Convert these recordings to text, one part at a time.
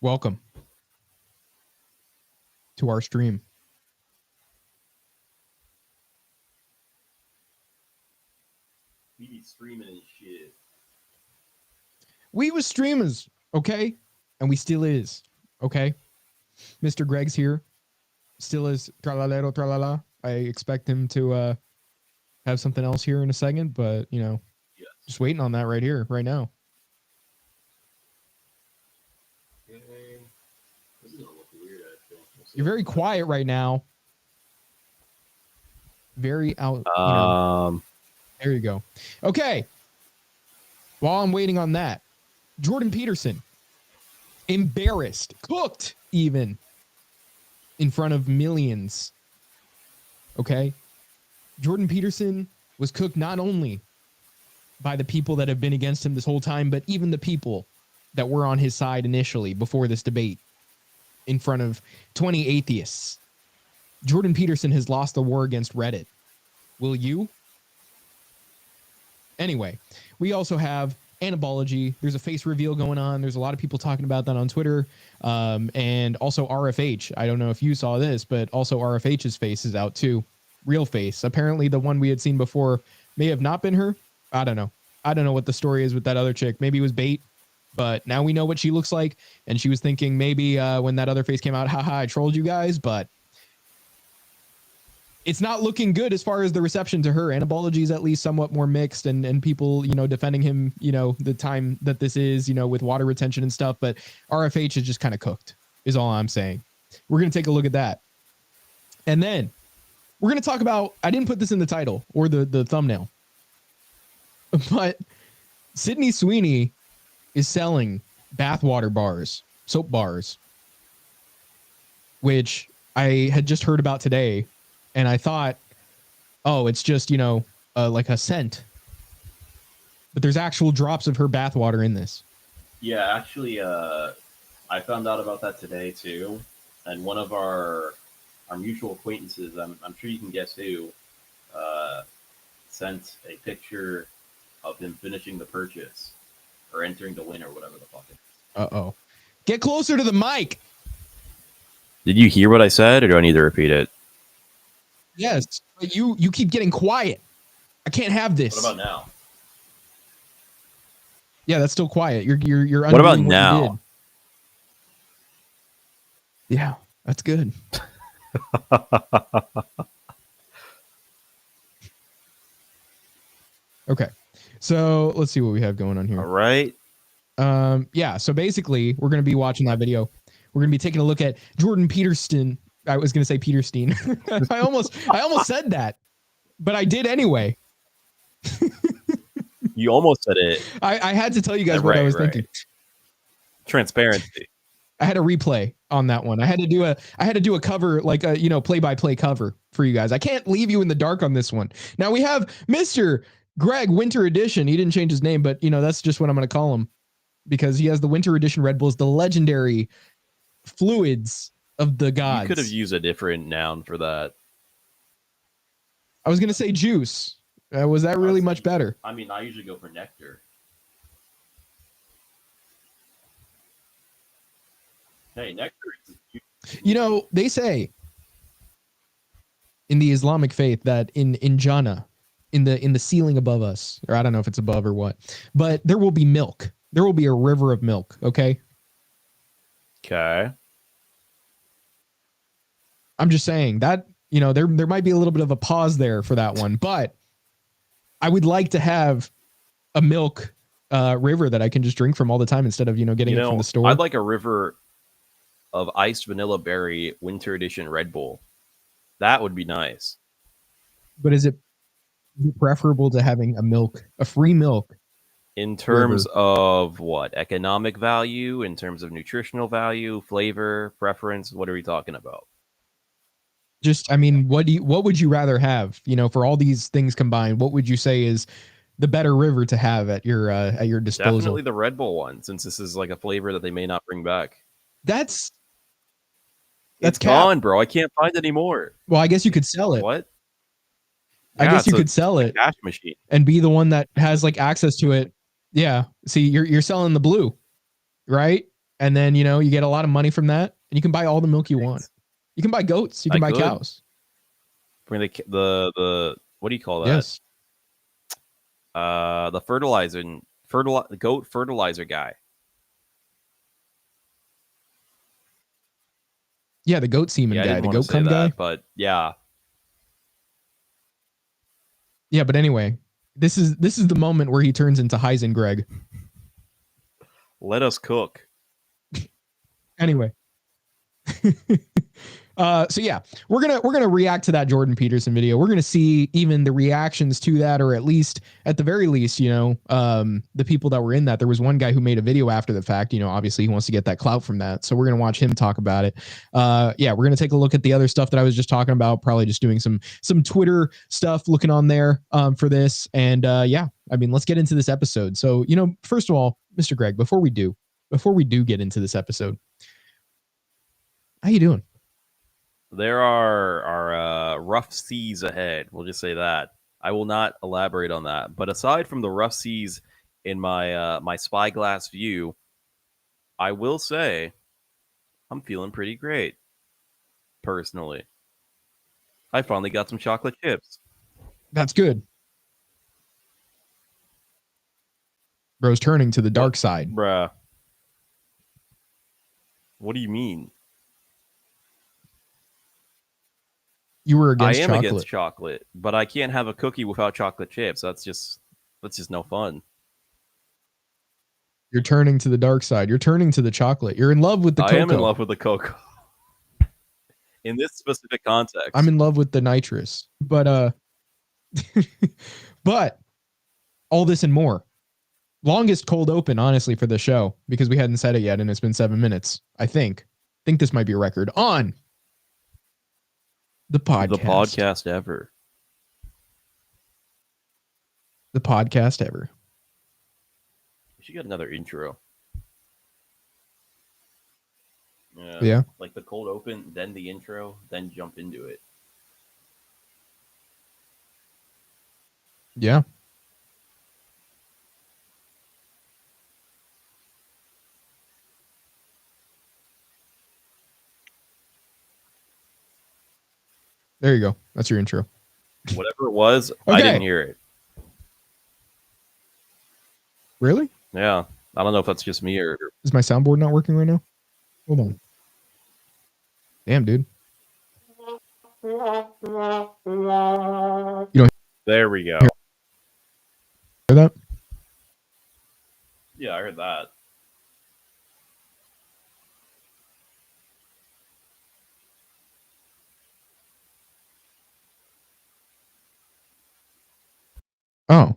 welcome to our stream. We be streaming and shit. We was streamers, okay? And we still is, okay? Mr. Greg's here. Still is tralalero tralala. I expect him to have something else here in a second, but, you know, Yes. just waiting on that right here, right now. Okay. This is gonna look weird, I think. You're very quiet right now. Very out, you know. There you go. Okay. While I'm waiting on that, Jordan Peterson, embarrassed, cooked even in front of millions. Okay. Jordan Peterson was cooked not only by the people that have been against him this whole time, but even the people that were on his side initially before this debate in front of 20 atheists. Jordan Peterson has lost the war against Reddit. Will you? Anyway, we also have Anabology. There's a face reveal going on. There's a lot of people talking about that on Twitter. And also RFH. I don't know if you saw this, but also RFH's face is out too. Real face. Apparently the one we had seen before may have not been her. I don't know. I don't know what the story is with that other chick. Maybe it was bait, but now we know what she looks like. And she was thinking maybe when that other face came out, haha, I trolled you guys, but it's not looking good as far as the reception to her. Anabology is at least somewhat more mixed and people, you know, defending him, you know, the time that this is, you know, with water retention and stuff. But RFH is just kind of cooked is all I'm saying. We're going to take a look at that. And then we're going to talk about, I didn't put this in the title or the thumbnail, but Sydney Sweeney is selling bathwater bars, soap bars, which I had just heard about today. And I thought, oh, it's just, you know, like a scent. But there's actual drops of her bathwater in this. Yeah, actually, I found out about that today too. And one of our mutual acquaintances, I'm sure you can guess who, sent a picture of him finishing the purchase or entering the win or whatever the fuck it is. Uh-oh. Get closer to the mic. Did you hear what I said, or do I need to repeat it? Yes, but you keep getting quiet. I can't have this. What about now? Yeah, that's still quiet. You're What about undoing now? you did. Yeah, that's good. Okay. So let's see what we have going on here. All right. Yeah, so basically we're going to be watching that video. We're going to be taking a look at Jordan Peterson. I was going to say Peterstein. I almost said that, but I did anyway. You almost said it. I had to tell you guys what I was thinking. Transparency. I had a replay on that one. I had to do a cover, like a, you know, play-by-play cover for you guys. I can't leave you in the dark on this one. Now we have Mr. Greg Winter Edition. He didn't change his name, but you know, that's just what I'm going to call him because he has the Winter Edition Red Bulls, the legendary fluids of the gods. You could have used a different noun for that. I was going to say juice. Was that really much better? I mean, I usually go for nectar. Hey, nectar is... You know, they say in the Islamic faith that in Jannah, in the ceiling above us, or I don't know if it's above or what, but there will be milk. There will be a river of milk, okay? Okay. I'm just saying that, you know, there might be a little bit of a pause there for that one, but I would like to have a milk river that I can just drink from all the time instead of, you know, getting it from the store. I'd like a river of iced vanilla berry Winter Edition Red Bull. That would be nice. But is it preferable to having a free milk? In terms of what? Economic value, in terms of nutritional value, flavor, preference, what are we talking about? Just, I mean, what would you rather have, you know, for all these things combined? What would you say is the better river to have at your disposal? Definitely the Red Bull one, since this is like a flavor that they may not bring back. That's gone, bro. I can't find any more. Well, I guess you could sell it. What? I guess you could sell it. Cash machine. And be the one that has like access to it. Yeah. See, you're selling the blue, right? And then, you get a lot of money from that, and you can buy all the milk you want. You can buy goats. You can buy cows. Bring the what do you call that? Yes. The goat fertilizer guy. Yeah, the goat semen guy, the goat cum guy. But yeah. Yeah, but anyway, this is the moment where he turns into Heisengreg. Let us cook. Anyway. So yeah, we're gonna react to that Jordan Peterson video. We're gonna see even the reactions to that, or at the very least, the people that were in that. There was one guy who made a video after the fact. Obviously he wants to get that clout from that, so we're gonna watch him talk about it. Yeah, we're gonna take a look at the other stuff that I was just talking about. Probably just doing some Twitter stuff, looking on there for this. And yeah, I mean, let's get into this episode. So first of all, Mr. Greg, before we do get into this episode, how you doing? There are rough seas ahead. We'll just say that. I will not elaborate on that. But aside from the rough seas in my my spyglass view, I will say I'm feeling pretty great. Personally, I finally got some chocolate chips. That's good. Bro's turning to the dark side. Bruh. What do you mean? You were against chocolate. I am against chocolate, but I can't have a cookie without chocolate chips. That's just no fun. You're turning to the dark side. You're turning to the chocolate. You're in love with the cocoa. I am in love with the cocoa. In this specific context. I'm in love with the nitrous. But but all this and more. Longest cold open, honestly, for the show, because we hadn't said it yet, and it's been 7 minutes. I think this might be a record on the podcast. The podcast ever. The podcast ever. We should get another intro. Yeah. Like the cold open, then the intro, then jump into it. Yeah. There you go. That's your intro. Whatever it was, okay. I didn't hear it. Really? Yeah. I don't know if that's just me or... Is my soundboard not working right now? Hold on. Damn, dude. You don't there we go. Hear that? Yeah, I heard that. Oh.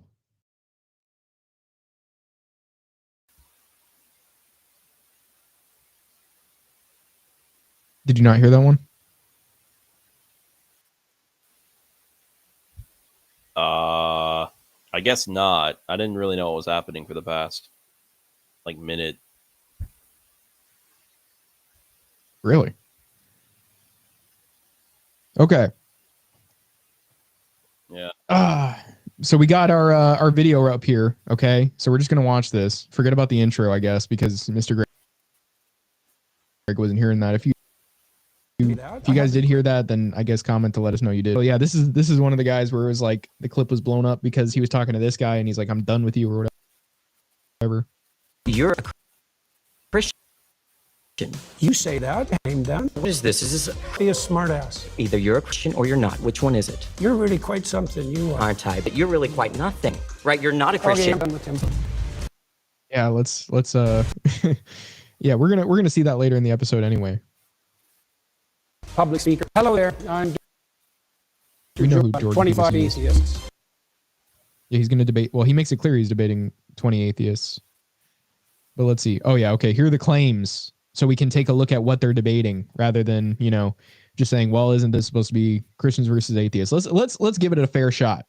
Did you not hear that one? I guess not. I didn't really know what was happening for the past minute. Really? Okay. Yeah. So we got our video up here. Okay. So we're just gonna watch this. Forget about the intro, I guess, because Mr. Greg wasn't hearing that. If you guys did hear that, then I guess comment to let us know you did. Oh yeah, this is one of the guys where it was like the clip was blown up because he was talking to this guy and he's like, "I'm done with you" or whatever. You're a Christian. You say that, I'm done. What is this? Is this Be a smartass. either you're a Christian or you're not? Which one is it? You're really quite something, you are. Aren't I? But you're really quite nothing, right? You're not a Okay, Christian. I'm done with him. Yeah, let's yeah, we're gonna see that later in the episode anyway. Public speaker. Hello there. I'm We know who Jordan 25 Peterson is. atheists. Yeah, he's gonna debate. Well, he makes it clear he's debating 20 atheists. But let's see. Oh yeah, okay. Here are the claims, so we can take a look at what they're debating rather than just saying, well, isn't this supposed to be Christians versus atheists? Let's give it a fair shot.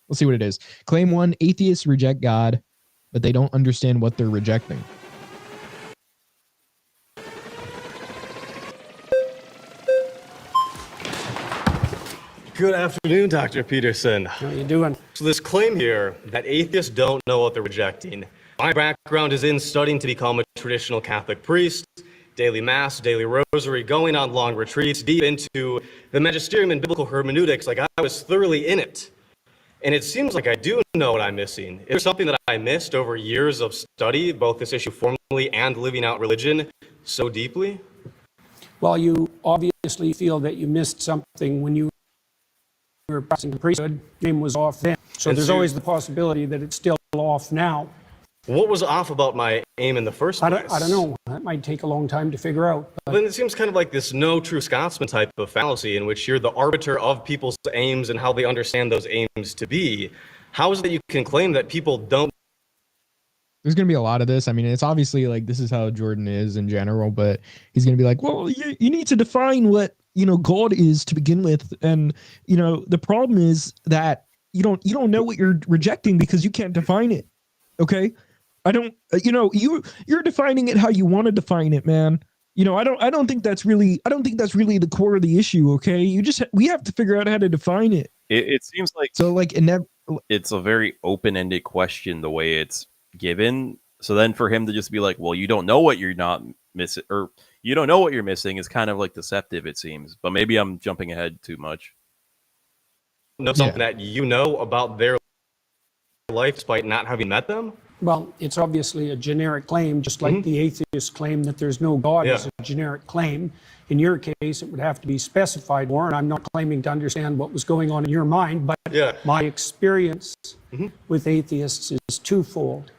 Let's see what it is. Claim 1: atheists reject God, but they don't understand what they're rejecting. Good afternoon, Dr. Peterson. How you doing? So this claim here that atheists don't know what they're rejecting, My background is in studying to become a traditional Catholic priest, daily mass, daily rosary, going on long retreats, deep into the magisterium and biblical hermeneutics. Like, I was thoroughly in it. And it seems like I do know what I'm missing. Is there something that I missed over years of study, both this issue formally and living out religion so deeply? Well, you obviously feel that you missed something when you were practicing the priesthood. Name was off then. So And there's so- always the possibility that it's still off now. What was off about my aim in the first I place? don't know. That might take a long time to figure out. But Then it seems kind of like this no true Scotsman type of fallacy in which you're the arbiter of people's aims and how they understand those aims to be. How is it that you can claim that people don't? There's going to be a lot of this. I mean, it's obviously like this is how Jordan is in general, but he's going to be like, well, you need to define what, God is to begin with. And, the problem is that you don't know what you're rejecting because you can't define it. Okay. I don't, you're defining it how you want to define it, man. I don't think that's really the core of the issue. Okay. We have to figure out how to define it. It seems like So like, it's a very open-ended question the way it's given. So then for him to just be like, well, you don't know what you're not missing, or you don't know what you're missing, is kind of like deceptive, it seems. But maybe I'm jumping ahead too much. Know something that you know about their life despite not having met them? well, it's obviously a generic claim, just like the atheist claim that there's no God is a generic claim. In your case, it would have to be specified more, and I'm not claiming to understand what was going on in your mind, but my experience with atheists is twofold.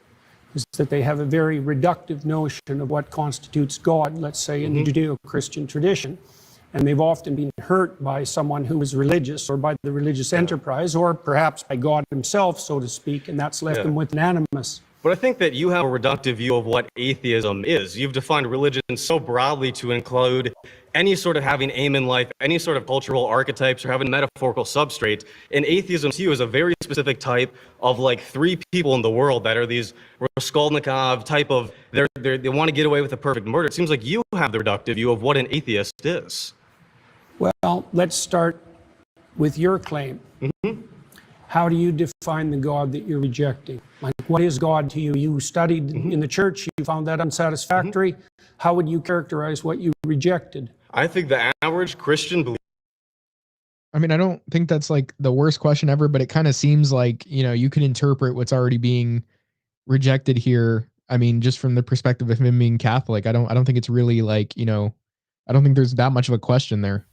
Is that they have a very reductive notion of what constitutes God, let's say, in the Judeo-Christian tradition. And they've often been hurt by someone who is religious or by the religious enterprise or perhaps by God himself, so to speak, and that's left them with an animus. But I think that you have a reductive view of what atheism is. You've defined religion so broadly to include any sort of having aim in life, any sort of cultural archetypes, or having a metaphorical substrate. And atheism to you is a very specific type of like three people in the world that are these Raskolnikov type of, they want to get away with a perfect murder. It seems like you have the reductive view of what an atheist is. Well, let's start with your claim. How do you define the God that you're rejecting? Like, what is God to you? You studied in the church, you found that unsatisfactory. How would you characterize what you rejected? I think the average Christian believer. I mean, I don't think that's like the worst question ever, but it kind of seems like, you can interpret what's already being rejected here. I mean, just from the perspective of him being Catholic, I don't think it's really like, I don't think there's that much of a question there.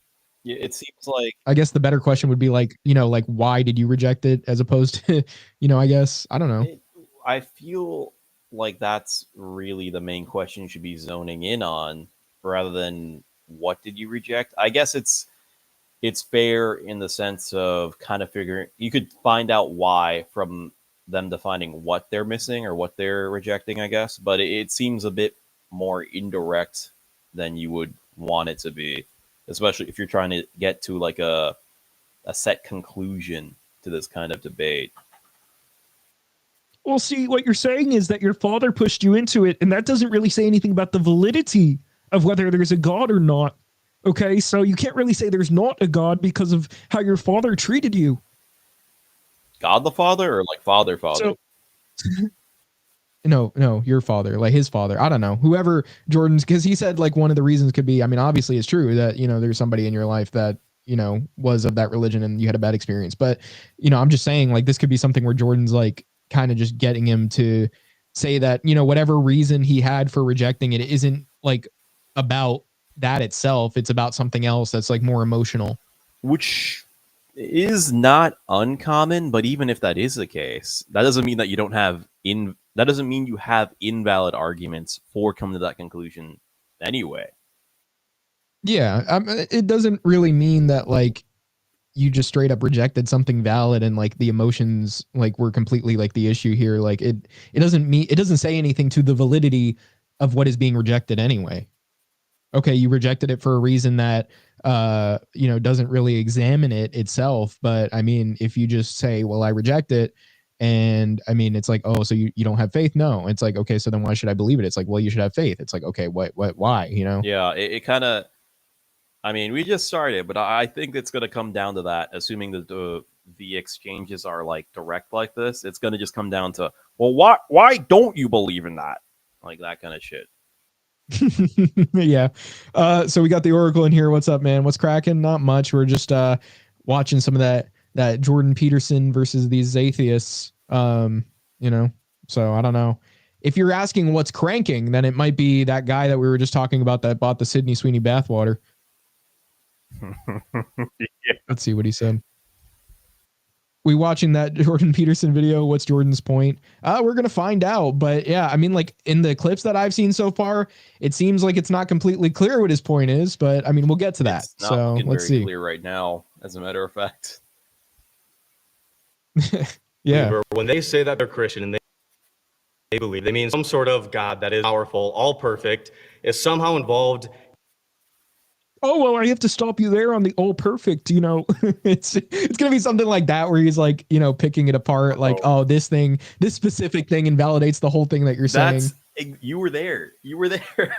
Yeah, it seems like, I guess the better question would be like, like, why did you reject it, as opposed to, I guess, I don't know. I feel like that's really the main question you should be zoning in on, rather than what did you reject. I guess it's fair in the sense of kind of figuring, you could find out why from them defining what they're missing or what they're rejecting, I guess, but it seems a bit more indirect than you would want it to be, especially if you're trying to get to like a set conclusion to this kind of debate. Well, see, what you're saying is that your father pushed you into it, and that doesn't really say anything about the validity of whether there's a God or not. Okay, so you can't really say there's not a God because of how your father treated you. God the Father, or like Father? So, no, your father, like his father. I don't know. Whoever Jordan's, because he said like one of the reasons could be, I mean, obviously it's true that, there's somebody in your life that, was of that religion and you had a bad experience. But, I'm just saying like this could be something where Jordan's like kind of just getting him to say that, whatever reason he had for rejecting it isn't like about that itself. It's about something else that's like more emotional. Which is not uncommon, but even if that is the case, that doesn't mean that you don't have that doesn't mean you have invalid arguments for coming to that conclusion anyway. Yeah, it doesn't really mean that like you just straight up rejected something valid and like the emotions like were completely like the issue here. Like it doesn't say anything to the validity of what is being rejected anyway. Okay, you rejected it for a reason that doesn't really examine it itself. But I mean, if you just say, well, I reject it, and I mean, it's like, oh, so you don't have faith? No. It's like, okay, so then why should I believe it? It's like, well, you should have faith. It's like, okay, why? Yeah, it kind of, I mean, we just started, but I think it's going to come down to that, assuming that the the exchanges are like direct like this, it's going to just come down to, well, why don't you believe in that? Like that kind of shit. Yeah. So we got the Oracle in here. What's up, man? What's cracking? Not much. We're just watching some of that Jordan Peterson versus these atheists. So I don't know. If you're asking what's cranking, then it might be that guy that we were just talking about that bought the Sydney Sweeney bathwater. Yeah. Let's see what he said. We watching that Jordan Peterson video. What's Jordan's point? We're going to find out. But yeah, I mean, like in the clips that I've seen so far, it seems like it's not completely clear what his point is, but I mean, we'll get to that. It's not So let's very see. clear right now, as a matter of fact. Yeah. When they say that they're Christian and they believe, they mean some sort of God that is powerful, all perfect, is somehow involved. Oh, well, I have to stop you there on the all perfect, it's going to be something like that where he's like, picking it apart, like, oh, this specific thing invalidates the whole thing that you're saying. You were there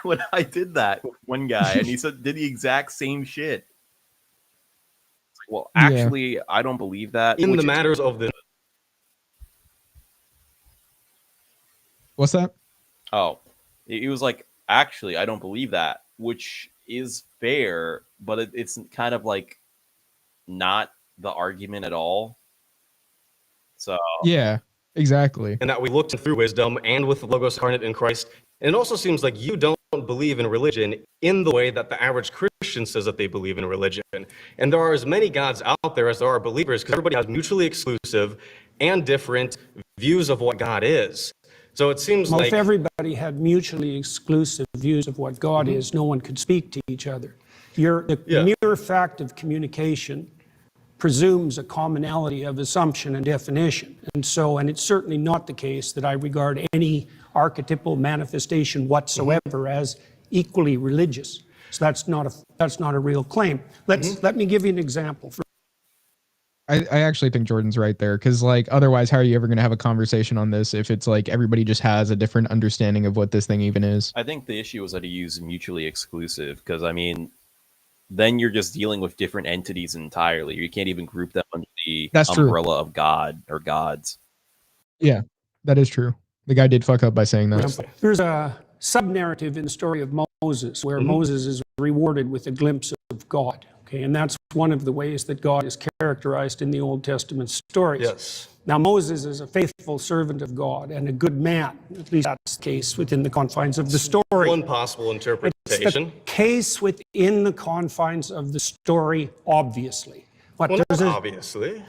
when I did that with one guy, and he did the exact same shit. Well, actually, yeah. I don't believe that. In the matters of the... What's that? Oh, it was like, actually, I don't believe that, which is fair, but it's kind of like not the argument at all. So yeah, exactly. And that we looked through wisdom and with the Logos incarnate in Christ. And it also seems like you don't believe in religion in the way that the average Christian says that they believe in religion. And there are as many gods out there as there are believers, because everybody has mutually exclusive and different views of what God is. So it seems like... if everybody had mutually exclusive views of what God is, no one could speak to each other. The mere fact of communication presumes a commonality of assumption and definition. And it's certainly not the case that I regard any archetypal manifestation whatsoever as equally religious. So that's not a real claim. Let me give you an example. I actually think Jordan's right there, because like otherwise, how are you ever going to have a conversation on this if it's like everybody just has a different understanding of what this thing even is? I think the issue is that he used mutually exclusive, because I mean, then you're just dealing with different entities entirely. You can't even group them under the umbrella of God or gods. Yeah, that is true. The guy did fuck up by saying that. There's a sub-narrative in the story of Moses where Moses is rewarded with a glimpse of God. Okay, and that's one of the ways that God is characterized in the Old Testament stories. Yes. Now, Moses is a faithful servant of God and a good man. At least that's the case within the confines of the story. One possible interpretation. It's the case within the confines of the story, obviously. Obviously.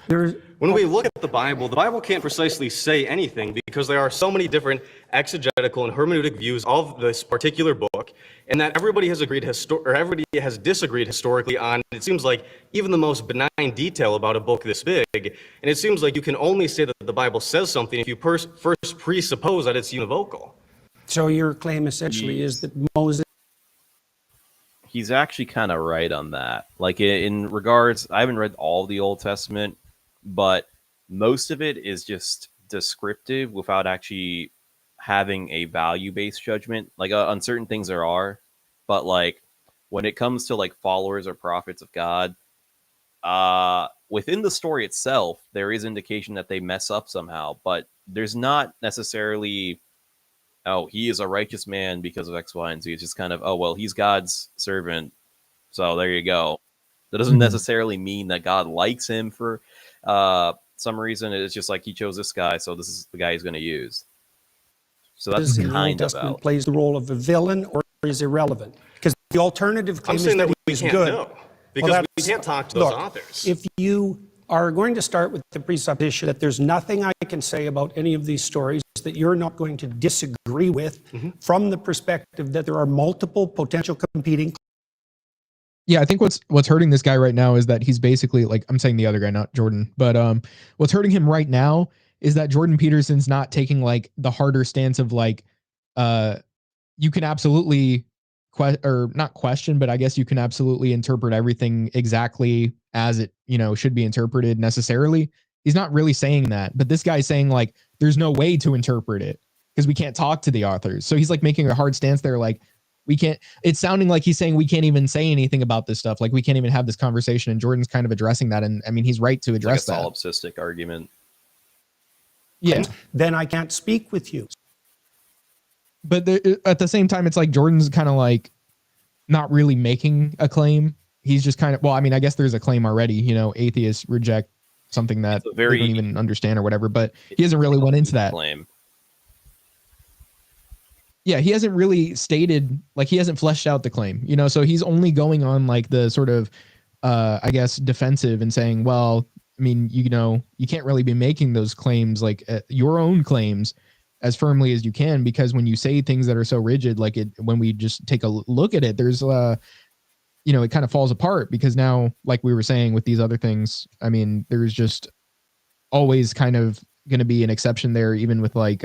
When we look at the Bible can't precisely say anything because there are so many different exegetical and hermeneutic views of this particular book, and that everybody has everybody has disagreed historically on. It seems like even the most benign detail about a book this big, and it seems like you can only say that the Bible says something if you first presuppose that it's univocal. So your claim essentially is that Moses... He's actually kind of right on that. Like in regards, I haven't read all the Old Testament, but most of it is just descriptive without actually having a value-based judgment. Like on certain things there are, but like when it comes to like followers or prophets of God, within the story itself, there is indication that they mess up somehow, but there's not necessarily... oh, he is a righteous man because of X, Y, and Z. It's just kind of, oh, well, he's God's servant, so there you go. That doesn't necessarily mean that God likes him for some reason. It's just like he chose this guy, so this is the guy he's going to use. So that's kind of out. Plays the role of a villain or is irrelevant, because the alternative claim I'm saying is that we can't know, because we can't talk to those authors. If you are going to start with the presupposition that there's nothing I can say about any of these stories that you're not going to disagree with from the perspective that there are multiple potential competing... Yeah, I think what's hurting this guy right now is that he's basically like, I'm saying the other guy, not Jordan, but what's hurting him right now is that Jordan Peterson's not taking like the harder stance of like, you can absolutely not question, but I guess you can absolutely interpret everything exactly as it, should be interpreted necessarily. He's not really saying that, but this guy's saying like, there's no way to interpret it because we can't talk to the authors. So he's like making a hard stance there. Like, we can't, it's sounding like he's saying we can't even say anything about this stuff. Like we can't even have this conversation. And Jordan's kind of addressing that. And I mean, he's right to address like a that. solipsistic argument. Yeah. Then I can't speak with you. But at the same time, it's like Jordan's kind of like not really making a claim. He's just kind of, well, I mean, I guess there's a claim already, you know, atheists reject something that they don't even understand or whatever, but he hasn't really went into that. Claim. Yeah, he hasn't really stated, like he hasn't fleshed out the claim, you know, so he's only going on like the sort of, I guess, defensive and saying, well, I mean, you know, you can't really be making those claims, like your own claims as firmly as you can, because when you say things that are so rigid, like it, when we just take a look at it, there's you know, it kind of falls apart because now, like we were saying with these other things, I mean, there's just always kind of going to be an exception there, even with like,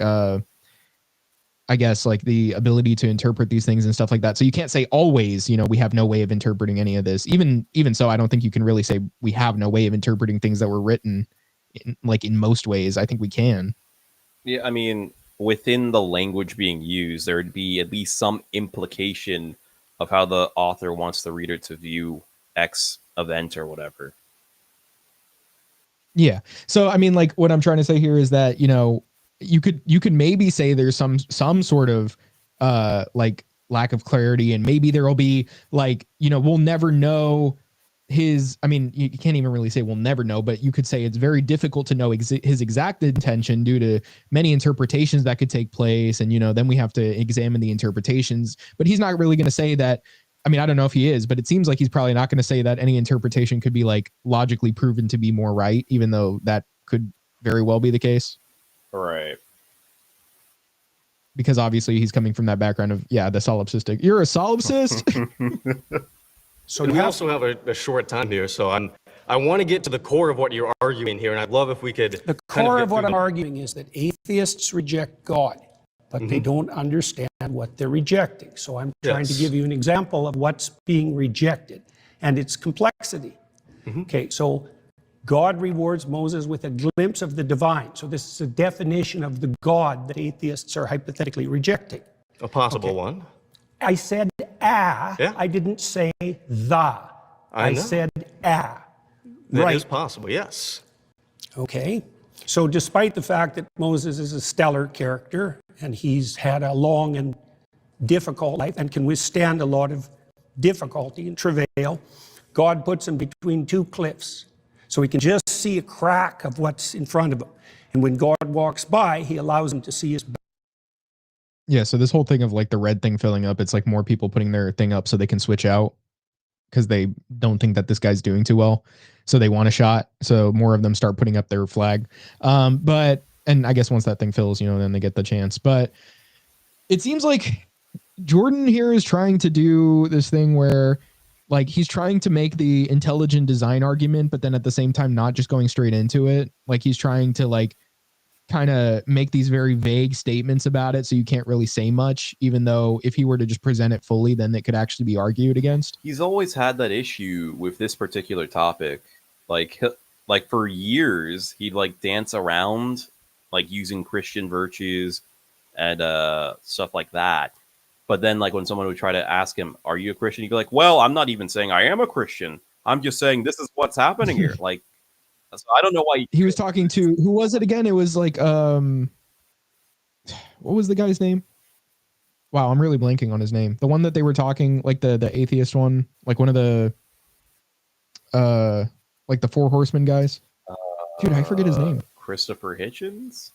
I guess like the ability to interpret these things and stuff like that. So you can't say always, you know, we have no way of interpreting any of this. Even so, I don't think you can really say we have no way of interpreting things that were written in most ways. I think we can. Yeah, I mean, within the language being used, there would be at least some implication of how the author wants the reader to view X event or whatever. Yeah. So, I mean, like what I'm trying to say here is that, you know, you could maybe say there's some sort of like lack of clarity, and maybe there'll be like, you know, we'll never know his, I mean, you can't even really say we'll never know, but you could say it's very difficult to know his exact intention due to many interpretations that could take place. And, you know, then we have to examine the interpretations, but he's not really going to say that. I mean, I don't know if he is, but it seems like he's probably not going to say that any interpretation could be like logically proven to be more right, even though that could very well be the case. Right. Because obviously he's coming from that background of, yeah, the solipsistic. You're a solipsist? So we also have a short time here, so I want to get to the core of what you're arguing here, and I'd love if we could. The core of what I'm arguing is that atheists reject God, but they don't understand what they're rejecting. So I'm trying to give you an example of what's being rejected and its complexity. Okay, so God rewards Moses with a glimpse of the divine. So this is a definition of the God that atheists are hypothetically rejecting. A possible one. I said I didn't say the. I said That is possible, yes. Okay. So despite the fact that Moses is a stellar character and he's had a long and difficult life and can withstand a lot of difficulty and travail, God puts him between two cliffs. So he can just see a crack of what's in front of him. And when God walks by, he allows him to see his back. Yeah, so this whole thing of like the red thing filling up, it's like more people putting their thing up so they can switch out because they don't think that this guy's doing too well. So they want a shot. So more of them start putting up their flag. But, and I guess once that thing fills, you know, then they get the chance. But it seems like Jordan here is trying to do this thing where like he's trying to make the intelligent design argument, but then at the same time, not just going straight into it. Like he's trying to like kind of make these very vague statements about it. So you can't really say much, even though if he were to just present it fully, then it could actually be argued against. He's always had that issue with this particular topic. Like for years, he'd like dance around like using Christian virtues and stuff like that. But then like when someone would try to ask him, are you a Christian? He'd be like, well, I'm not even saying I am a Christian. I'm just saying this is what's happening here. Like, so I don't know why he was talking to, who was it again? It was like, what was the guy's name? Wow, I'm really blanking on his name. The one that they were talking, like the atheist one, like one of the, like the Four Horsemen guys. Dude, I forget his name. Christopher Hitchens?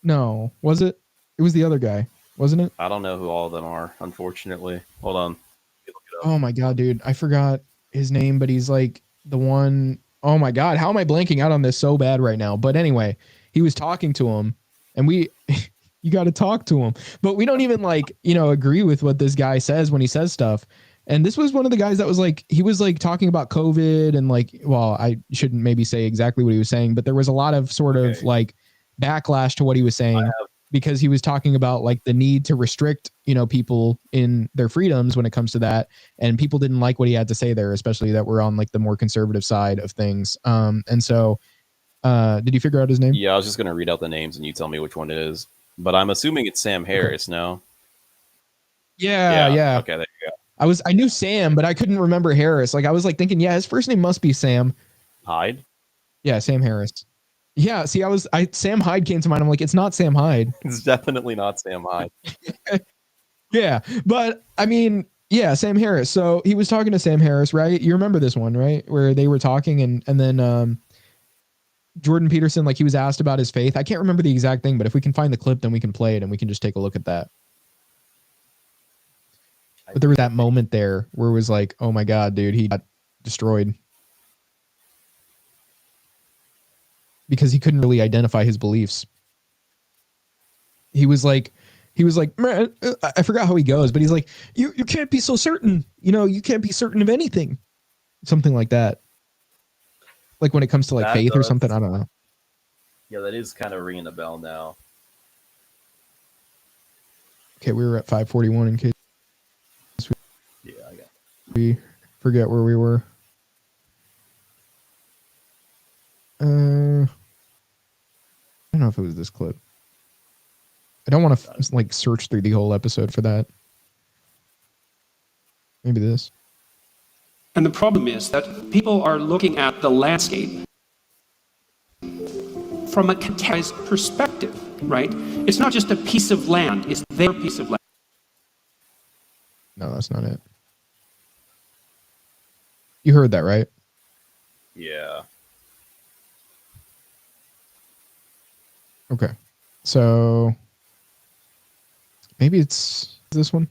No, was it? It was the other guy, wasn't it? I don't know who all of them are, unfortunately. Hold on. Oh my God, dude. I forgot his name, but he's like the one. Oh my God. How am I blanking out on this so bad right now? But anyway, he was talking to him and you got to talk to him, but we don't even like, you know, agree with what this guy says when he says stuff. And this was one of the guys that was like, he was like talking about COVID and like, well, I shouldn't maybe say exactly what he was saying, but there was a lot of sort of like backlash to what he was saying because he was talking about like the need to restrict, you know, people in their freedoms when it comes to that. And people didn't like what he had to say there, especially that we're on like the more conservative side of things. And so did you figure out his name? Yeah, I was just going to read out the names and you tell me which one it is, but I'm assuming it's Sam Harris. No. Yeah. Okay, there you go. I knew Sam, but I couldn't remember Harris. Like I was like thinking, yeah, his first name must be Sam. Hyde. Yeah, Sam Harris. Yeah, see, Sam Hyde came to mind. I'm like, it's not Sam Hyde. It's definitely not Sam Hyde. Yeah, but I mean, yeah, Sam Harris. So he was talking to Sam Harris, right? You remember this one, right? Where they were talking and then Jordan Peterson, like he was asked about his faith. I can't remember the exact thing, but if we can find the clip, then we can play it and we can just take a look at that. But there was that moment there where it was like, oh my God, dude, he got destroyed. Because he couldn't really identify his beliefs. He was like, man, I forgot how he goes, but he's like, you can't be so certain. You know, you can't be certain of anything. Something like that. Like when it comes to like faith or something. I don't know. Yeah, that is kind of ringing a bell now. Okay, we were at 541 in case we forget where we were. I don't know if it was this clip. I don't want to like search through the whole episode for that. Maybe this. And the problem is that people are looking at the landscape from a contextualized perspective, right? It's not just a piece of land, it's their piece of land. No, that's not it. You heard that, right? Yeah. Okay. So maybe it's this one.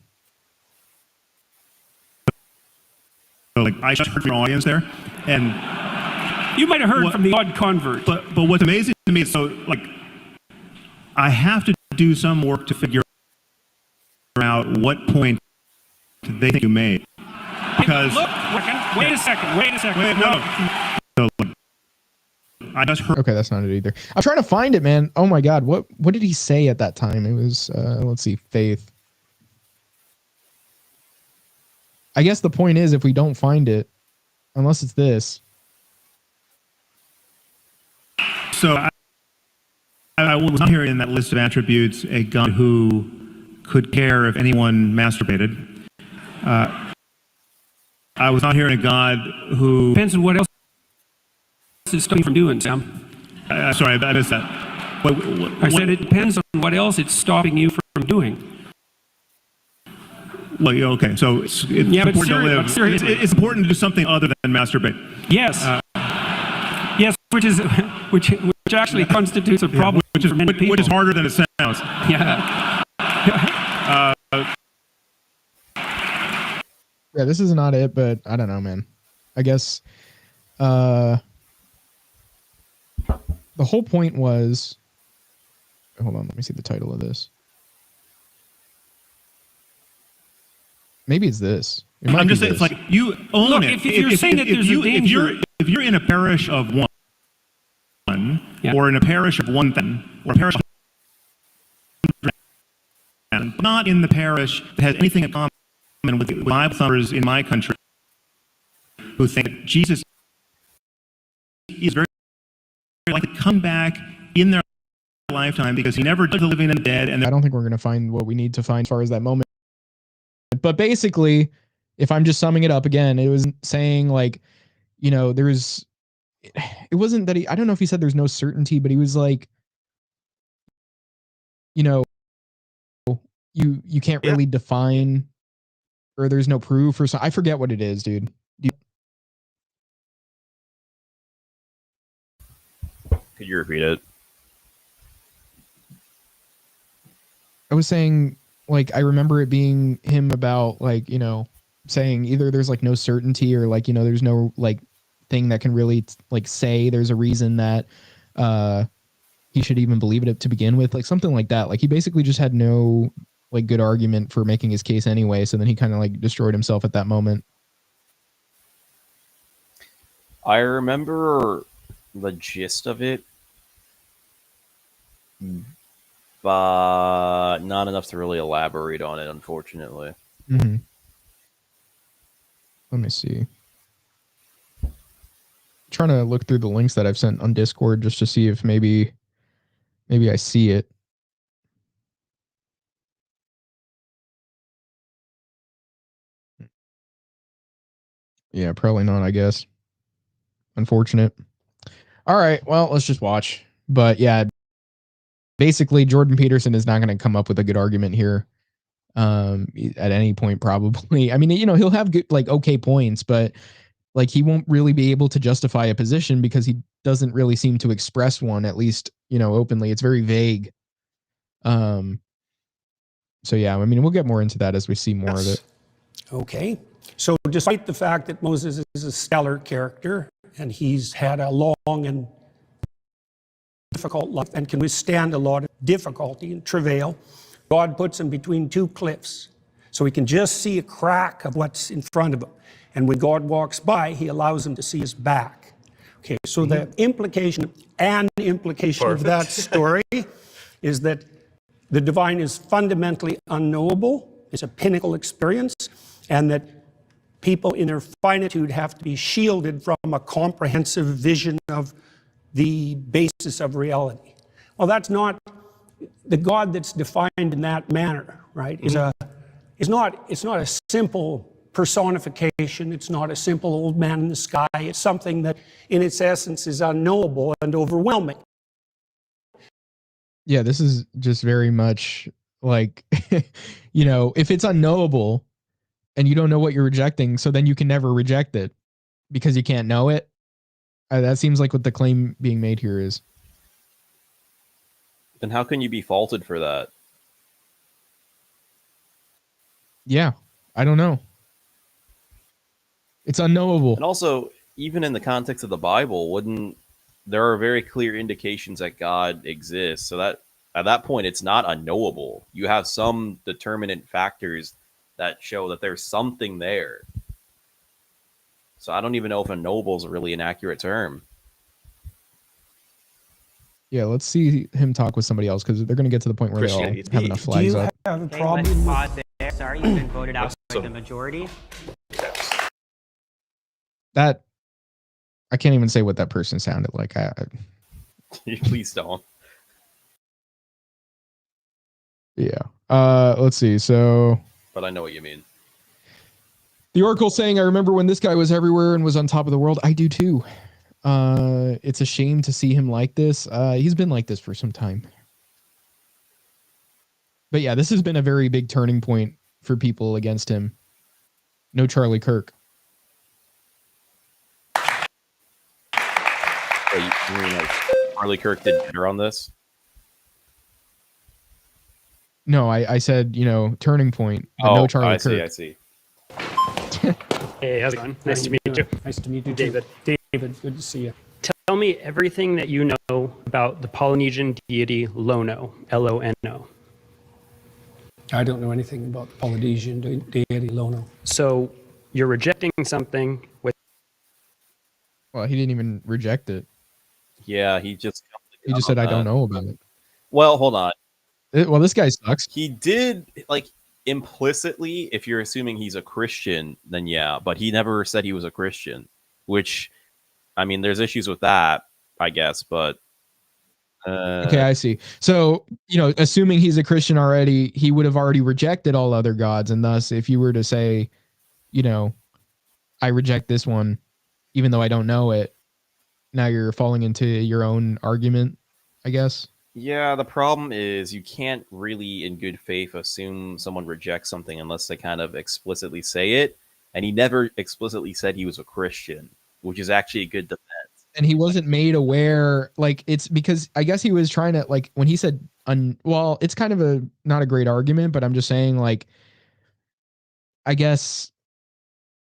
So, like, I just heard from your audience there, and You might have heard from the odd convert. but what's amazing to me is, so, like, I have to do some work to figure out what point they think you made, because Look, wait a second. So, like, I just heard. Okay, that's not it either. I'm trying to find it, man. Oh my God, what did he say at that time? It was let's see, faith. I guess the point is, if we don't find it, unless it's this. So I was not hearing in that list of attributes a God who could care if anyone masturbated. I was not hearing a God who. Depends on what else it's stopping you from doing, Sam. Sorry, I missed that. I said it depends on what else it's stopping you from doing. Well, yeah, okay, so it's Yeah, but important to live. seriously. It's important to do something other than masturbate. Yes. Yes, which actually constitutes a problem for many people. Which is harder than it sounds. Yeah. Yeah, this is not it, but I don't know, man. I guess the whole point was. Hold on, let me see the title of this. Maybe it's this. I'm just saying, it's like you own Look, it. if you're saying that there's a danger, if you're in a parish of one, or in a parish of one thing, or a parish of not in the parish that has anything in common with Bible thumpers in my country, who think that Jesus is very likely to come back in their lifetime because he never did the living and the dead. And I don't think we're going to find what we need to find as far as that moment. But basically, if I'm just summing it up again, it was saying like, you know, it wasn't that I don't know if he said there's no certainty, but he was like, you know, you can't really define, or there's no proof or something. I forget what it is, dude. Could you repeat it? I was saying, like, I remember it being him about, like, you know, saying either there's like no certainty or like, you know, there's no like thing that can really like say there's a reason that he should even believe it to begin with, like something like that. Like he basically just had no like good argument for making his case anyway. So then he kind of like destroyed himself at that moment. I remember the gist of it, but not enough to really elaborate on it, unfortunately. Mm-hmm. Let me see. Trying to look through the links that I've sent on Discord just to see if maybe I see it. Yeah, probably not, I guess. Unfortunate. All right, well, let's just watch. But yeah, basically Jordan Peterson is not going to come up with a good argument here at any point probably. I mean, he'll have good, like, okay points, but like he won't really be able to justify a position because he doesn't really seem to express one, at least, openly. It's very vague. So yeah, I mean, we'll get more into that as we see more of it. Okay. So despite the fact that Moses is a stellar character and he's had a long and difficult life and can withstand a lot of difficulty and travail, God puts him between two cliffs. So he can just see a crack of what's in front of him. And when God walks by, he allows him to see his back. Okay, so the implication of that story is that the divine is fundamentally unknowable. It's a pinnacle experience, and that people in their finitude have to be shielded from a comprehensive vision of the basis of reality. Well, that's not the God that's defined in that manner, right? It's not a simple personification. It's not a simple old man in the sky. It's something that in its essence is unknowable and overwhelming. Yeah, this is just very much like, if it's unknowable and you don't know what you're rejecting, so then you can never reject it because you can't know it. That seems like what the claim being made here is. Then how can you be faulted for that? Yeah, I don't know. It's unknowable. And also, even in the context of the Bible, there are very clear indications that God exists. So that at that point, it's not unknowable. You have some determinant factors that show that there's something there. So I don't even know if unknowable is really an accurate term. Yeah, let's see him talk with somebody else because they're going to get to the point where they all have enough flags up. Do you have a Okay, problem let's with pause there. Sorry, you've been voted out by the majority. That I can't even say what that person sounded like. Please don't. Yeah. Let's see. So, But I know what you mean. the Oracle saying, I remember when this guy was everywhere and was on top of the world. I do too. It's a shame to see him like this. He's been like this for some time. But yeah, this has been a very big turning point for people against him. No Charlie Kirk. So you mean like Charlie Kirk did better on this? No, I said, turning point. But no Charlie Kirk. I see. Hey, how's it going? Nice to meet you. Nice to meet you, David. David, good to see you. Tell me everything that you know about the Polynesian deity Lono, L-O-N-O. I don't know anything about the Polynesian deity Lono. So you're rejecting something with... Well, he didn't even reject it. Yeah, he just said, I don't know about it. Well, hold on. Well, this guy sucks. He did, like, implicitly, if you're assuming he's a Christian, then yeah, but he never said he was a Christian, which, I mean, there's issues with that, I guess, but... Okay, I see. So, assuming he's a Christian already, he would have already rejected all other gods, and thus, if you were to say, I reject this one, even though I don't know it, now you're falling into your own argument, I guess. Yeah, the problem is you can't really, in good faith, assume someone rejects something unless they kind of explicitly say it. And he never explicitly said he was a Christian, which is actually a good defense. And he wasn't made aware, like, it's because I guess he was trying to, like, when he said, well, it's kind of not a great argument, but I'm just saying, like, I guess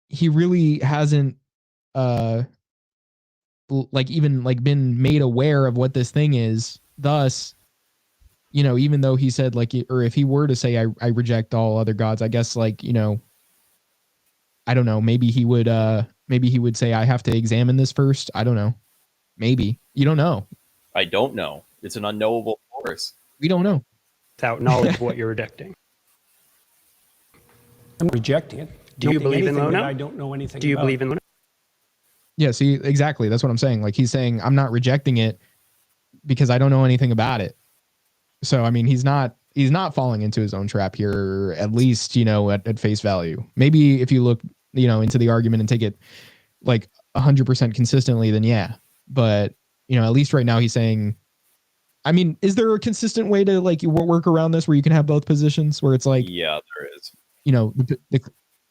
he really hasn't, even been made aware of what this thing is. Thus, even though he said, like, or if he were to say, I reject all other gods, I guess, like, I don't know, maybe he would say, I have to examine this first. I don't know. Maybe. You don't know. I don't know. It's an unknowable force. We don't know. Without knowledge of what you're rejecting. I'm rejecting it. Do you believe in Lono? I don't know anything Do you about. believe in Lono? Yeah, see, exactly. That's what I'm saying. Like, he's saying, I'm not rejecting it because I don't know anything about it. So, I mean, he's not falling into his own trap here, at least, at face value. Maybe if you look into the argument and take it like 100% consistently, then yeah. But, at least right now he's saying, I mean, is there a consistent way to like work around this where you can have both positions where it's like, yeah, there is,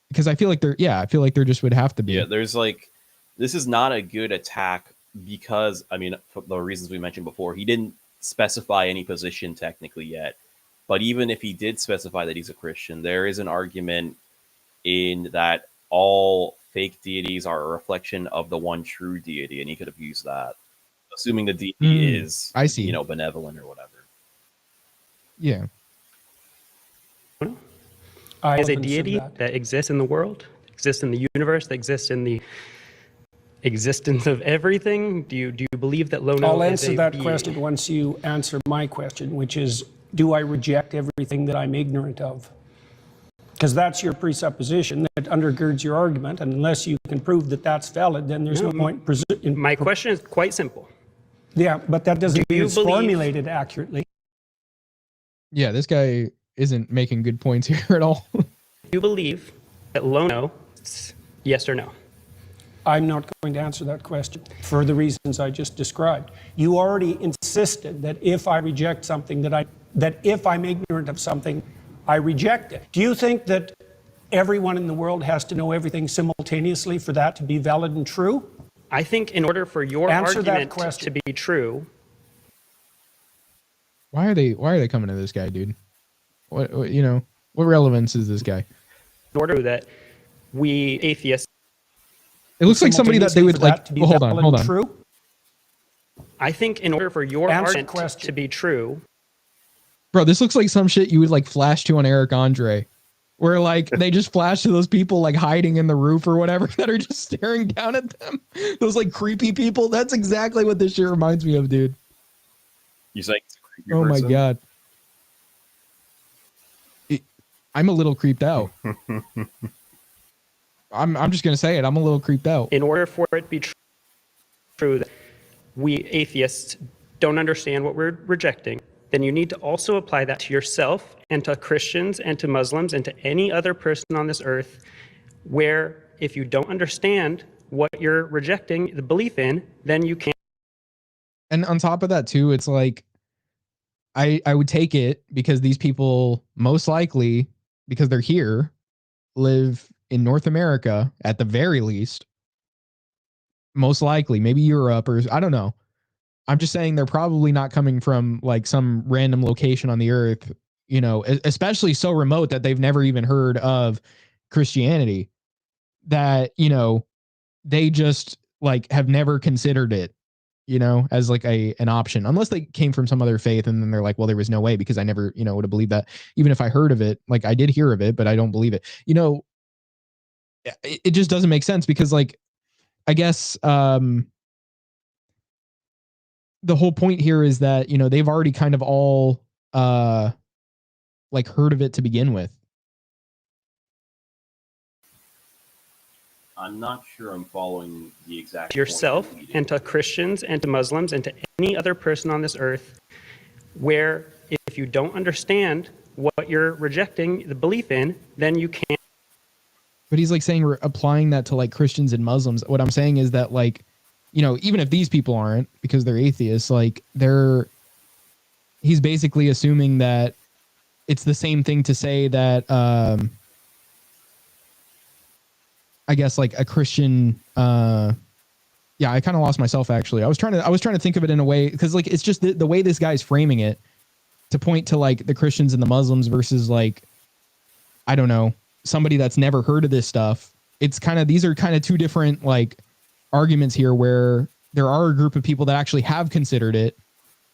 because I feel like there just would have to be. Yeah, there's like, this is not a good attack because, I mean, for the reasons we mentioned before, he didn't specify any position technically yet. But even if he did specify that he's a Christian, there is an argument in that all fake deities are a reflection of the one true deity, and he could have used that, assuming the deity is, I see, benevolent or whatever. Yeah. Is a deity that exists in the world, exists in the universe, that exists in the existence of everything? Do you believe that Lono I'll is answer a that being? question once you answer my question, which is, do I reject everything that I'm ignorant of? Because that's your presupposition that undergirds your argument, and unless you can prove that that's valid, then there's no point. My question is quite simple. Yeah, but that doesn't mean it's believe- formulated accurately. Yeah, this guy isn't making good points here at all. Do you believe that Lono, yes or no? I'm not going to answer that question for the reasons I just described. You already insisted that if I reject something, that if I'm ignorant of something, I reject it. Do you think that everyone in the world has to know everything simultaneously for that to be valid and true? I think in order for your Answer that argument question. to be true, Why are they coming to this guy, dude? What relevance is this guy? in order that we atheists, It looks like somebody that they would like. To be Hold valid on. and true? I think in order for your Answer argument question. to be true, Bro, this looks like some shit you would like flash to on Eric Andre, where like they just flash to those people like hiding in the roof or whatever that are just staring down at them. Those like creepy people. That's exactly what this shit reminds me of, dude. You saying it's a creepy Oh my person? god. I'm a little creeped out. I'm just gonna say it. I'm a little creeped out. in order for it to be true that we atheists don't understand what we're rejecting, then you need to also apply that to yourself and to Christians and to Muslims and to any other person on this earth, where if you don't understand what you're rejecting the belief in, then you can't. And on top of that too, it's like I would take it because these people most likely, because they're here, live in North America at the very least. Most likely, maybe Europe or I don't know. I'm just saying they're probably not coming from like some random location on the earth, especially so remote that they've never even heard of Christianity, that, they just like have never considered it, as like an option, unless they came from some other faith. And then they're like, well, there was no way because I never, would have believed that. Even if I heard of it, like I did hear of it, but I don't believe it. It just doesn't make sense because like, I guess, the whole point here is that, they've already kind of all, like heard of it to begin with. I'm not sure I'm following the exact To yourself point. and to Christians and to Muslims and to any other person on this earth, where if you don't understand what you're rejecting the belief in, then you can't. But he's like saying we're applying that to like Christians and Muslims. What I'm saying is that like, even if these people aren't because they're atheists, like he's basically assuming that it's the same thing to say that, I guess like a Christian, I kind of lost myself actually. I was trying to think of it in a way because like it's just the way this guy's framing it to point to like the Christians and the Muslims versus like, I don't know, somebody that's never heard of this stuff. It's these are kind of two different like arguments here where there are a group of people that actually have considered it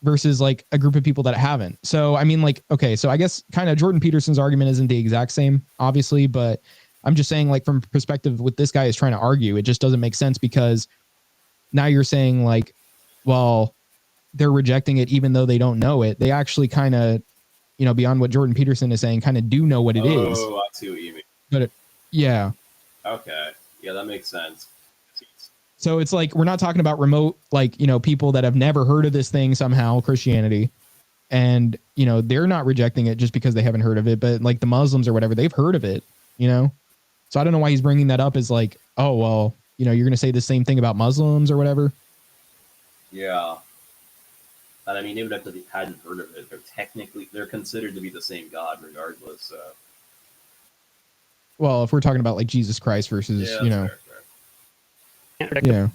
versus like a group of people that haven't. So, I mean, like, okay, so I guess kind of Jordan Peterson's argument isn't the exact same, obviously, but I'm just saying like from perspective what this guy is trying to argue, it just doesn't make sense because now you're saying like, well, they're rejecting it even though they don't know it. They actually kind of, beyond what Jordan Peterson is saying, kind of do know what it is. Oh, I see what you mean. But yeah. Okay. Yeah, that makes sense. So it's like, we're not talking about remote, like, people that have never heard of this thing somehow, Christianity. And, they're not rejecting it just because they haven't heard of it. But like the Muslims or whatever, they've heard of it, So I don't know why he's bringing that up as like, oh, well, you know, you're going to say the same thing about Muslims or whatever. Yeah. And I mean, even if they hadn't heard of it, they're considered to be the same God regardless. So. Well, if we're talking about like Jesus Christ versus, Yeah, you know, fair. Yeah.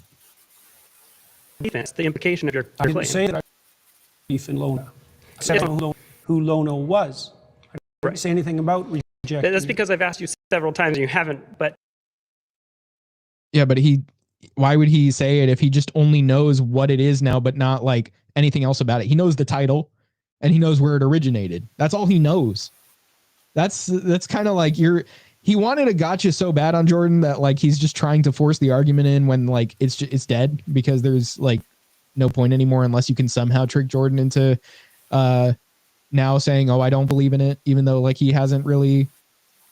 Defense, the implication of your I didn't claim. say that I believe in Lona. I said I don't know who Lona was. I didn't say anything about rejecting. That's because I've asked you several times and you haven't, but Yeah, but why would he say it if he just only knows what it is now, but not like anything else about it? He knows the title and he knows where it originated. That's all he knows. That's kind of like he wanted a gotcha so bad on Jordan that like he's just trying to force the argument in when like it's dead, because there's like no point anymore unless you can somehow trick Jordan into now saying, oh, I don't believe in it, even though like he hasn't really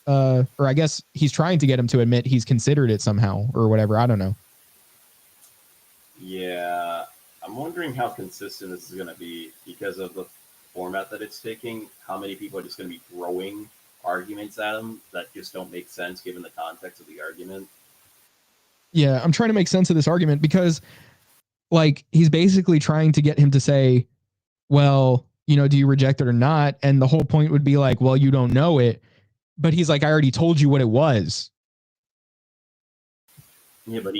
or I guess he's trying to get him to admit he's considered it somehow or whatever. I don't know. Yeah, I'm wondering how consistent this is going to be because of the format that it's taking. How many people are just going to be throwing arguments at him that just don't make sense given the context of the argument? Yeah, I'm trying to make sense of this argument because like he's basically trying to get him to say, well, you know, do you reject it or not? And the whole point would be like, well, you don't know it. But he's like, I already told you what it was. Yeah, but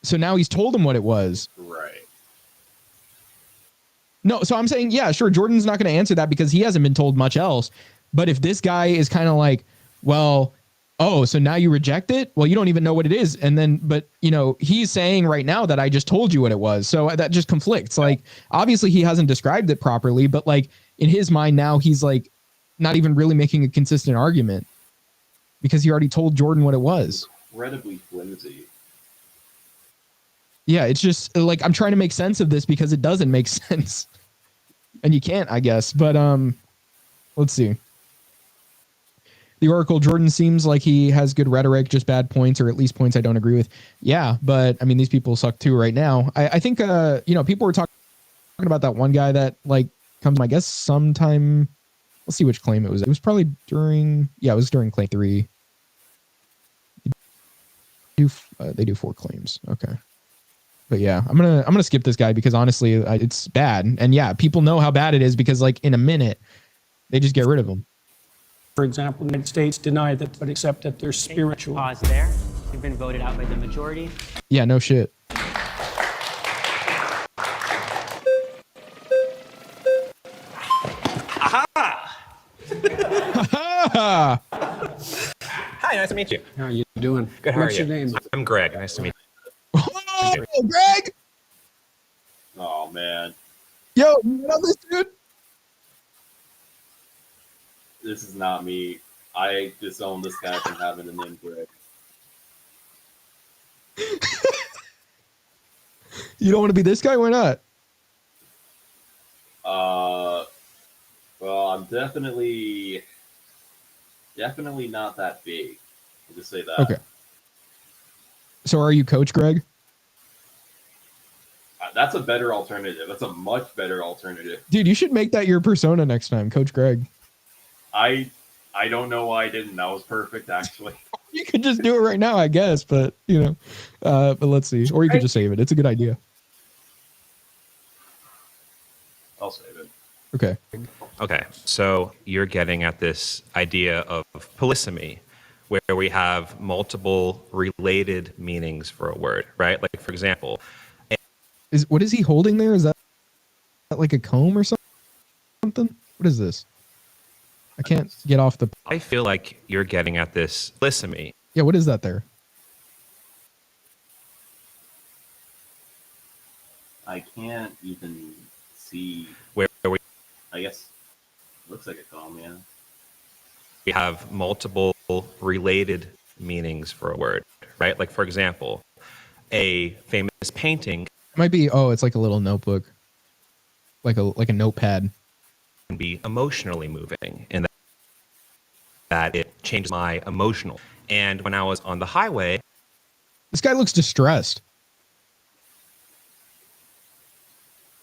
so now he's told him what it was. Right. No, so I'm saying, yeah, sure, Jordan's not going to answer that because he hasn't been told much else. But if this guy is kind of like, well, oh, so now you reject it? Well, you don't even know what it is. And then, but, you know, he's saying right now that I just told you what it was. So that just conflicts. Like, obviously he hasn't described it properly, but like in his mind now, he's like not even really making a consistent argument because he already told Jordan what it was. Incredibly flimsy. Yeah, it's just like I'm trying to make sense of this because it doesn't make sense. And you can't, I guess. But let's see. The Oracle, Jordan seems like he has good rhetoric, just bad points, or at least points I don't agree with. Yeah, but I mean, these people suck too right now. I think, you know, people were talking about that one guy that like comes, I guess, sometime. Let's see which claim it was. It was probably during, yeah, it was during claim 3. They do 4 claims. Okay. But yeah, I'm gonna skip this guy because honestly, it's bad. And yeah, people know how bad it is because like in a minute, they just get rid of him. For example, the United States deny that, but accept that they're spiritual. Pause there. You've been voted out by the majority. Yeah, no shit. Aha! Hi, nice to meet you. How are you doing? Good, how What's are you? your name? I'm Greg. Nice to meet you. Oh, Greg! Oh, man. Yo, you know this dude? This is not me. I disown this guy from having a name Greg. You don't want to be this guy? Why not? Well, I'm definitely not that big. I'll just say that. Okay. So are you Coach Greg? That's a better alternative. That's a much better alternative. Dude, you should make that your persona next time, Coach Greg. I don't know why I didn't. That was perfect, actually. You could just do it right now, I guess, but you know, but let's see. Or you could just save it. It's a good idea. I'll save it. Okay. Okay, so you're getting at this idea of polysemy, where we have multiple related meanings for a word, right? Like, for example, what is he holding there? Is that like a comb or something? What is this? I can't get off the. I feel like you're getting at this polysemy. Yeah, what is that there? I can't even see. Where we, I guess, looks like a comb, yeah. We have multiple related meanings for a word, right? Like, for example, a famous painting It might be. Oh, it's like a little notebook, like a notepad. can be emotionally moving in that it changes my emotional. And when I was on the highway, This guy looks distressed.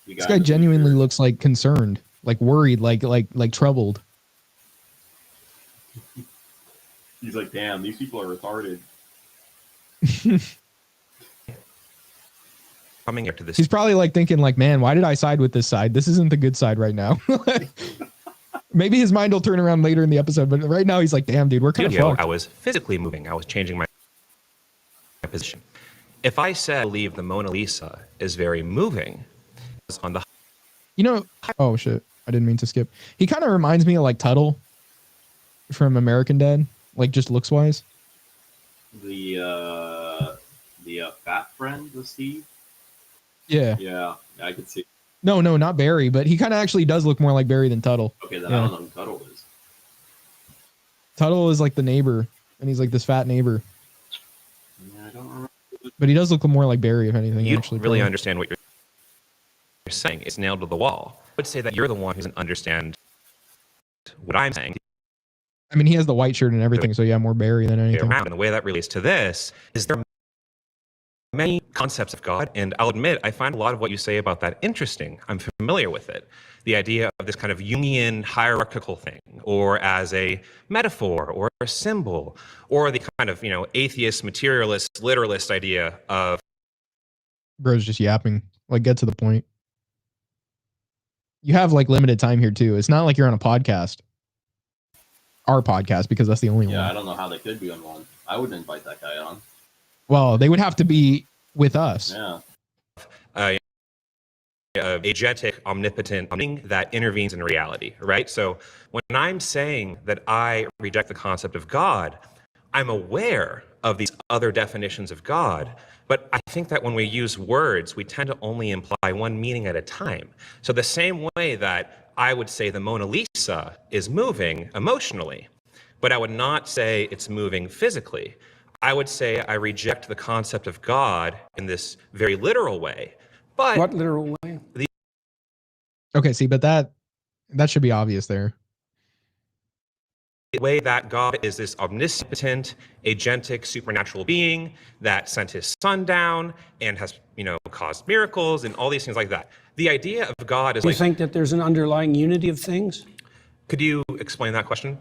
This guy genuinely looks like concerned, like worried, like troubled. He's like, damn, these people are retarded. Coming here to this. He's probably like thinking like, man, why did I side with this side? This isn't the good side right now. Maybe his mind will turn around later in the episode, but right now he's like, damn, dude, we're kind of fucked. I was physically moving. I was changing my position. If I said I believe the Mona Lisa is very moving, on the oh shit, I didn't mean to skip. He kind of reminds me of like Tuttle from American Dad, like just looks wise. The fat friend with Steve. Yeah, I could see. No, not Barry, but he kind of actually does look more like Barry than Tuttle. Okay, then I don't know who Tuttle is. Tuttle is like the neighbor, and he's like this fat neighbor. Yeah, I don't remember. But he does look more like Barry, if anything. You actually, don't really understand what you're saying. It's nailed to the wall. I would say that you're the one who doesn't understand what I'm saying. I mean, he has the white shirt and everything, so yeah, more Barry than anything. Around. And the way that relates to this is there are many concepts of God, and I'll admit I find a lot of what you say about that interesting. I'm familiar with it. The idea of this kind of Jungian hierarchical thing, or as a metaphor, or a symbol, or the kind of, atheist, materialist, literalist idea of... Bro's just yapping. Like, get to the point. You have, like, limited time here, too. It's not like you're on a podcast. Our podcast, because that's the only one. Yeah, I don't know how they could be on one. I wouldn't invite that guy on. Well, they would have to be with us. Yeah. Agentic, omnipotent being that intervenes in reality, right? So when I'm saying that I reject the concept of God, I'm aware of these other definitions of God, but I think that when we use words, we tend to only imply one meaning at a time. So the same way that I would say the Mona Lisa is moving emotionally, but I would not say it's moving physically. I would say I reject the concept of God in this very literal way. But what literal way? Okay, see, but that should be obvious there. The way that God is this omnipotent, agentic, supernatural being that sent his son down and has, caused miracles and all these things like that. The idea of God is Do you think that there's an underlying unity of things? Could you explain that question?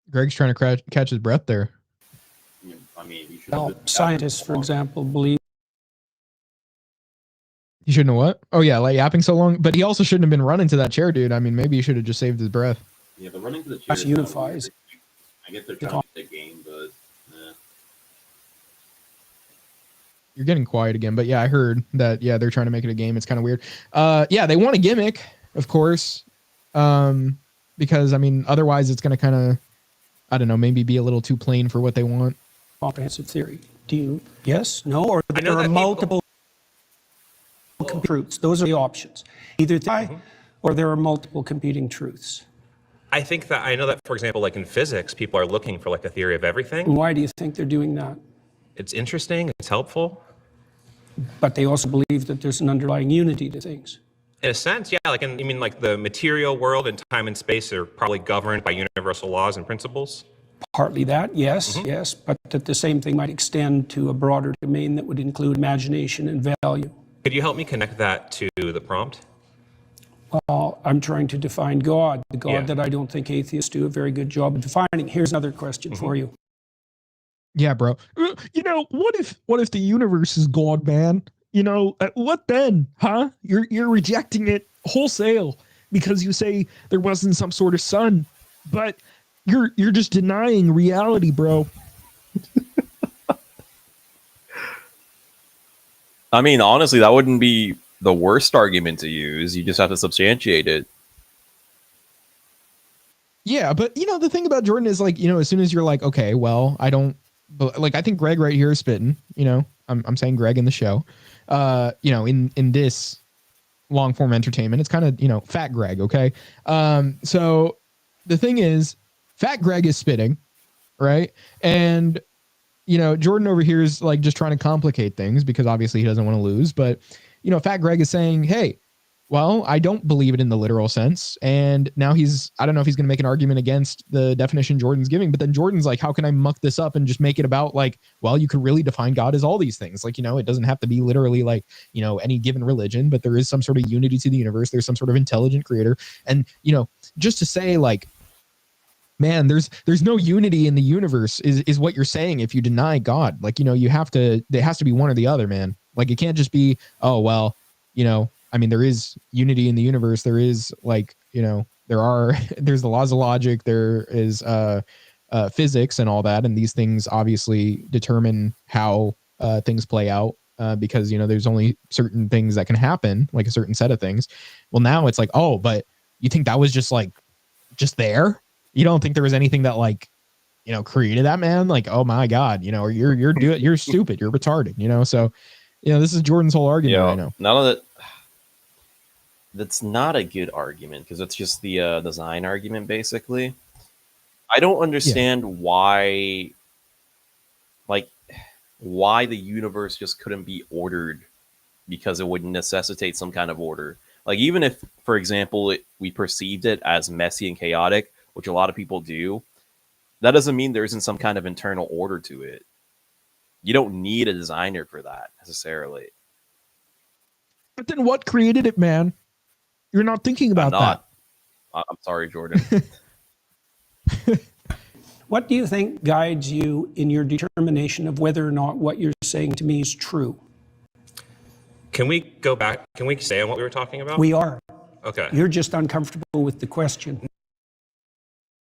Greg's trying to catch his breath there. I mean, you should. Well, scientists, for example, believe. You shouldn't have what? Oh yeah, like yapping so long. But he also shouldn't have been running to that chair, dude. I mean, maybe he should have just saved his breath. Yeah, but running to the chair. That's unifies. I get they're trying to get the game, but You're getting quiet again, but yeah, I heard that. Yeah, they're trying to make it a game. It's kind of weird. Yeah, they want a gimmick, of course, because I mean, otherwise it's going to kind of, I don't know, maybe be a little too plain for what they want. Comprehensive theory. Do you? Yes? No? Or there are multiple truths. Those are the options. Either or there are multiple competing truths. I think that I know that, for example, like in physics, people are looking for like a theory of everything. Why do you think they're doing that? It's interesting. It's helpful. But they also believe that there's an underlying unity to things. In a sense, yeah. Like, like the material world and time and space are probably governed by universal laws and principles. Partly that, yes, yes. But that the same thing might extend to a broader domain that would include imagination and value. Could you help me connect that to the prompt? Well, I'm trying to define God, the God that I don't think atheists do a very good job of defining. Here's another question for you. Yeah, bro. What if the universe is God, man? What then? Huh? You're rejecting it wholesale because you say there wasn't some sort of sun, but you're just denying reality, bro. I mean, honestly, that wouldn't be the worst argument to use. You just have to substantiate it. Yeah, but the thing about Jordan is like, as soon as you're like, okay, well, I don't, but like, I think Greg right here is spitting. I'm saying Greg in the show. In this long form entertainment, it's kind of fat Greg. Okay, so the thing is, fat Greg is spitting, right? And Jordan over here is like just trying to complicate things because obviously he doesn't want to lose. But, Fat Greg is saying, hey, well, I don't believe it in the literal sense. And now I don't know if he's going to make an argument against the definition Jordan's giving. But then Jordan's like, how can I muck this up and just make it about like, well, you could really define God as all these things. Like, it doesn't have to be literally like, any given religion, but there is some sort of unity to the universe. There's some sort of intelligent creator. And, just to say like, man, there's no unity in the universe is what you're saying if you deny God. Like, you have to, it has to be one or the other, man. Like, it can't just be, oh, well, I mean, there is unity in the universe. There is, like, there's the laws of logic. There is physics and all that. And these things obviously determine how things play out because, there's only certain things that can happen, like a certain set of things. Well, now it's like, oh, but you think that was just there? You don't think there was anything that created that, man? Like, oh my God, or you're stupid, you're retarded, so, this is Jordan's whole argument right now. None of that. That's not a good argument because it's just the design argument, basically. I don't understand why the universe just couldn't be ordered because it would necessitate some kind of order. Like, even if, for example, we perceived it as messy and chaotic, which a lot of people do, that doesn't mean there isn't some kind of internal order to it. You don't need a designer for that necessarily. But then what created it, man? You're not thinking about that. I'm sorry, Jordan. What do you think guides you in your determination of whether or not what you're saying to me is true? Can we go back? Can we stay on what we were talking about? We are. Okay. You're just uncomfortable with the question.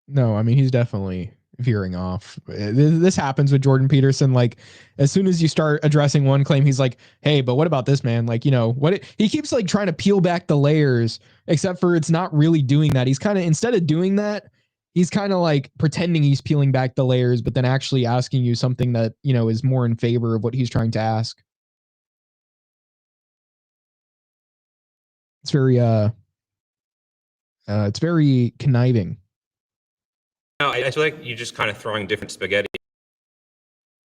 No, I mean, he's definitely veering off. This happens with Jordan Peterson. Like, as soon as you start addressing one claim, he's like, hey, but what about this, man? Like, he keeps trying to peel back the layers, except for it's not really doing that. He's kind of, instead of doing that, he's kind of pretending he's peeling back the layers, but then actually asking you something that, is more in favor of what he's trying to ask. It's very conniving. No, I feel like you're just kind of throwing different spaghetti.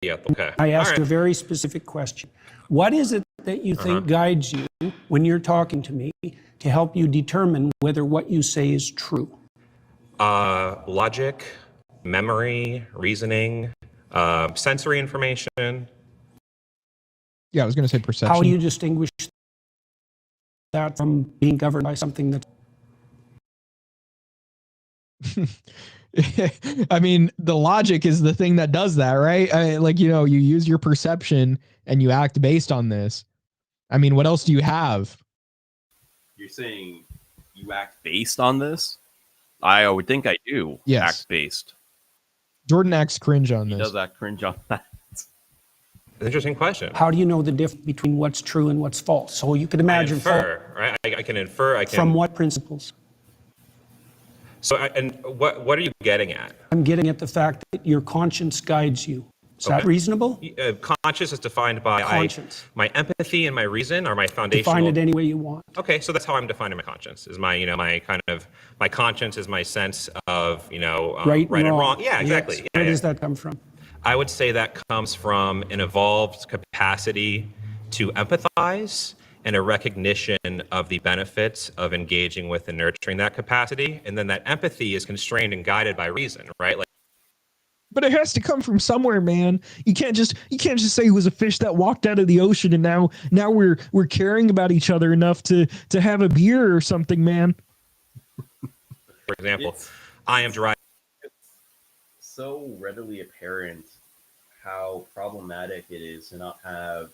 Yeah, okay. I asked a very specific question. What is it that you think guides you when you're talking to me to help you determine whether what you say is true? Logic, memory, reasoning, sensory information. Yeah, I was going to say perception. How do you distinguish that from being governed by something that's... I mean, the logic is the thing that does that, right? You use your perception and you act based on this. I mean, what else do you have? You're saying you act based on this? I would think I do act based. Jordan acts cringe on this. He does act cringe on that. Interesting question. How do you know the difference between what's true and what's false? So you could imagine... right? I can infer. From what principles? So, and what are you getting at? I'm getting at the fact that your conscience guides you. Is that reasonable? Conscience is defined by my empathy and my reason, or my foundational. Define it any way you want. Okay, so that's how I'm defining my conscience. Is my my conscience is my sense of right and wrong. Yeah, exactly. Yes. Where does that come from? I would say that comes from an evolved capacity to empathize and a recognition of the benefits of engaging with and nurturing that capacity. And then that empathy is constrained and guided by reason, right? But it has to come from somewhere, man. You can't just say it was a fish that walked out of the ocean and now we're caring about each other enough to have a beer or something, man. For example, I am driving. It's so readily apparent how problematic it is to not have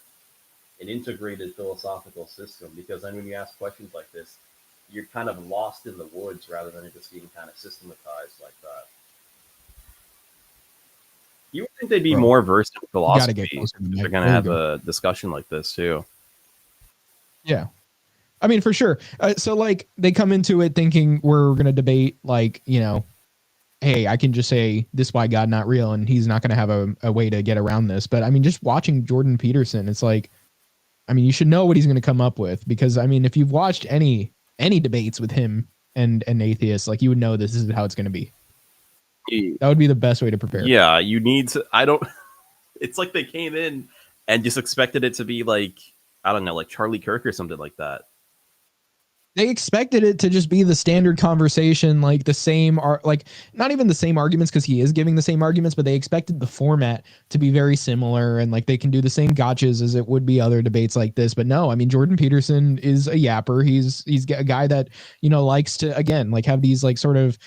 an integrated philosophical system, because then when you ask questions like this, you're kind of lost in the woods rather than it just being kind of systematized like that. You would think they'd be more versed in philosophy. They're going to have a discussion like this too. Yeah. I mean, for sure. So they come into it thinking we're going to debate hey, I can just say this is why God not real, and he's not going to have a way to get around this. But I mean, just watching Jordan Peterson, it's you should know what he's going to come up with, because if you've watched any debates with him and atheists, you would know this is how it's going to be. That would be the best way to prepare. Yeah, you need to. It's like they came in and just expected it to be like Charlie Kirk or something like that. They expected it to just be the standard conversation, like the same, like not even the same arguments because he is giving the same arguments, but they expected the format to be very similar and like they can do the same gotchas as it would be other debates like this. But no, I mean, Jordan Peterson is a yapper. He's a guy that, you know, likes to, again, like have these like sort of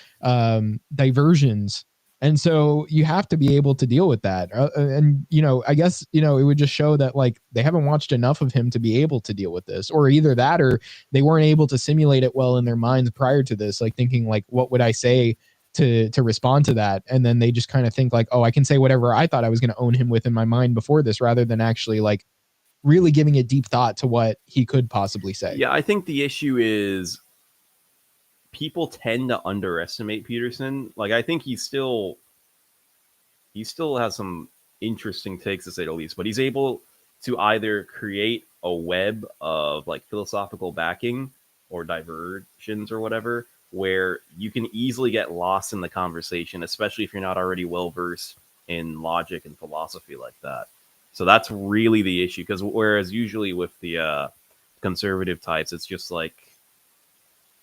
diversions. And so you have to be able to deal with that. And, you know, I guess, you know, it would just show that like they haven't watched enough of him to be able to deal with this, or either that, or they weren't able to simulate it well in their minds prior to this, like thinking like, what would I say to respond to that? And then they just kind of think like, oh, I can say whatever I thought I was going to own him with in my mind before this, rather than actually like really giving a deep thought to what he could possibly say. Yeah, I think the issue is people tend to underestimate Peterson. Like, I think he still has some interesting takes, to say the least, but he's able to either create a web of like philosophical backing or diversions or whatever, where you can easily get lost in the conversation, especially if you're not already well versed in logic and philosophy like that. So that's really the issue, because whereas usually with the conservative types, it's just like,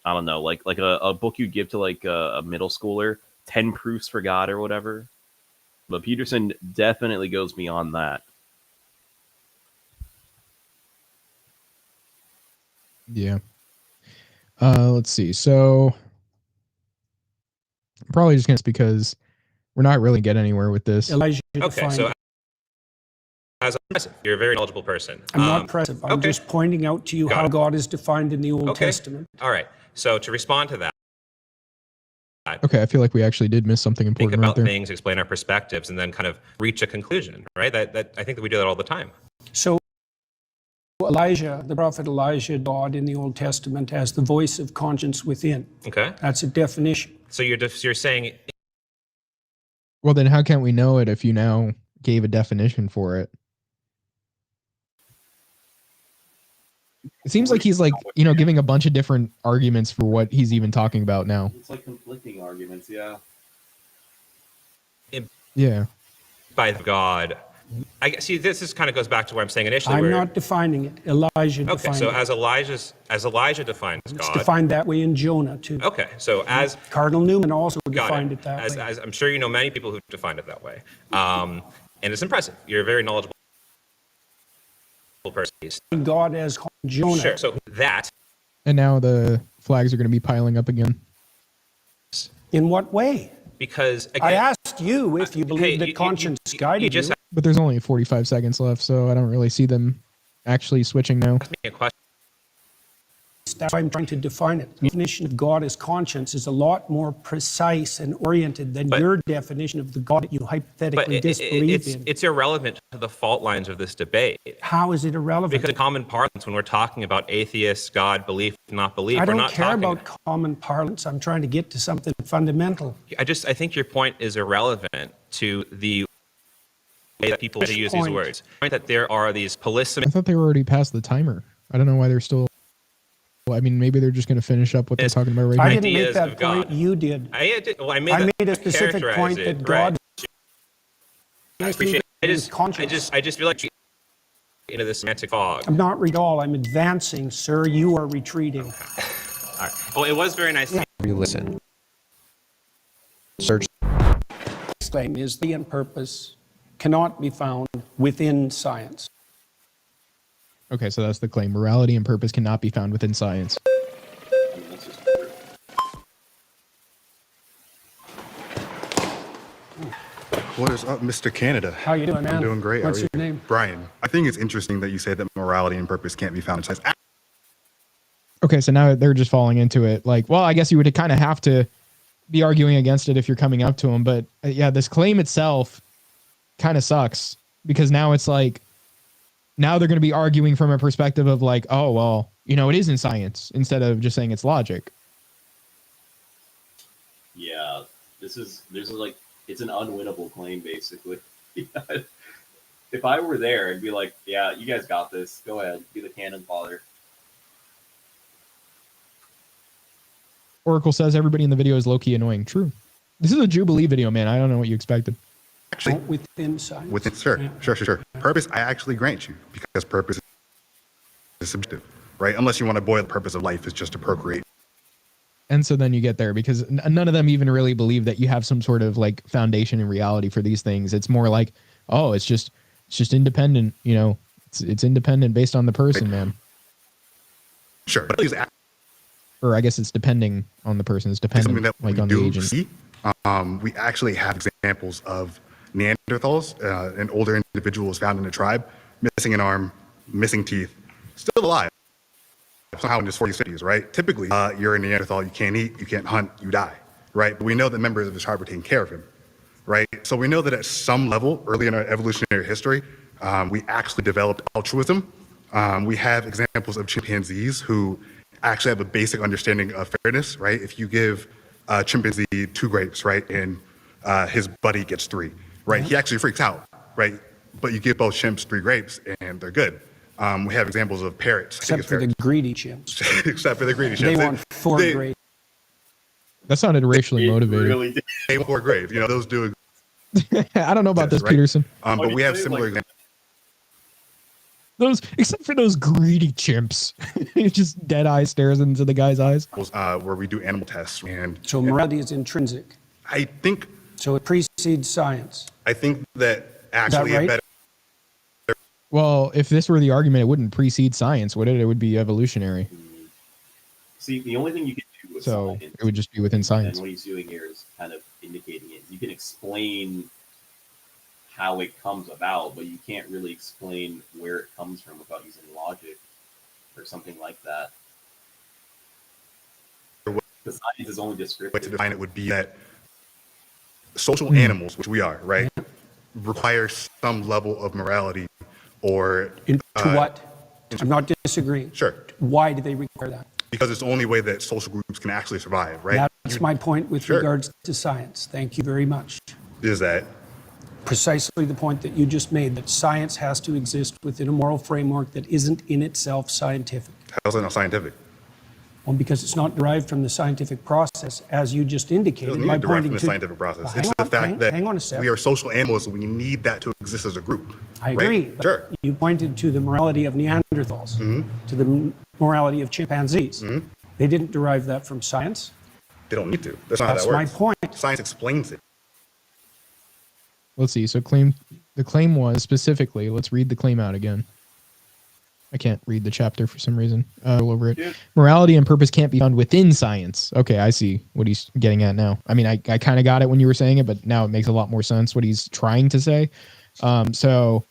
I don't know, like a book you give to like a middle schooler, 10 proofs for God or whatever. But Peterson definitely goes beyond that. Yeah. Let's see. So I'm probably just going to, because we're not really getting anywhere with this. Elijah, Okay, so as you're a very knowledgeable person. I'm not impressive. I'm just pointing out to you how God is defined in the Old Testament. All right. So to respond to that, Okay, I feel like we actually did miss something important think about right there. things, explain our perspectives, and then kind of reach a conclusion, right? That I think that we do that all the time. So Elijah, the prophet Elijah, God in the Old Testament as the voice of conscience within. Okay. That's a definition. So you're saying, Well, then how can't we know it if you now gave a definition for it? It seems like he's like, you know, giving a bunch of different arguments for what he's even talking about now. It's like conflicting arguments, yeah. Yeah. by God. I guess, see, this is kind of goes back to what I'm saying initially. I'm not defining it. Elijah Okay, defined so it. as Elijah defines It's God. defined that way in Jonah, too. Okay, so as Cardinal Newman also got defined it that way. as I'm sure you know many people who defined it that way, and it's impressive. You're a very knowledgeable person. God as Jonah. Sure. So that. And now the flags are going to be piling up again. In what way? Because again, I asked you if you believe that conscience guided you. But there's only 45 seconds left, so I don't really see them actually switching now. That's why I'm trying to define it. The definition of God as conscience is a lot more precise and oriented than your definition of the God that you hypothetically disbelieve in. It's irrelevant to the fault lines of this debate. How is it irrelevant? Because in common parlance, when we're talking about atheist, God, belief, not belief, I we're don't not care talking about common parlance. I'm trying to get to something fundamental. I think your point is irrelevant to the way that people use these words. The point that there are these I thought they were already past the timer. I don't know why they're still... I mean, maybe they're just going to finish up what they're talking about right now. I didn't make that point. You did. I made a specific point that God... I appreciate it. I just feel like into the semantic fog. I'm not read all. I'm advancing, sir. You are retreating. All right. Well, it was very nice. Re-listen. Search. Claim is the end purpose cannot be found within science. Okay, so that's the claim. Morality and purpose cannot be found within science. What is up, Mr. Canada? How you doing, man? I'm doing great. What's How are your you? name? Brian. I think it's interesting that you say that morality and purpose can't be found in science. Okay, so now they're just falling into it. Like, well, I guess you would kind of have to be arguing against it if you're coming up to them. But yeah, this claim itself kind of sucks, because now it's like, now they're going to be arguing from a perspective of like, oh, well, you know, it is in science, instead of just saying it's logic. Yeah, this is like, it's an unwinnable claim, basically. If I were there, I'd be like, yeah, you guys got this. Go ahead, be the cannon father. Oracle says everybody in the video is low-key annoying. True. This is a Jubilee video, man. I don't know what you expected. Actually, within science. Sure. Purpose, I actually grant you, because purpose is subjective. right? Unless you want to boil the purpose of life is just to procreate. And so then you get there because none of them even really believe that you have some sort of like foundation in reality for these things. It's more like, oh, it's just independent, you know, it's independent based on the person, man. Sure. Or I guess it's depending on the person. It's dependent like on the agent. See, we actually have examples of Neanderthals, an older individual was found in a tribe, missing an arm, missing teeth, still alive. Somehow in his 40s, 50s, right? Typically, you're a Neanderthal, you can't eat, you can't hunt, you die, right? But we know that members of his tribe were taking care of him, right? So we know that at some level, early in our evolutionary history, we actually developed altruism. We have examples of chimpanzees who actually have a basic understanding of fairness, right? If you give a chimpanzee 2 grapes, right, and his buddy gets 3, right? He actually freaks out, right? But you give both chimps 3 grapes and they're good. We have examples of parrots. Except for the greedy chimps. Except for the greedy chimps. They want 4 grapes. That sounded racially motivated. Really did. They want 4 grapes. You know, those do. I don't know about this, right? Peterson. But we have similar examples. Those, except for those greedy chimps, just dead eye stares into the guy's eyes. Where we do animal tests, and so morality is intrinsic. I think so. It precedes science. I think that actually right? a better. Well, if this were the argument, it wouldn't precede science, would it? It would be evolutionary. See, the only thing you can do with So science, it would just be within science. and what he's doing here is kind of indicating it. You can explain how it comes about, but you can't really explain where it comes from without using logic or something like that. The science is only descriptive. Way to define it would be that social animals, which we are, right, require some level of morality or to what? I'm not disagreeing. Sure. Why do they require that? Because it's the only way that social groups can actually survive, right? That's my point with regards to science. Thank you very much. Is that precisely the point that you just made, that science has to exist within a moral framework that isn't in itself scientific? How is it not scientific? Well, because it's not derived from the scientific process, as you just indicated. It doesn't need to derive from the scientific process. It's the fact that hang on a sec. we are social animals, and we need that to exist as a group. I agree. Right? Sure. You pointed to the morality of Neanderthals, to the morality of chimpanzees. They didn't derive that from science. They don't need to. That's not how that works. That's my point. Science explains it. Let's see. So the claim was specifically, let's read the claim out again. I can't read the chapter for some reason. All over it. Yeah. Morality and purpose can't be found within science. Okay, I see what he's getting at now. I mean, I kind of got it when you were saying it, but now it makes a lot more sense what he's trying to say. So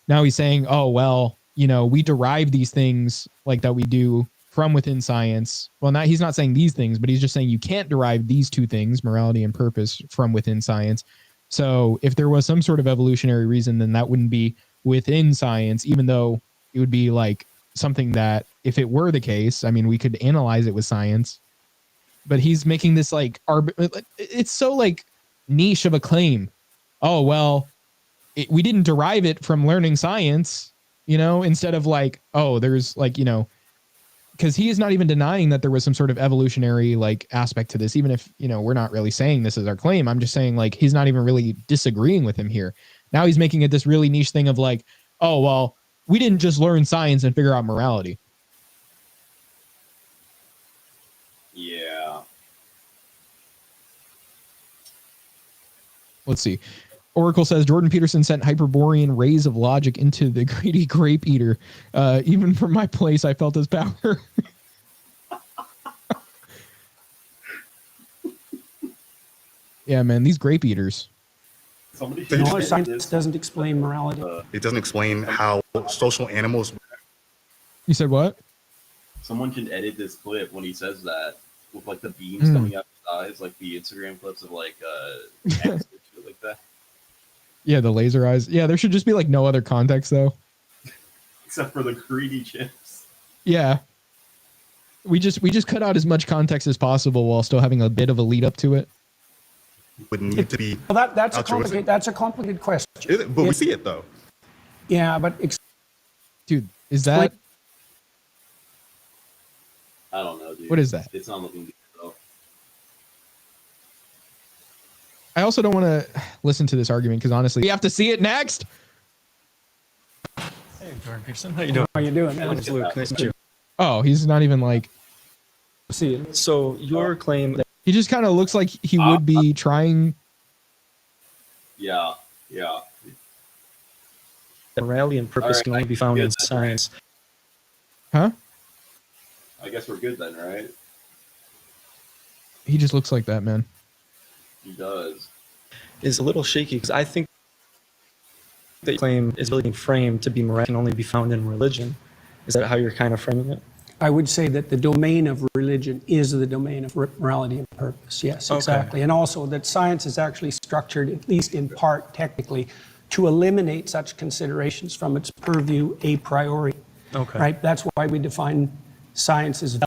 now he's saying, oh, well, you know, we derive these things like that we do from within science. Well, he's not saying these things, but he's just saying you can't derive these 2 things, morality and purpose, from within science. So if there was some sort of evolutionary reason, then that wouldn't be within science, even though it would be like something that, if it were the case, I mean, we could analyze it with science. But he's making this like, it's so like niche of a claim. Oh, well, we didn't derive it from learning science, you know, instead of like, oh, there's like, you know, because he is not even denying that there was some sort of evolutionary like aspect to this, even if, you know, we're not really saying this is our claim. I'm just saying like, he's not even really disagreeing with him here. Now he's making it this really niche thing of like, oh, well, we didn't just learn science and figure out morality. Yeah. Let's see. Oracle says Jordan Peterson sent Hyperborean rays of logic into the greedy grape eater. Even from my place, I felt his power. Yeah, man, these grape eaters. Science doesn't explain morality. It doesn't explain how social animals. You said what? Someone can edit this clip when he says that with like the beams coming out of his eyes, like the Instagram clips of like shit like that. Yeah, the laser eyes. Yeah, there should just be like no other context though. Except for the greedy chips. Yeah. We just cut out as much context as possible while still having a bit of a lead up to it. Would need to be. Well, that's a complicated question. But we see it though. Yeah, but dude, is that? I don't know, dude. What is that? It's not looking good though. I also don't want to listen to this argument because honestly, we have to see it next. Hey, Jordan Peterson, how you doing? How you doing, man? Luke. Nice to meet you. Oh, he's not even like. See, so your claim that he just kind of looks like he would be trying. Yeah. morality and purpose can only be found in science. Huh? I guess we're good then, right? He just looks like that, man. He does. Is a little shaky because I think the claim is really being framed to be morality can only be found in religion. Is that how you're kind of framing it? I would say that the domain of religion is the domain of morality and purpose. Yes, exactly. And also that science is actually structured, at least in part technically, to eliminate such considerations from its purview a priori. Okay. Right? That's why we define science as.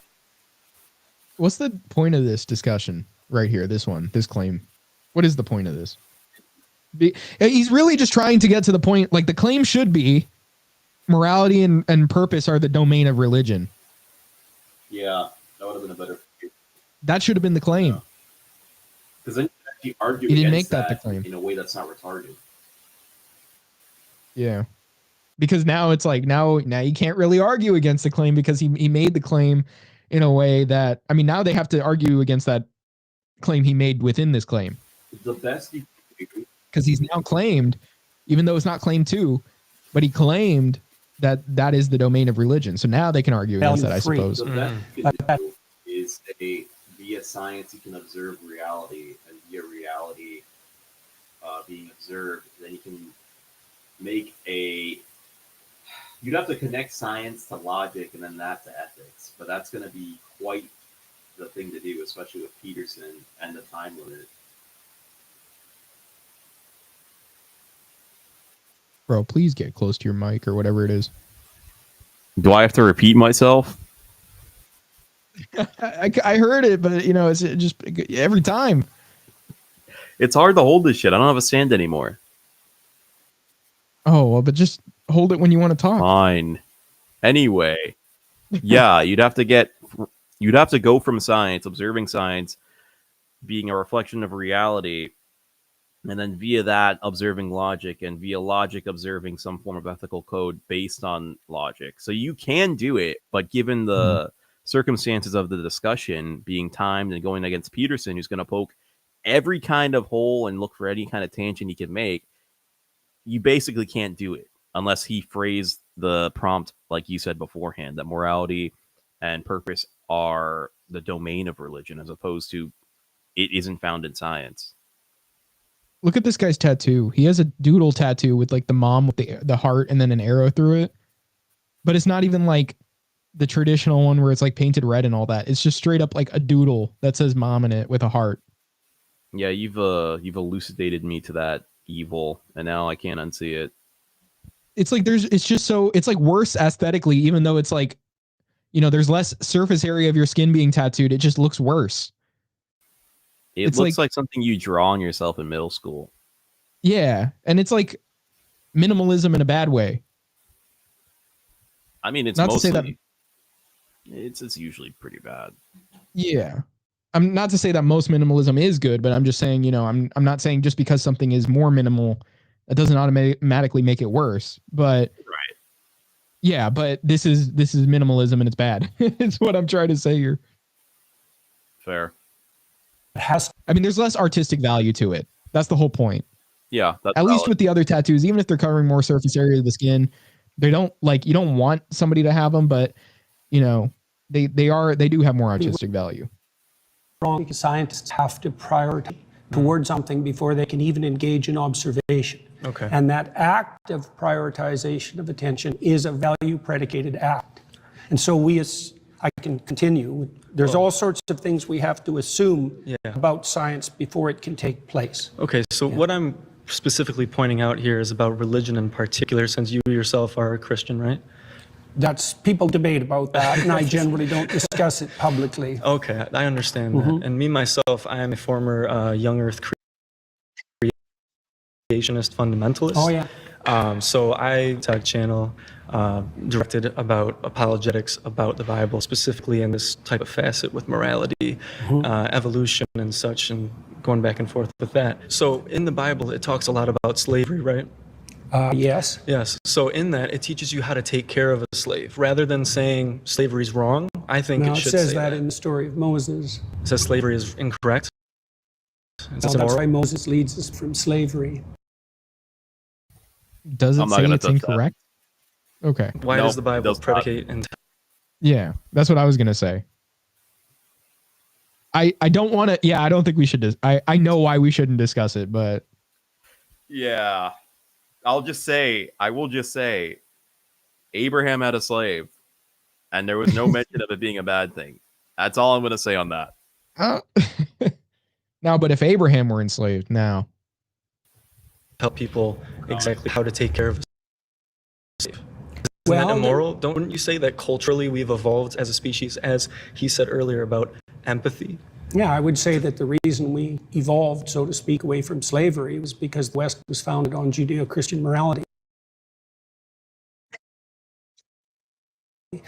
What's the point of this discussion right here? This claim. What is the point of this? He's really just trying to get to the point. Like the claim should be morality and purpose are the domain of religion. Yeah, that would have been a better. That should have been the claim. Because then you can actually argue he didn't against make that the claim in a way that's not retarded. Yeah, because now it's like now you can't really argue against the claim because he made the claim in a way that now they have to argue against that claim he made within this claim. The best because he's now claimed, even though it's not claim 2, but he claimed that is the domain of religion. So now they can argue against that, I suppose. The best you can do is say via science you can observe reality, and via reality being observed, then you can make you'd have to connect science to logic and then that to ethics, but that's going to be quite the thing to do, especially with Peterson and the time limit. Bro, please get close to your mic or whatever it is. Do I have to repeat myself? I heard it, but it's just every time. It's hard to hold this shit. I don't have a stand anymore. Oh, well, but just hold it when you want to talk. Fine. Anyway, yeah, you'd have to go from science, observing science, being a reflection of reality, and then via that observing logic, and via logic observing some form of ethical code based on logic. So you can do it, but given the circumstances of the discussion being timed and going against Peterson, who's going to poke every kind of hole and look for any kind of tangent he can make, you basically can't do it unless he phrased the prompt like you said beforehand, that morality and purpose are the domain of religion as opposed to it isn't found in science. Look at this guy's tattoo. He has a doodle tattoo with like the mom with the heart and then an arrow through it. But it's not even like the traditional one where it's like painted red and all that. It's just straight up like a doodle that says mom in it with a heart. Yeah, you've elucidated me to that evil, and now I can't unsee it. It's like it's like worse aesthetically, even though it's like, there's less surface area of your skin being tattooed. It just looks worse. It looks like something you draw on yourself in middle school. Yeah, and it's like minimalism in a bad way. I mean, it's not mostly, to say that it's usually pretty bad. Yeah. I'm not to say that most minimalism is good, but I'm just saying, I'm not saying just because something is more minimal, that doesn't automatically make it worse. But right. Yeah, but this is minimalism and it's bad. It's what I'm trying to say here. Fair. There's less artistic value to it. That's the whole point. Yeah. That's At least valid. with the other tattoos, even if they're covering more surface area of the skin, they don't you don't want somebody to have them, but they do have more artistic value. Wrong, because scientists have to prioritize towards something before they can even engage in observation. Okay. And that act of prioritization of attention is a value predicated act. And so I can continue. There's all sorts of things we have to assume about science before it can take place. Okay, so what I'm specifically pointing out here is about religion in particular, since you yourself are a Christian, right? People debate about that, and I generally don't discuss it publicly. Okay, I understand that. And me, myself, I am a former young earth creationist fundamentalist. Oh, yeah. So I have a channel directed about apologetics about the Bible, specifically in this type of facet with morality, evolution and such, and going back and forth with that. So in the Bible, it talks a lot about slavery, right? Yes. Yes. So in that, it teaches you how to take care of a slave. Rather than saying slavery is wrong, I think No, it it should says say that in the story of Moses. It says slavery is incorrect. Well, that's why Moses leads us from slavery. Does it I'm not say gonna it's touch that. incorrect? Okay. Why Nope, does the it Bible does not. predicate and Yeah, that's what I was gonna say. I don't want to. Yeah, I don't think we should. I know why we shouldn't discuss it, but Yeah. I will just say, Abraham had a slave, and there was no mention of it being a bad thing. That's all I'm going to say on that. now, but if Abraham were enslaved, now help people exactly how to take care of a slave? Isn't Well, that immoral? Wouldn't you say that culturally we've evolved as a species, as he said earlier about empathy? Yeah, I would say that the reason we evolved, so to speak, away from slavery was because the West was founded on Judeo-Christian morality.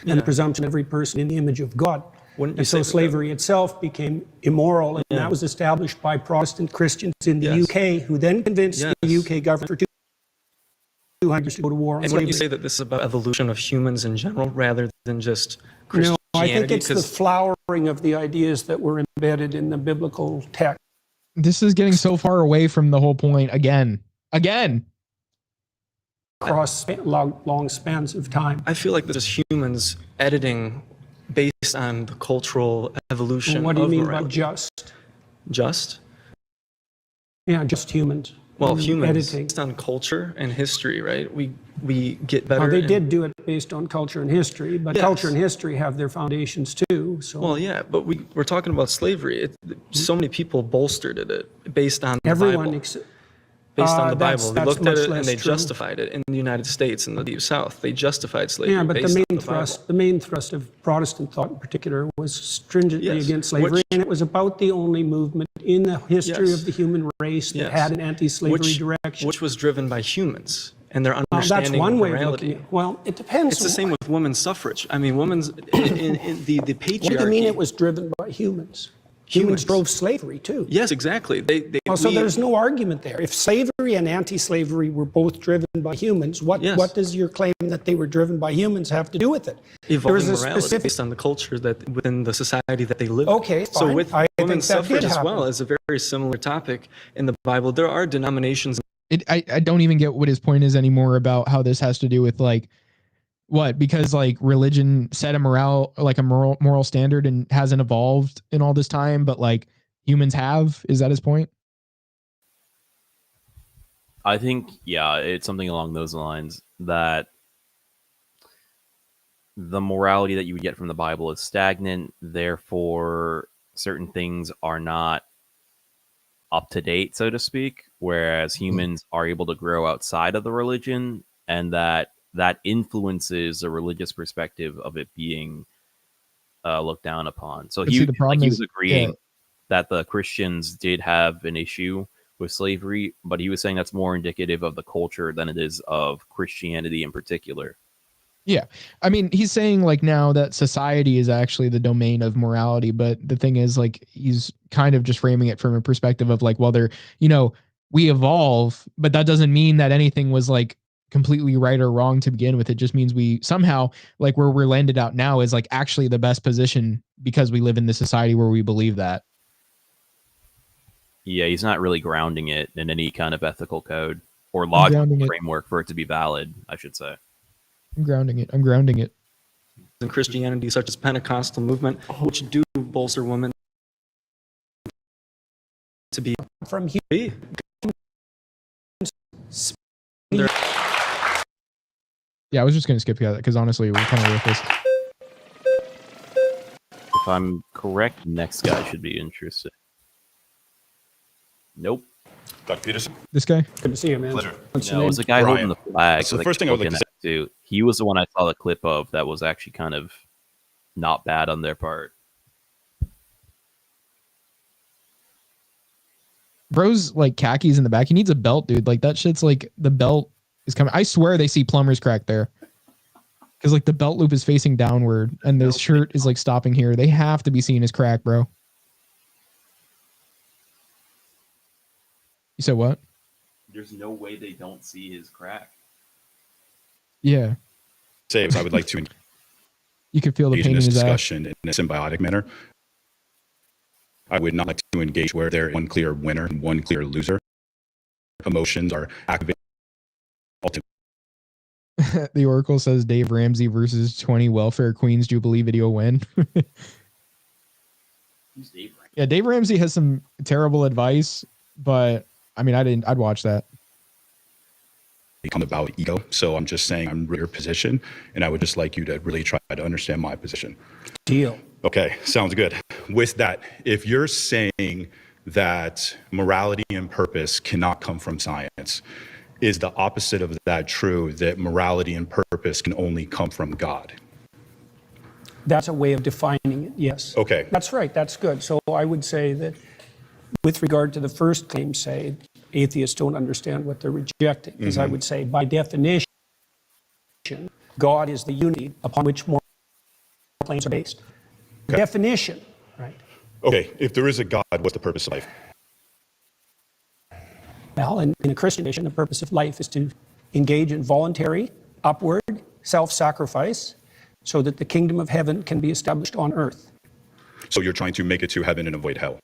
And the presumption of every person in the image of God. And so slavery itself became immoral, and that was established by Protestant Christians in the UK, who then convinced the UK government for 200 years to go to war on And slavery. wouldn't you say that this is about evolution of humans in general, rather than just Christianity? No, I think it's the flowering of the ideas that were embedded in the biblical text. this is getting so far away from the whole point again. Across long spans of time. I feel like this is humans editing based on the cultural evolution of What do you mean morality. by just? Just? Yeah, just humans. Well, humans, editing. based on culture and history, right? We get better. They did do it based on culture and history, but culture and history have their foundations too. So. Well, yeah, but we're talking about slavery. So many people bolstered it based on the Everyone Bible. Based on the Bible. They looked at it and they true. justified it in the United States and the Deep South. They justified slavery. Yeah, but based the on main thrust of Protestant thought in particular was stringently Yes, against slavery, and it was about the only movement in the history of the human race that had an anti-slavery direction. Which was driven by humans and their Well, understanding that's one of way of morality. looking at it. Well, it depends. It's the same with women's suffrage. I mean, women's in the patriarchy. What do you mean it was driven by humans? Humans drove slavery too. Yes, exactly. So there's no argument there. If slavery and anti-slavery were both driven by humans, what does your claim that they were driven by humans have to do with it? Evolving morality based on the culture that within the society that they live in. Okay, So fine. with I think women's that suffrage did as well happen. is a very similar topic in the Bible. There are denominations. I don't even get what his point is anymore about how this has to do with like what, because like religion set a moral standard and hasn't evolved in all this time, but like humans have. Is that his point? I think, yeah, it's something along those lines, that the morality that you would get from the Bible is stagnant, therefore certain things are not up to date, so to speak, whereas humans are able to grow outside of the religion, and that influences the religious perspective of it being looked down upon. So he was agreeing that the Christians did have an issue with slavery, but he was saying that's more indicative of the culture than it is of Christianity in particular. Yeah. I mean, he's saying like now that society is actually the domain of morality, but the thing is like he's kind of just framing it from a perspective of like, well, we evolve, but that doesn't mean that anything was like completely right or wrong to begin with. It just means we somehow, like where we're landed out now is like actually the best position because we live in the society where we believe that. Yeah, he's not really grounding it in any kind of ethical code or logical framework for it to be valid, I should say. I'm grounding it. In Christianity, such as Pentecostal movement, which do bolster women to be from here. Yeah, I was just going to skip that because honestly, we're kind of with this. If I'm correct, next guy should be interesting. Nope. Dr. Peterson? This guy? Good to see you, man. Pleasure. No, it was the guy holding the flag. So the first thing I would like to say, he was the one I saw the clip of that was actually kind of not bad on their part. Bro's like khakis in the back. He needs a belt, dude. Like that shit's like the belt is coming. I swear they see plumber's crack there. Because like the belt loop is facing downward and the shirt is like stopping here. They have to be seeing his crack, bro. You said what? There's no way they don't see his crack. Yeah. Say, I would like to You could feel the engage pain in in this his ass. discussion in a symbiotic manner. I would not like to engage where there is one clear winner and one clear loser. Emotions are activated. The Oracle says Dave Ramsey versus 20 welfare queens Jubilee video win. Who's Dave Ramsey? Yeah, Dave Ramsey has some terrible advice, but I mean, I'd watch that. Become about ego. So I'm just saying I'm your position, and I would just like you to really try to understand my position. Deal. Okay, sounds good. With that, if you're saying that morality and purpose cannot come from science, is the opposite of that true, that morality and purpose can only come from God? That's a way of defining it, yes. Okay. That's right, that's good. So I would say that with regard to the first claim, say, atheists don't understand what they're rejecting, because I would say, by definition, God is the unity upon which moral claims are based. Okay. Definition, right? Okay, if there is a God, what's the purpose of life? Well, in a Christian nation, the purpose of life is to engage in voluntary, upward, self-sacrifice, so that the kingdom of heaven can be established on earth. So you're trying to make it to heaven and avoid hell.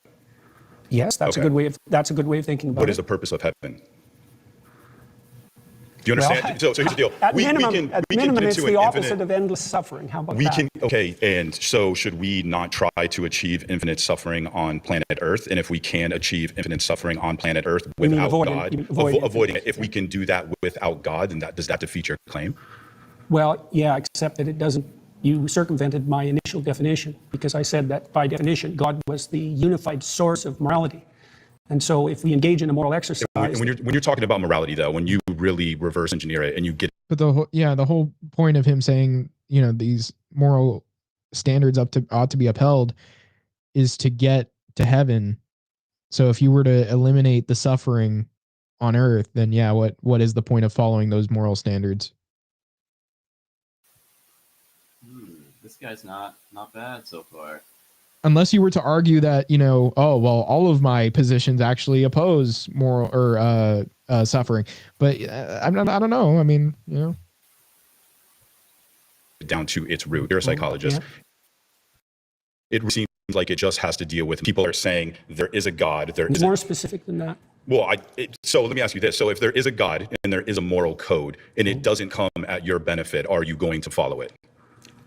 Yes, that's Okay. a good way of thinking about it. What is the purpose of heaven? Do you understand? Well, so here's the deal. At We minimum, can it's get into the an opposite infinite- of endless suffering. How about that? Okay, and so should we not try to achieve infinite suffering on planet Earth? And if we can achieve infinite suffering on planet Earth You mean without avoiding- God, you mean avoiding avoiding it, if we can do that without God, then does that defeat your claim? Well, yeah, except that it doesn't. You circumvented my initial definition, because I said that by definition, God was the unified source of morality. And so if we engage in a moral exercise... When you're talking about morality, though, when you really reverse engineer it and you get... But the whole point of him saying, these moral standards ought to be upheld is to get to heaven. So if you were to eliminate the suffering on earth, then yeah, what is the point of following those moral standards? This guy's not bad so far. Unless you were to argue that, all of my positions actually oppose moral or suffering. But I don't know. I mean, down to its root. You're a psychologist. Yeah. It seems like it just has to deal with people are saying there is a God. There is more specific than that. Well, so let me ask you this. So if there is a God and there is a moral code and it doesn't come at your benefit, are you going to follow it?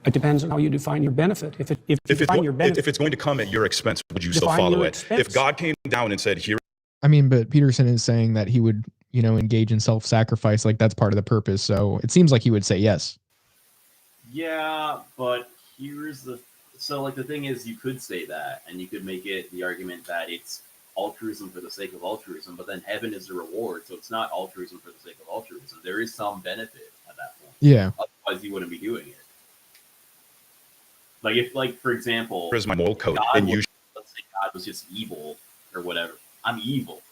It depends on how you define your benefit. If it's going to come at your expense, would you still follow it? Expense. If God came down and said, here... I mean, but Peterson is saying that he would, engage in self-sacrifice, like that's part of the purpose. So it seems like he would say yes. Yeah, but here's the thing is, you could say that, and you could make it the argument that it's altruism for the sake of altruism, but then heaven is the reward, so it's not altruism for the sake of altruism. There is some benefit at that point. Yeah. Otherwise, you wouldn't be doing it. For example, here's my moral code, let's say God was just evil or whatever. I'm evil,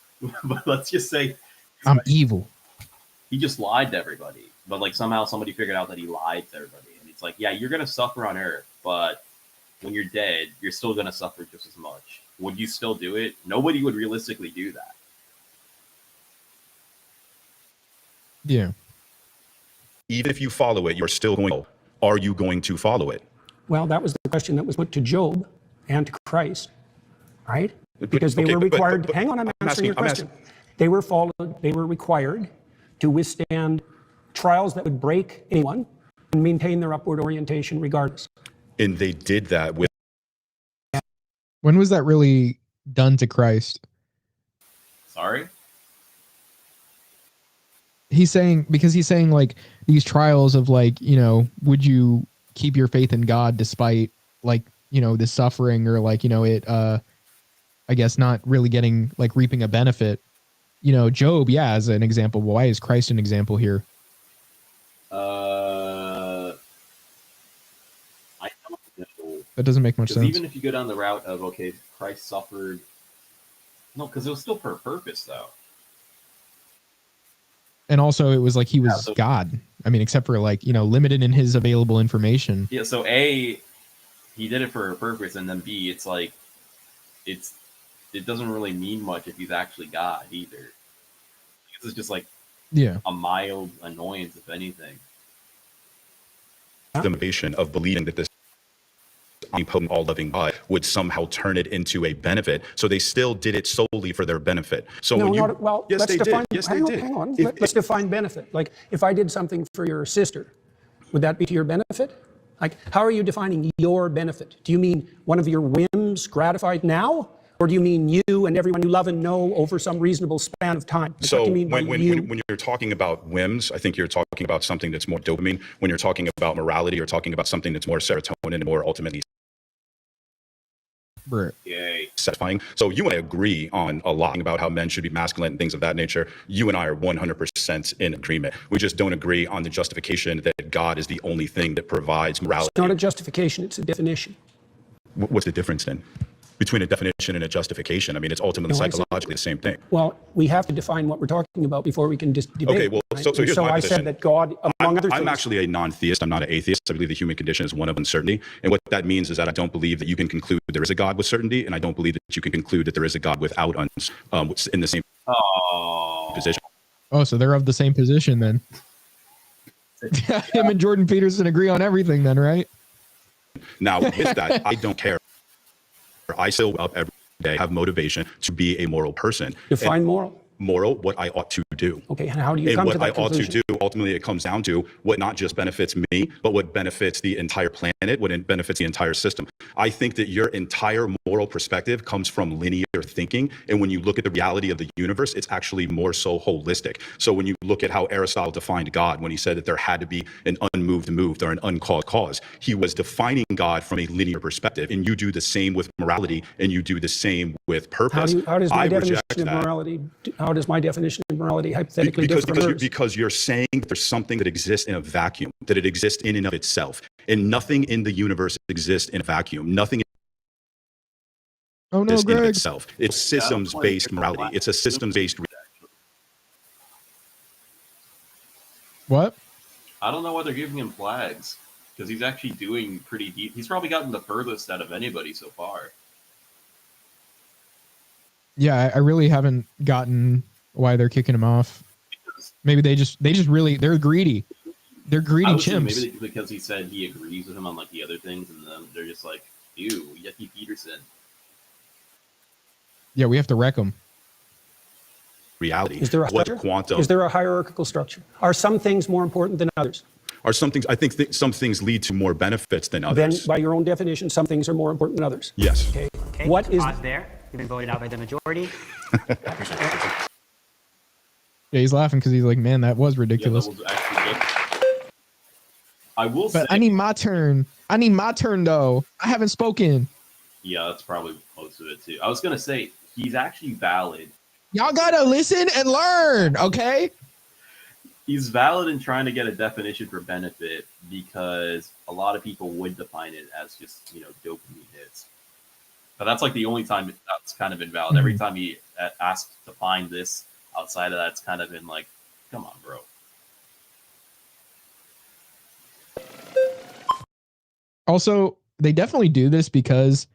but let's just say I'm evil. He just lied to everybody, but somehow somebody figured out that he lied to everybody, and it's yeah, you're gonna suffer on Earth, but when you're dead, you're still gonna suffer just as much. Would you still do it? Nobody would realistically do that. Yeah. Even if you follow it, you're still going. Are you going to follow it? Well, that was the question that was put to Job and to Christ, right? Because they were required. Hang on, I'm answering your question. They were required to withstand trials that would break anyone and maintain their upward orientation regardless. And they did that with... When was that really done to Christ? Sorry? He's saying these trials of would you keep your faith in God despite the suffering or I guess not really getting reaping a benefit. Job, yeah, as an example. Why is Christ an example here? I don't know. That doesn't make much sense. Even if you go down the route of Christ suffered, no, because it was still for a purpose though. And also, it was he was God. I mean, except for limited in his available information. Yeah. So A, he did it for a purpose, and then B, it doesn't really mean much if he's actually God either. This is just like Yeah. a mild annoyance, if anything. The motivation of believing that this omnipotent, all-loving God would somehow turn it into a benefit. So they still did it solely for their benefit. So No, when you, not, well, yes, let's they define, did. Yes, hang they on, did. hang on. If- Let's define benefit. Like, if I did something for your sister, would that be to your benefit? Like, how are you defining your benefit? Do you mean one of your whims gratified now? Or do you mean you and everyone you love and know over some reasonable span of time? Like, So what do you mean by you? when you're talking about whims, I think you're talking about something that's more dopamine. When you're talking about morality, you're talking about something that's more serotonin and more ultimately Yay. satisfying. So you and I agree on a lot about how men should be masculine and things of that nature. You and I are 100% in agreement. We just don't agree on the justification that God is the only thing that provides morality. It's not a justification, it's a definition. What's the difference then between a definition and a justification? I mean, it's ultimately No, I said- psychologically the same thing. Well, we have to define what we're talking about before we can just debate. Okay, well, right? so And here's my I position. said that God, among other things. I'm actually a non-theist. I'm not an atheist. I believe the human condition is one of uncertainty. And what that means is that I don't believe that you can conclude there is a God with certainty, and I don't believe that you can conclude that there is a God without in the same position. Oh, so they're of the same position then. Him and Jordan Peterson agree on everything then, right? Now, with that, I don't care. I still wake up every day, have motivation to be a moral person. Define moral. Moral, what I ought to do. Okay, and how do you And come what to that I ought to conclusion? do, ultimately, it comes down to what not just benefits me, but what benefits the entire planet, what benefits the entire system. I think that your entire moral perspective comes from linear thinking. And when you look at the reality of the universe, it's actually more so holistic. So when you look at how Aristotle defined God, when he said that there had to be an unmoved moved or an uncaused cause, he was defining God from a linear perspective. And you do the same with morality, and you do the same with purpose. How does my I definition reject of that. morality? How does my definition of morality hypothetically differ from yours? Because you're saying that there's something that exists in a vacuum, that it exists in and of itself, and nothing in the universe exists in a vacuum. Nothing Oh no, exists in and of Greg. itself. It's systems-based morality. It's a systems-based. What? I don't know why they're giving him flags, because he's actually doing pretty deep. He's probably gotten the furthest out of anybody so far. Yeah, I really haven't gotten why they're kicking him off. Maybe they just really they're greedy. They're greedy I would assume chimps. maybe because he said he agrees with him on like the other things, and then they're just like, ew, yucky Peterson. Yeah, we have to wreck them. Reality. Is there a What structure? quantum Is there a hierarchical structure? Are some things more important than others? are some things? I think some things lead to more benefits than Then, others. by your own definition, some things are more important than others. Yes. Okay. Okay, What is pause there. You've been voted out by the majority. Yeah, he's laughing because he's like, man, that was Yeah, ridiculous. that was actually good. I will say, But I need my turn. I need my turn though. I haven't spoken. yeah, that's probably most of it too. I was gonna say he's actually valid. Y'all gotta listen and learn, okay? He's valid in trying to get a definition for benefit because a lot of people would define it as just, dopamine hits. But that's like the only time that's kind of invalid. Every time he asks to find this outside of that, it's kind of been like, come on, bro. Also, they definitely do this because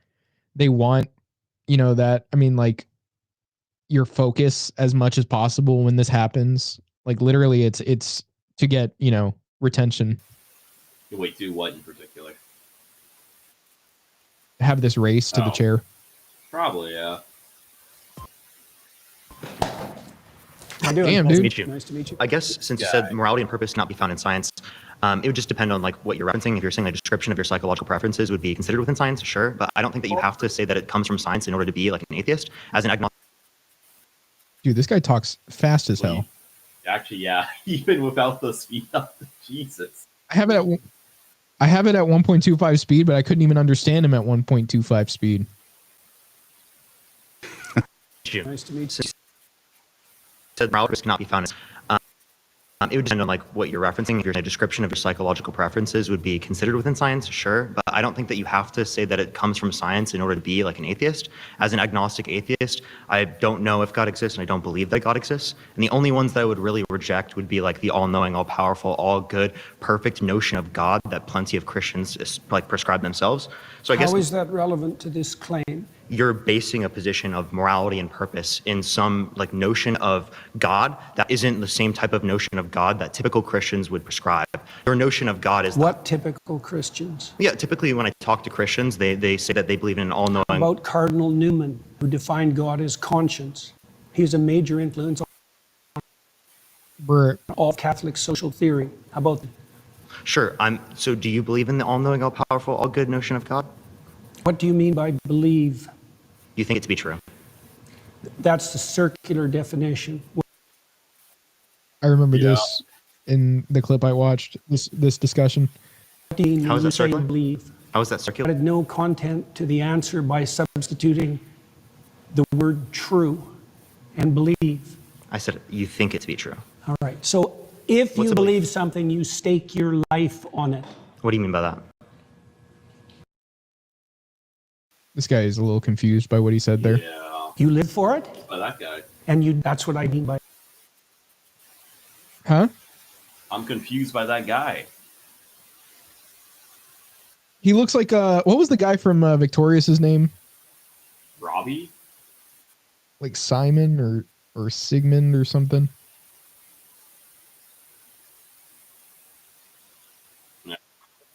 they want, that, I mean, like, your focus as much as possible when this happens. Like, literally, it's to get, retention. Wait, do what in particular? Have this race to the chair. Probably, yeah. Damn, Nice to dude. meet you. Nice to meet you. I guess since you said morality and purpose cannot be found in science, it would just depend on like what you're referencing. If you're saying a description of your psychological preferences would be considered within science, sure. But I don't think that you have to say that it comes from science in order to be like an atheist. As an agnostic. Dude, this guy talks fast as hell. Actually, yeah. Even without the speed up, Jesus. I have it at 1.25 speed, but I couldn't even understand him at 1.25 speed. Nice to meet you. Said morality cannot be found. It would depend on like what you're referencing. If you're a description of your psychological preferences would be considered within science, sure. But I don't think that you have to say that it comes from science in order to be like an atheist. As an agnostic atheist, I don't know if God exists and I don't believe that God exists. And the only ones that I would really reject would be like the all-knowing, all-powerful, all-good, perfect notion of God that plenty of Christians like prescribe themselves. So I guess How is that relevant to this claim? you're basing a position of morality and purpose in some like notion of God that isn't the same type of notion of God that typical Christians would prescribe. Your notion of God is what typical Christians? Yeah, typically when I talk to Christians, they say that they believe in an all-knowing. About Cardinal Newman, who defined God as conscience. He's a major influence on all Catholic social theory. How about that? Sure. So do you believe in the all-knowing, all-powerful, all-good notion of God? What do you mean by believe? You think it to be true? That's the circular definition. I remember this in the clip I watched, this discussion. How is that circular? Believe. How is that circular? Added no content to the answer by substituting the word true and believe. I said you think it to be true. All right. So if you believe something, you stake your life on it. What do you mean by that? This guy is a little confused by what he said there. Yeah. You live for it? By that guy. And that's what I mean by. Huh? I'm confused by that guy. He looks like what was the guy from Victorious' name? Robbie? Like Simon or Sigmund or something. Yeah.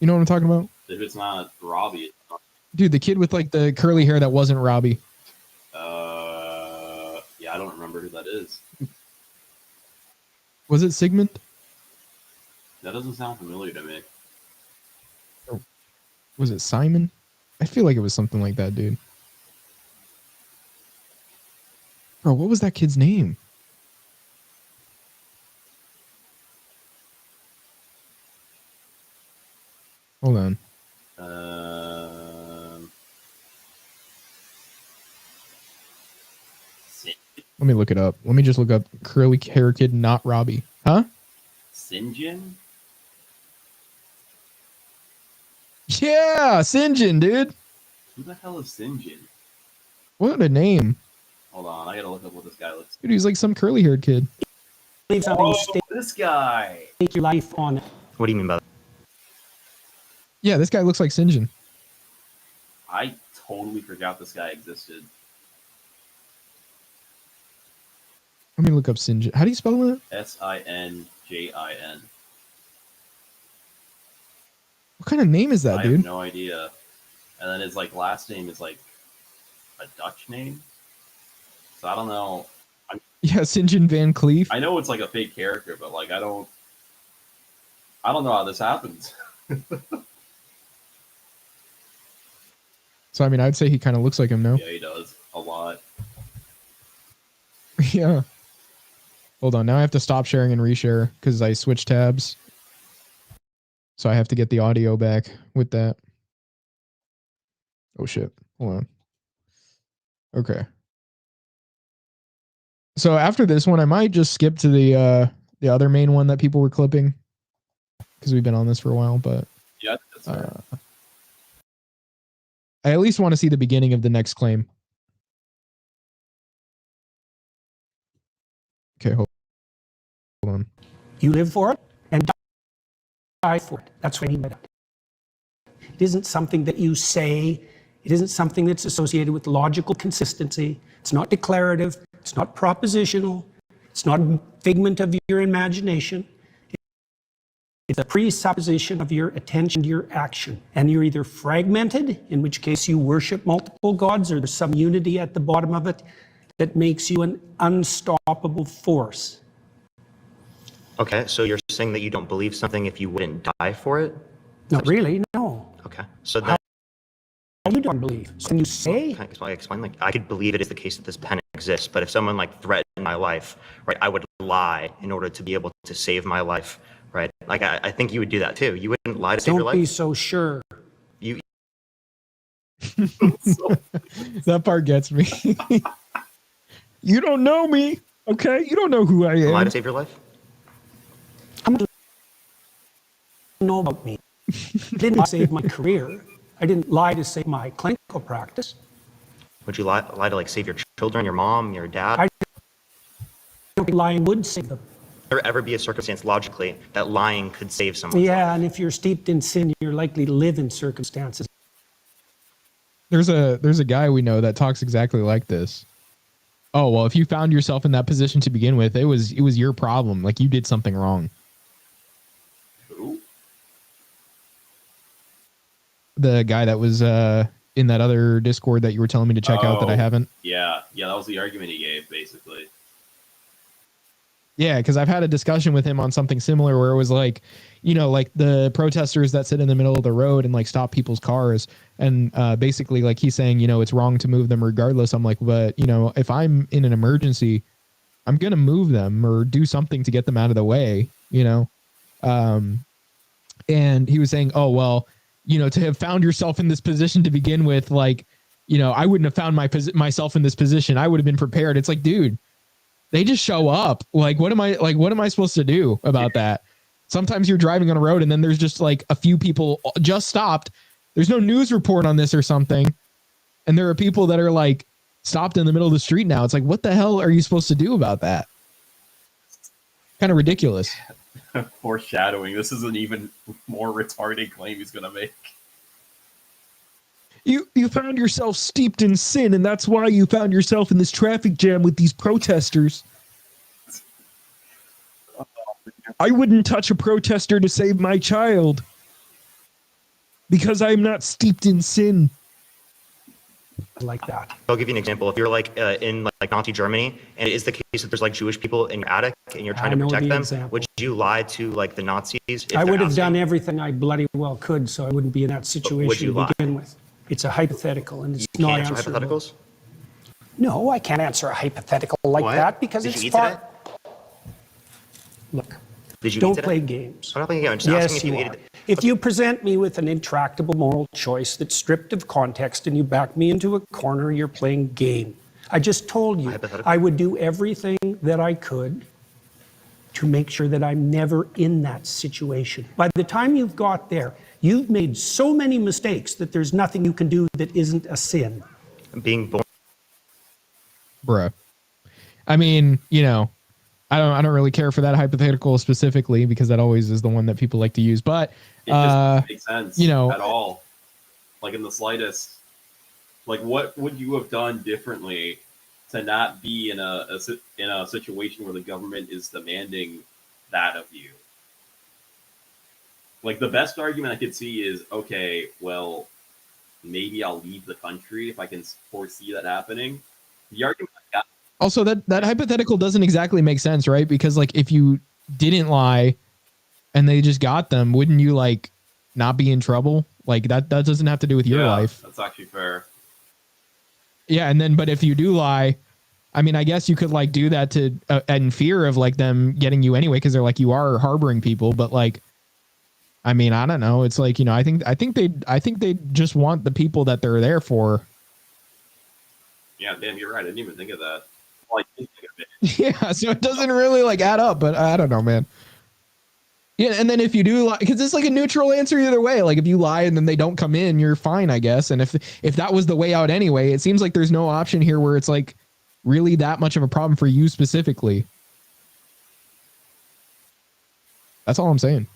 You know what I'm talking about? If it's not Robbie, it's not. Dude, the kid with like the curly hair that wasn't Robbie. Yeah, I don't remember who that is. Was it Sigmund? That doesn't sound familiar to me. Was it Simon? I feel like it was something like that, dude. Bro, what was that kid's name? Hold on. Let me look it up. Let me just look up curly hair kid, not Robbie. Huh? Sinjin? Yeah, Sinjin, dude. Who the hell is Sinjin? What a name. Hold on, I gotta look up what this guy looks like. Dude, he's like some curly haired kid. Oh, this guy. Stake your life on it. What do you mean by that? Yeah, this guy looks like Sinjin. I totally forgot this guy existed. Let me look up Sinjin. How do you spell that? Sinjin. What kind of name is that, I dude? have no idea. And then his like last name is like a Dutch name. So I don't know. Yeah, Sinjin Van Cleef. I know it's like a fake character, but like I don't know how this happens. So I mean, I'd say he kind of looks like him, no? Yeah, he does a lot. Yeah. Hold on, now I have to stop sharing and reshare because I switched tabs. So I have to get the audio back with that. Oh shit. Hold on. Okay. So after this one, I might just skip to the other main one that people were clipping because we've been on this for a while, but Yeah, that's fair. I at least want to see the beginning of the next claim. Okay, hold on. You live for it and die for it. That's what I mean by that. It isn't something that you say. It isn't something that's associated with logical consistency. It's not declarative. It's not propositional. It's not a figment of your imagination. It's a presupposition of your attention to your action. And you're either fragmented, in which case you worship multiple gods, or there's some unity at the bottom of it that makes you an unstoppable force. Okay, so you're saying that you don't believe something if you wouldn't die for it? Not really, no. Okay, so then... How you don't believe? So when you say... Can I explain? Like, I could believe it is the case that this pen exists, but if someone like threatened my life, right, I would lie in order to be able to save my life, right? Like, I think you would do that too. You wouldn't lie to save your life. Don't be so sure. You... That part gets me. You don't know me, okay? You don't know who I am. Lie to save your life? How much do you know about me? I didn't save my career. I didn't lie to save my clinical practice. Would you lie to like save your children, your mom, your dad? I don't think lying would save them. Would there ever be a circumstance logically that lying could save someone? Yeah, and if you're steeped in sin, you're likely to live in circumstances There's a guy we know that talks exactly like this. Oh, well, if you found yourself in that position to begin with, it was your problem. Like, you did something wrong. Who? The guy that was in that other Discord that you were telling me to check out that I haven't. Yeah, that was the argument he gave, basically. Yeah, because I've had a discussion with him on something similar where it was like, you know, like the protesters that sit in the middle of the road and like stop people's cars. And basically, like, he's saying, you know, it's wrong to move them regardless. I'm like, but, you know, if I'm in an emergency, I'm going to move them or do something to get them out of the way, you know? And he was saying, oh, well, you know, to have found yourself in this position to begin with, like, you know, I wouldn't have found myself in this position. I would have been prepared. It's like, dude, they just show up. Like, what am I supposed to do about that? Sometimes you're driving on a road and then there's just like a few people just stopped. There's no news report on this or something. And there are people that are like stopped in the middle of the street now. It's like, what the hell are you supposed to do about that? Kind of ridiculous. Foreshadowing. This is an even more retarded claim he's going to make. You found yourself steeped in sin, and that's why you found yourself in this traffic jam with these protesters. I wouldn't touch a protester to save my child because I'm not steeped in sin. Like that. I'll give you an example. If you're like in like Nazi Germany, and it is the case that there's like Jewish people in your attic and you're trying to protect them, example. would you lie to like the Nazis? If I they're would have asking? done everything I bloody well could, so I wouldn't be in that would situation you to lie? begin with. It's a hypothetical, and it's You not can't answer answerable. hypotheticals? No, I can't answer a hypothetical like What? that because Did it's you eat far. today? Look, Did you eat don't today? play games. I'm not playing games. I'm just Yes, asking if you you ate are. it. If you present me with an intractable moral choice that's stripped of context and you back me into a corner, you're playing game. I just told you Hypothetical. I would do everything that I could to make sure that I'm never in that situation. By the time you've got there, you've made so many mistakes that there's nothing you can do that isn't a sin. Being born. Bruh. I mean, you know, I don't really care for that hypothetical specifically because that always is the one that people like to use. But It just doesn't make sense, you know, at all. Like, in the slightest. Like, what would you have done differently to not be in a situation where the government is demanding that of you? Like, the best argument I could see is, okay, well, maybe I'll leave the country if I can foresee that happening. The argument I got. also that hypothetical doesn't exactly make sense, right? Because like if you didn't lie and they just got them, wouldn't you like not be in trouble? Like that doesn't have to do with your life. That's actually fair. Yeah, and then but if you do lie, I mean, I guess you could like do that to in fear of like them getting you anyway because they're like you are harboring people, but like I mean, I don't know. It's like, you know, I think they just want the people that they're there for. Yeah, damn, you're right. I didn't even think of that. Well, I did think of it. Yeah, so it doesn't really like add up, but I don't know, man. Yeah, and then if you do lie, because it's like a neutral answer either way. Like if you lie and then they don't come in, you're fine, I guess. And if that was the way out anyway, it seems like there's no option here where it's like really that much of a problem for you specifically. That's all I'm saying.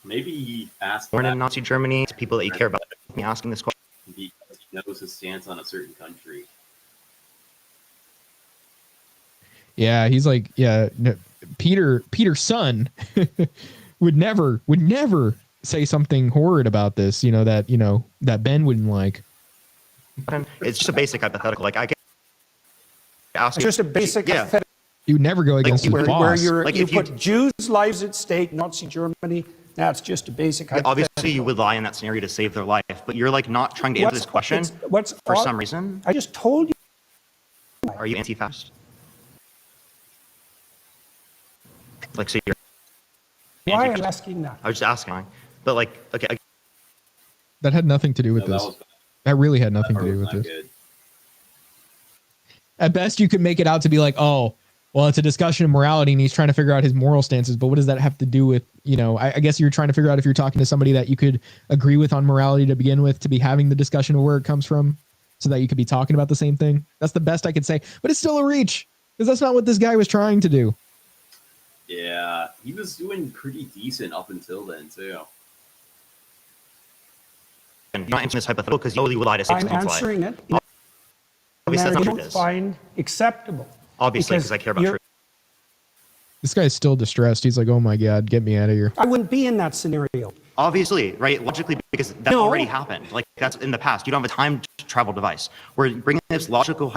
Maybe ask Born that in Nazi Germany, to people that you care about. Me asking this question. because he knows his stance on a certain country. Yeah, he's like, yeah, no, Peterson would never say something horrid about this, that Ben wouldn't like. It's just a basic hypothetical. Like I can ask. It's just a basic hypothetical. You would never go against his where boss. you put Jews' lives at stake, Nazi Germany. That's just a basic hypothetical. Obviously, you would lie in that scenario to save their life, but you're like not trying to answer this question for some reason. I just told you. Are you anti-fascist? Like, so you're. Why are you asking that? I was just asking, but like, okay. That had nothing to do with this. That really had nothing to do with this. Good. At best, you could make it out to be like, oh, well, it's a discussion of morality and he's trying to figure out his moral stances. But what does that have to do with, I guess you're trying to figure out if you're talking to somebody that you could agree with on morality to begin with, to be having the discussion of where it comes from so that you could be talking about the same thing. That's the best I could say. But it's still a reach because that's not what this guy was trying to do. Yeah, he was doing pretty decent up until then, too. you're not answering this hypothetical because you know you would lie to save I'm someone's life. answering it. Obviously, that's I not don't truth is. find acceptable. Obviously, because I care about you're- truth. This guy's still distressed. He's like, oh my God, get me out of here. I wouldn't be in that scenario. Obviously, right? Logically, because that already happened. Like, that's in the past. You don't have a time travel device. We're bringing this logical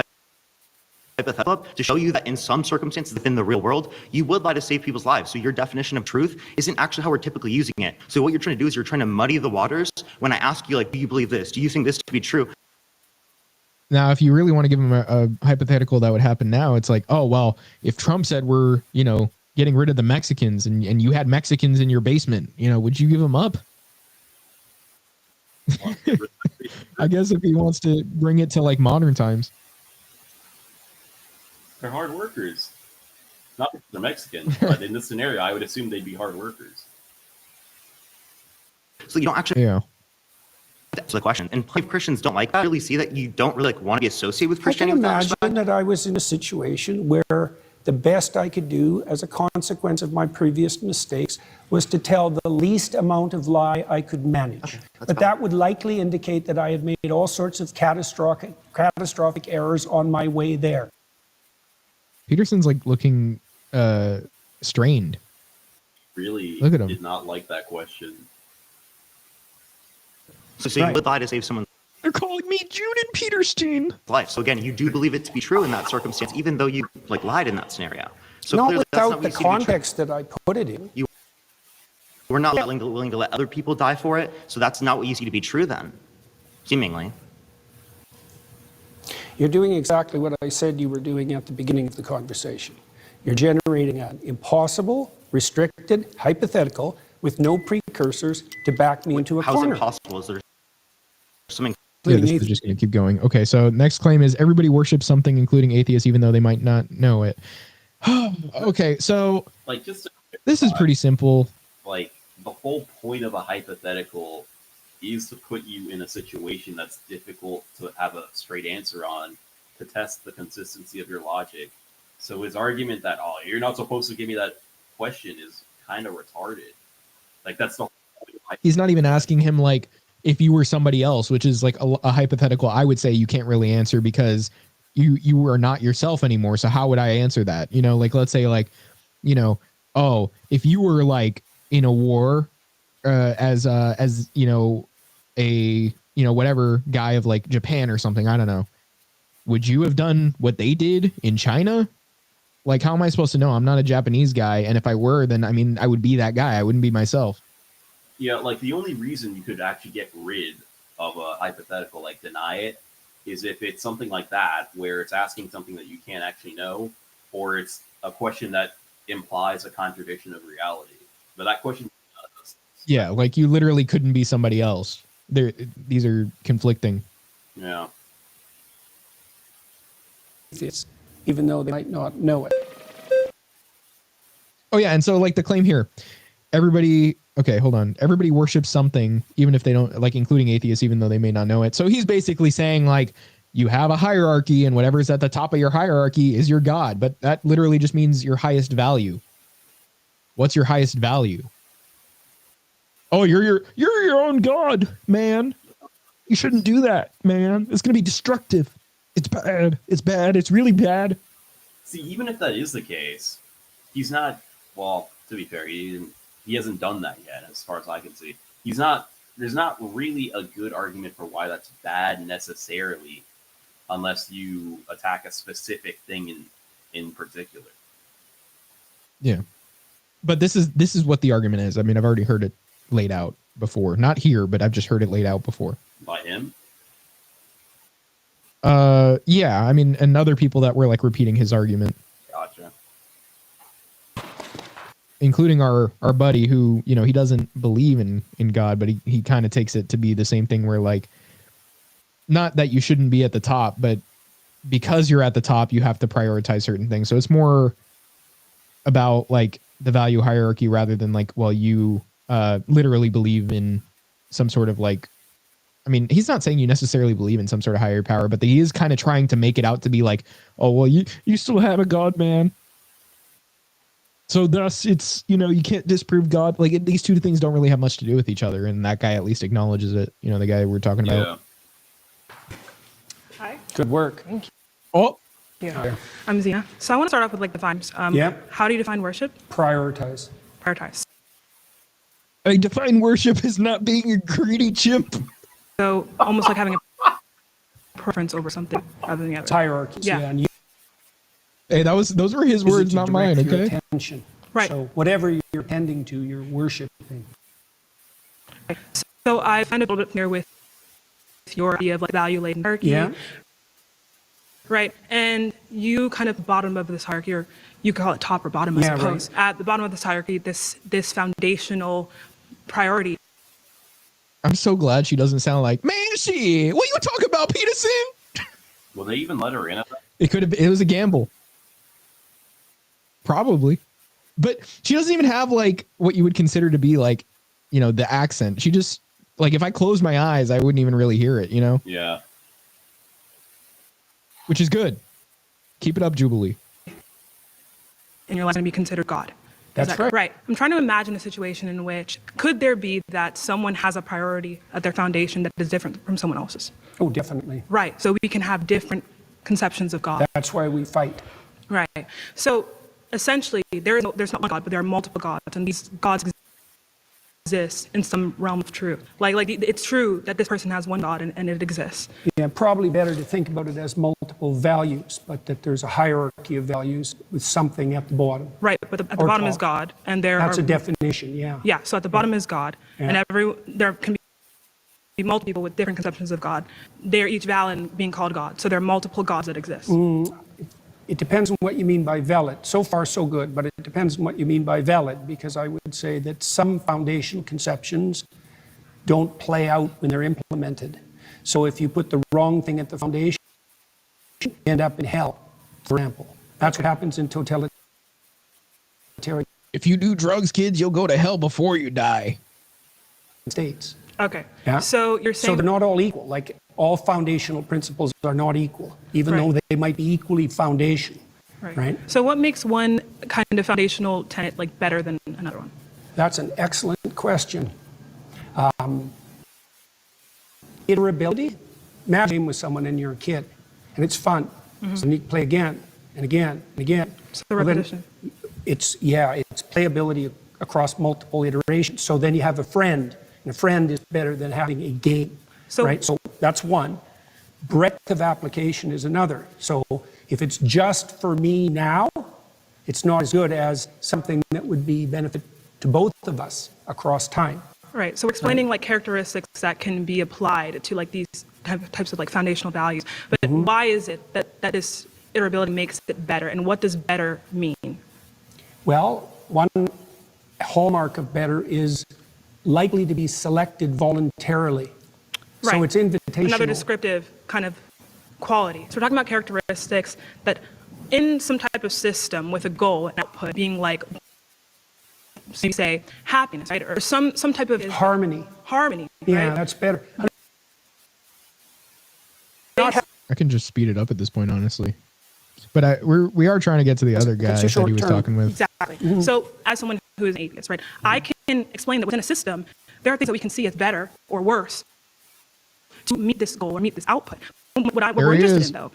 hypothetical up to show you that in some circumstances within the real world, you would lie to save people's lives. So your definition of truth isn't actually how we're typically using it. So what you're trying to do is you're trying to muddy the waters. When I ask you, like, do you believe this? Do you think this to be true? Now, if you really want to give him a hypothetical that would happen now, it's like, oh, well, if Trump said we're, getting rid of the Mexicans and you had Mexicans in your basement, would you give them up? I guess if he wants to bring it to like modern times. They're hard workers. Not because they're Mexican, but in this scenario, I would assume they'd be hard workers. So you don't actually... Yeah. That's the question. And if Christians don't like that, really see that you don't really want to be associated with I can Christianity. imagine that I was in a situation where the best I could do as a consequence of my previous mistakes was to tell the least amount of lie I could manage. But that would likely indicate that I had made all sorts of catastrophic errors on my way there. Peterson's like looking strained. Really Look at him. did not like that question. So you would lie to save someone's They're calling me Jordan Peterson. life. So again, you do believe it to be true in that circumstance, even though you lied in that scenario. So Not clearly, that's without not what the you see to be true. context that I put it in. We're not willing to let other people die for it. So that's not what you see to be true then, seemingly. You're doing exactly what I said you were doing at the beginning of the conversation. You're generating an impossible, restricted, hypothetical with no precursors to back me into a How's corner. it possible? Is there something... Yeah, this is just going to keep going. Okay, so next claim is everybody worships something, including atheists, even though they might not know it. Okay, so Like, just to this is pretty simple. like the whole point of a hypothetical is to put you in a situation that's difficult to have a straight answer on, to test the consistency of your logic. So his argument that, oh, you're not supposed to give me that question is kind of retarded. Like, that's the whole point. He's not even asking him like if you were somebody else, which is like a hypothetical I would say you can't really answer because you are not yourself anymore. So how would I answer that? Like, let's say like, oh, if you were like in a war as a whatever guy of like Japan or something, I don't know, would you have done what they did in China? Like, how am I supposed to know? I'm not a Japanese guy, and if I were, then I would be that guy. I wouldn't be myself. Yeah, like the only reason you could actually get rid of a hypothetical, like deny it, is if it's something like that, where it's asking something that you can't actually know, or it's a question that implies a contradiction of reality. But that question does. Yeah, like you literally couldn't be somebody else. These are conflicting. Yeah. Even though they might not know it. Oh yeah, and so like the claim here, everybody worships something, even if they don't, like including atheists, even though they may not know it. So he's basically saying like you have a hierarchy and whatever's at the top of your hierarchy is your God, but that literally just means your highest value. What's your highest value? Oh, you're your own God, man. You shouldn't do that, man. It's gonna be destructive. It's bad. It's bad. It's really bad. See, even if that is the case, he's not. Well, to be fair, he hasn't done that yet, as far as I can see. He's not. There's not really a good argument for why that's bad necessarily, unless you attack a specific thing in particular. Yeah, but this is what the argument is. I mean, I've already heard it laid out before. Not here, but I've just heard it laid out before. By him? Yeah, I mean, and other people that were like repeating his argument. Gotcha. Including our buddy who, he doesn't believe in God, but he kind of takes it to be the same thing where like, not that you shouldn't be at the top, but because you're at the top, you have to prioritize certain things. So it's more about like the value hierarchy rather than like, well, you literally believe in some sort of like, I mean, he's not saying you necessarily believe in some sort of higher power, but he is kind of trying to make it out to be like, oh, well, you still have a God, man. So thus, it's, you can't disprove God. Like, these two things don't really have much to do with each other, and that guy at least acknowledges it. The guy we're talking about. Hi. Good work. Thank you. Oh. Yeah. I'm Zena. So I want to start off with like defines. How do you define worship? Prioritize. Prioritize. I define worship as not being a greedy chimp. So almost like having a preference over something rather than the other. It's hierarchy. Yeah. And Hey, those were his words, not mine. Your Okay. attention. Right. So whatever you're tending to, you're worshiping. So I find it a little bit clear with your idea of like value-laden hierarchy. Yeah. Right. And you kind of bottom of this hierarchy, or you could call it top or bottom, I suppose. Right. At the bottom of this hierarchy, this foundational priority. I'm so glad she doesn't sound like, man, what you talking about, Peterson? Will they even let her in? It was a gamble. Probably. But she doesn't even have like what you would consider to be like, the accent. She just, like, if I closed my eyes, I wouldn't even really hear it, Yeah. Which is good. Keep it up, Jubilee. And your life going to be considered God. That's right. Right. I'm trying to imagine a situation in which could there be that someone has a priority at their foundation that is different from someone else's? Oh, definitely. Right. So we can have different conceptions of God. That's why we fight. Right. So essentially, there's not one God, but there are multiple gods, and these gods exist in some realm of truth. Like it's true that this person has one God and it exists. Yeah, probably better to think about it as multiple values, but that there's a hierarchy of values with something at the bottom. Right, but at the bottom is God, and that's a definition. Yeah. Yeah. So at the bottom is God, and there can be multiple people with different conceptions of God. They're each valid in being called God. So there are multiple gods that exist. It depends on what you mean by valid. So far, so good, but it depends on what you mean by valid, because I would say that some foundational conceptions don't play out when they're implemented. So if you put the wrong thing at the foundation, you end up in hell, for example. That's what happens in totalitarian. If you do drugs, kids, you'll go to hell before you die. States. Okay. Yeah. So you're saying... So they're not all equal. Like, all foundational principles are not equal, even though they might be equally foundational. Right. So what makes one kind of foundational tenet like better than another one? That's an excellent question. Iterability. Imagine with someone and you're a kid, and it's fun. So you play again and again and again. So repetition. It's playability across multiple iterations. So then you have a friend, and a friend is better than having a game. Right? So that's one. Breadth of application is another. So if it's just for me now, it's not as good as something that would be benefit to both of us across time. Right. So explaining like characteristics that can be applied to like these types of like foundational values. But why is it that this iterability makes it better, and what does better mean? Well, one hallmark of better is likely to be selected voluntarily. Right. So it's invitational. Another descriptive kind of quality. So we're talking about characteristics that in some type of system with a goal and output being like, so you say happiness, right? Or some type of harmony. Harmony. Yeah, right? that's better. I can just speed it up at this point, honestly. But we are trying to get to the other guy that he was talking with. Exactly. So as someone who is an atheist, right, I can explain that within a system, there are things that we can see as better or worse to meet this goal or meet this output. What we're interested in, though,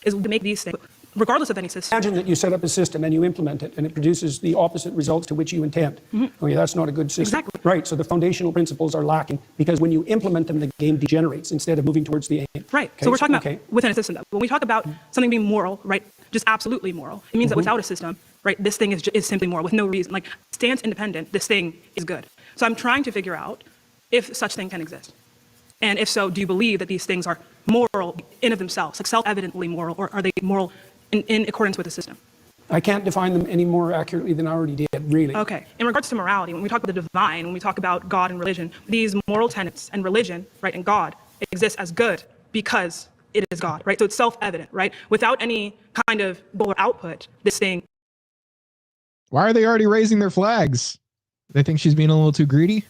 is to make these things, regardless of any system. Imagine that you set up a system and you implement it, and it produces the opposite results to which you intend. Oh yeah, that's not a good system. Exactly. Right, so the foundational principles are lacking, because when you implement them, the game degenerates instead of moving towards the aim. Right, so we're talking about within a system, though. When we talk about something being moral, right, just absolutely moral, it means that without a system, right, this thing is simply moral with no reason. Like, stands independent, this thing is good. So I'm trying to figure out if such thing can exist. And if so, do you believe that these things are moral in of themselves, like self-evidently moral, or are they moral in accordance with the system? I can't define them any more accurately than I already did, really. Okay. In regards to morality, when we talk about the divine, when we talk about God and religion, these moral tenets and religion, right, and God exist as good because it is God, right? So it's self-evident, right? Without any kind of goal or output, this thing. Why are they already raising their flags? They think she's being a little too greedy?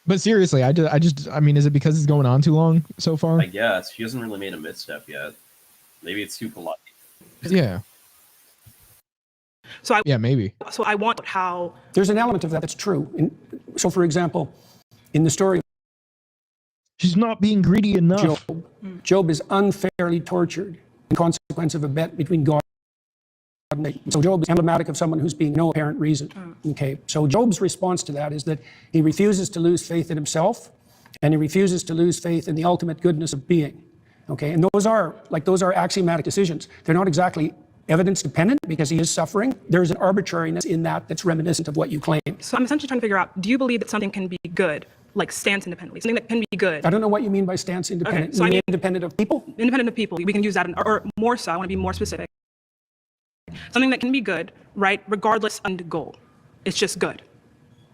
But seriously, I mean, is it because it's going on too long so far? I guess. She hasn't really made a misstep yet. Maybe it's too polite. Yeah. So yeah, maybe. So I want how There's an element of that that's true. So, for example, in the story, she's not being greedy enough. Job is unfairly tortured in consequence of a bet between God and Satan. So Job is emblematic of someone who's being no apparent reason. Okay. So Job's response to that is that he refuses to lose faith in himself, and he refuses to lose faith in the ultimate goodness of being. Okay. And those are axiomatic decisions. They're not exactly evidence dependent because he is suffering. There's an arbitrariness in that that's reminiscent of what you claim. So I'm essentially trying to figure out, do you believe that something can be good, like stance independently, something that can be good? I don't know what you mean by stance independent. Okay, so you mean independent of people? Independent of people. We can use that, or more so, I want to be more specific. Something that can be good, right, regardless of the goal. It's just good.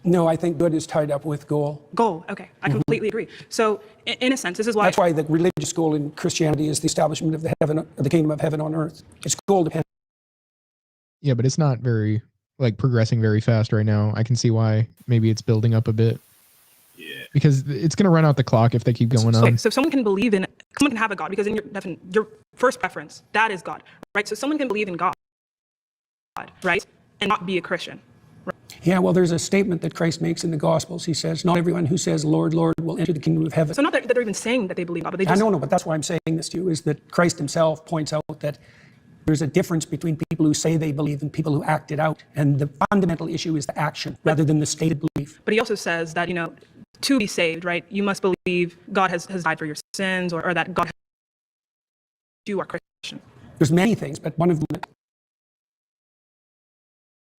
No, I think good is tied up with goal. Goal, okay. I completely agree. So in a sense, this is why... That's why the religious goal in Christianity is the establishment of the kingdom of heaven on earth. It's goal dependent. Yeah, but it's not very, progressing very fast right now. I can see why maybe it's building up a bit. Yeah. Because it's going to run out the clock if they keep going on. So someone can believe in, someone can have a God, because in your first preference, that is God, right? So someone can believe in God, right, and not be a Christian. Right? Yeah, well, there's a statement that Christ makes in the Gospels. He says, not everyone who says, Lord, Lord, will enter the kingdom of heaven. So not that they're even saying that they believe in God, but they just... I know, but that's why I'm saying this to you, is that Christ himself points out that there's a difference between people who say they believe and people who act it out. And the fundamental issue is the action rather than the stated belief. But he also says that, to be saved, right, you must believe God has died for your sins, or that God has... You are Christian. There's many things, but one of them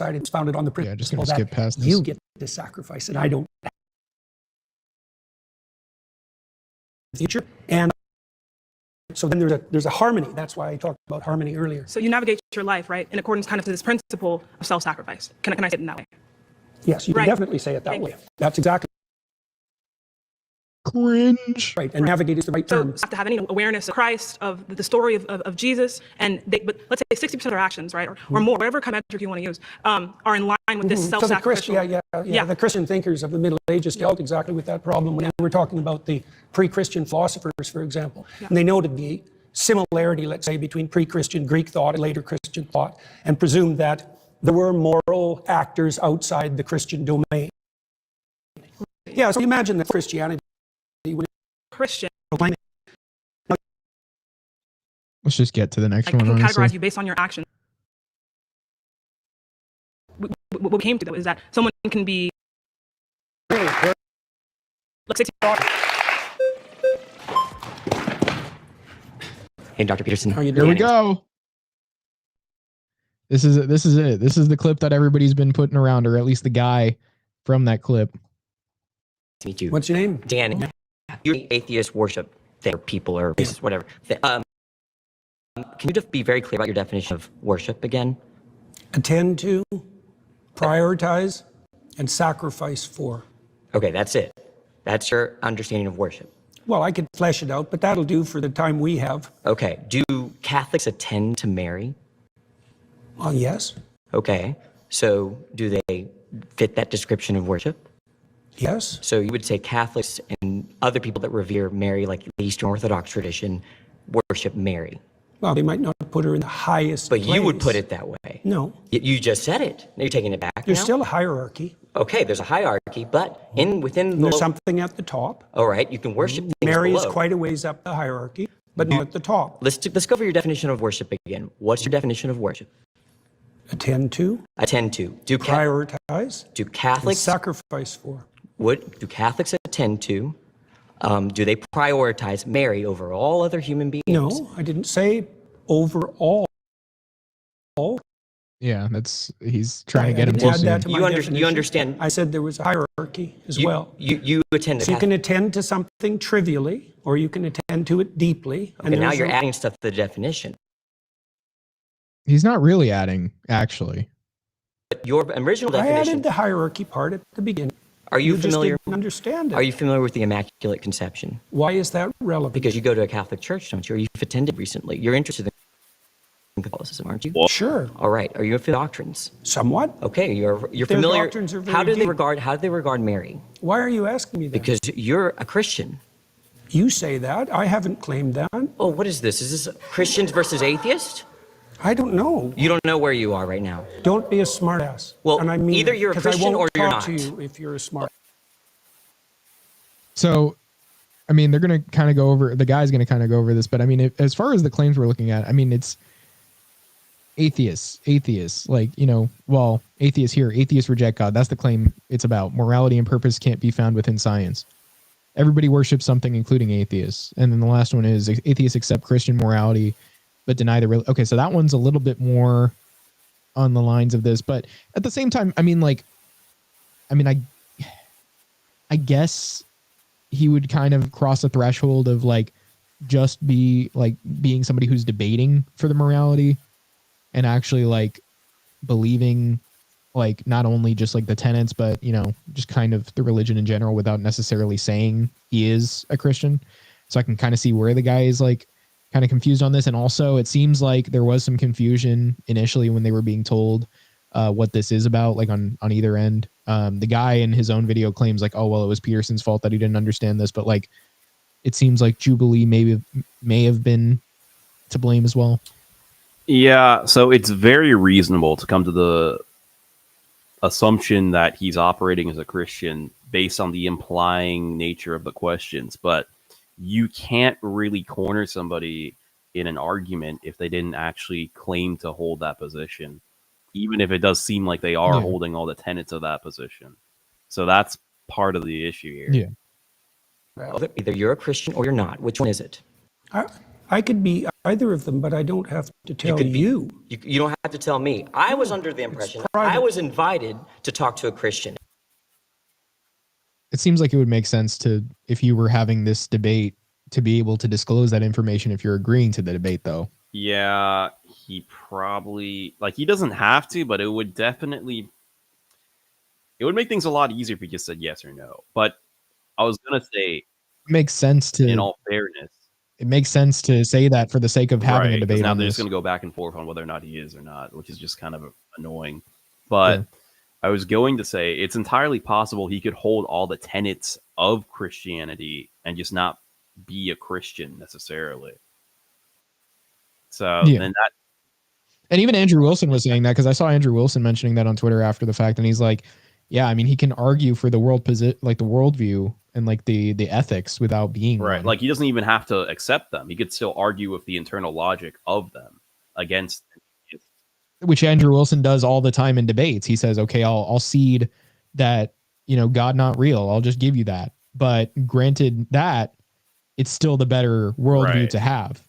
is founded on the principle just gonna skip past this. You get to sacrifice and I don't. Future. And so then there's a harmony. That's why I talked about harmony earlier. So you navigate your life, right, in accordance kind of to this principle of self-sacrifice. Can I say it in that way? Yes, you can definitely say it that way. That's exactly cringe. Right, and navigate is the right term. So you have to have any awareness of Christ, of the story of Jesus, but let's say 60% of our actions, right, or more, whatever kind of metric you want to use, are in line with this self-sacrificial. The Christian thinkers of the Middle Ages dealt exactly with that problem when they were talking about the pre-Christian philosophers, for example. Yeah. And they noted the similarity, let's say, between pre-Christian Greek thought and later Christian thought, and presumed that there were moral actors outside the Christian domain. Yeah, so imagine that Christianity would Christian. Let's just get to the next one. I can honestly. categorize you based on your actions. What we came to, though, is that someone can be... Let's say... Hey, Dr. Peterson. How are you doing? Here we go. This is it. This is the clip that everybody's been putting around, or at least the guy from that clip. Meet you. What's your name? Dan. You're atheist worship thing, or people, or whatever. Can you just be very clear about your definition of worship again? Attend to, prioritize, and sacrifice for. Okay, that's it. That's your understanding of worship. Well, I could flesh it out, but that'll do for the time we have. Okay. Do Catholics attend to Mary? Yes. Okay. So do they fit that description of worship? Yes. So you would say Catholics and other people that revere Mary, like the Eastern Orthodox tradition, worship Mary. Well, they might not put her in the highest But place. you would put it that way. No. You just said it. Now you're taking it back. There's now? still a hierarchy. Okay, there's a hierarchy, but within the... There's something at the top. All right, you can worship things Mary below. is quite a ways up the hierarchy, but not at the top. Let's go over your definition of worship again. What's your definition of worship? Attend to. Attend to. Prioritize. Do Catholics... Sacrifice for. Do Catholics attend to? Do they prioritize Mary over all other human beings? No, I didn't say overall. Yeah, he's trying to get him to you understand. I said there was a hierarchy as well. You attend to So you can attend to something trivially, or you can attend to it deeply. Okay, now you're adding stuff to the definition. He's not really adding, actually. But your original definition... I added the hierarchy part at the beginning. Are you familiar? Just didn't understand it. Are you familiar with the Immaculate Conception? Why is that relevant? Because you go to a Catholic church, don't you? Or you've attended recently. You're interested in Catholicism, aren't you? Sure. All right. Are you familiar with doctrines? Somewhat. Okay. You're Their familiar. Doctrines are very How do they deep. regard Mary? Why are you asking me that? Because you're a Christian. You say that. I haven't claimed that. Oh, what is this? Is this Christians versus atheists? I don't know. You don't know where you are right now. Don't be a smartass. Well, and I mean either it, you're a 'cause I Christian won't or you're talk not. to you if you're a smart. So, I mean, they're going to kind of go over, the guy's going to kind of go over this, but I mean, as far as the claims we're looking at, I mean, it's atheists, like, you know, well, atheists here, atheists reject God. That's the claim it's about. Morality and purpose can't be found within science. Everybody worships something, including atheists. And then the last one is atheists accept Christian morality, but deny the real. Okay, so that one's a little bit more on the lines of this, but at the same time, I mean, I guess he would kind of cross a threshold of like just be like being somebody who's debating for the morality and actually like believing like not only just like the tenets, but, you know, just kind of the religion in general without necessarily saying he is a Christian. So I can kind of see where the guy is like kind of confused on this. And also it seems like there was some confusion initially when they were being told what this is about, like on either end. The guy in his own video claims like, oh, well, it was Peterson's fault that he didn't understand this. But like, it seems like Jubilee may have been to blame as well. Yeah, so it's very reasonable to come to the assumption that he's operating as a Christian based on the implying nature of the questions, but you can't really corner somebody in an argument if they didn't actually claim to hold that position, even if it does seem like they are holding all the tenets of that position. So that's part of the issue here. Yeah. Well, either you're a Christian or you're not. Which one is it? I could be either of them, but I don't have to tell you. You don't have to tell me. I was under the impression I was invited to talk to a Christian. It seems like it would make sense to, if you were having this debate, to be able to disclose that information if you're agreeing to the debate, though. Yeah, he probably, like, he doesn't have to, but it would definitely, it would make things a lot easier if he just said yes or no. But I was going to say, It makes sense to, in all fairness, it makes sense to say that for the sake of having a debate now on they're this. just going to go back and forth on whether or not he is or not, which is just kind of annoying. But I was going to say it's entirely possible he could hold all the tenets of Christianity and just not be a Christian necessarily. So then that, and even Andrew Wilson was saying that, because I saw Andrew Wilson mentioning that on Twitter after the fact, and he's like, yeah, I mean, he can argue for the like the worldview and like the ethics without being right. one. Like he doesn't even have to accept them. He could still argue with the internal logic of them against, which Andrew Wilson does all the time in debates. He says, okay, I'll cede that, you know, God not real. I'll just give you that. But granted that, it's still the better worldview to have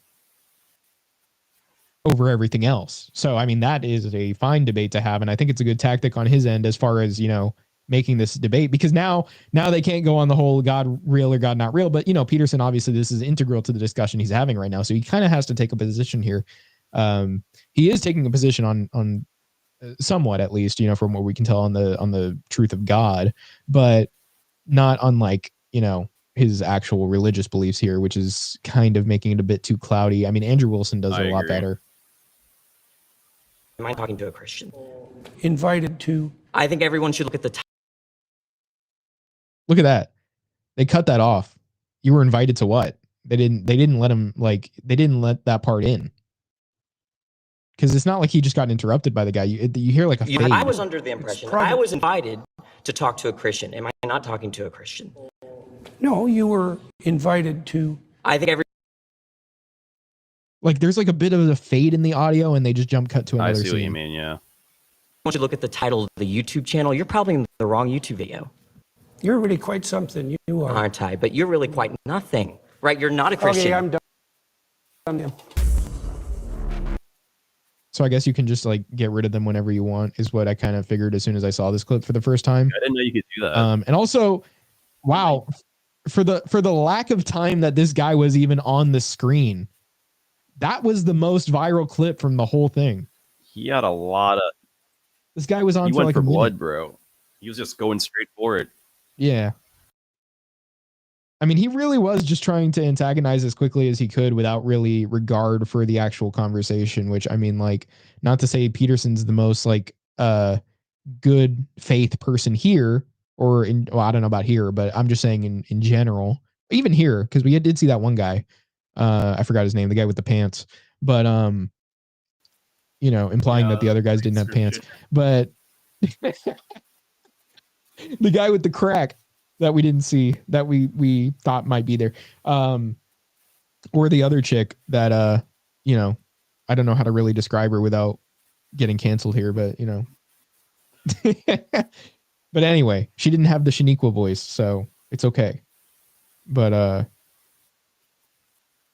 over everything else. So, I mean, that is a fine debate to have. And I think it's a good tactic on his end as far as, you know, making this debate, because now they can't go on the whole God real or God not real. But, you know, Peterson, obviously this is integral to the discussion he's having right now. So he kind of has to take a position here. He is taking a position on somewhat, at least, you know, from what we can tell on the truth of God, but not unlike, you know, his actual religious beliefs here, which is kind of making it a bit too cloudy. I mean, Andrew Wilson does it a lot better. Am I talking to a Christian? Invited to. I think everyone should look at the Look at that. They cut that off. You were invited to what? They didn't let him, like, they didn't let that part in. Because it's not like he just got interrupted by the guy. You hear like a fade. I was under the impression I was invited to talk to a Christian. Am I not talking to a Christian? No, you were invited to. I think like there's like a bit of a fade in the audio, and they just jump cut to another scene. I see what you mean, yeah. I want you to look at the title of the YouTube channel. You're probably in the wrong YouTube video. You're really quite something. You are. Aren't I? But you're really quite nothing, right? You're not a Christian. Okay, I'm done. So I guess you can just like get rid of them whenever you want, is what I kind of figured as soon as I saw this clip for the first time. I didn't know you could do that. And also, wow, for the lack of time that this guy was even on the screen, that was the most viral clip from the whole thing. He had a lot of. This guy was on for went like for a blood, minute. bro. He was just going straight for it. Yeah. I mean, he really was just trying to antagonize as quickly as he could without really regard for the actual conversation, which, I mean, like, not to say Peterson's the most like good faith person here, or in, well, I don't know about here, but I'm just saying in general, even here, because we did see that one guy. I forgot his name, the guy with the pants, but implying that the other guys didn't have pants. But the guy with the crack that we didn't see, that we thought might be there, or the other chick that I don't know how to really describe her without getting canceled here, but but anyway, she didn't have the Shaniqua voice, so it's okay. But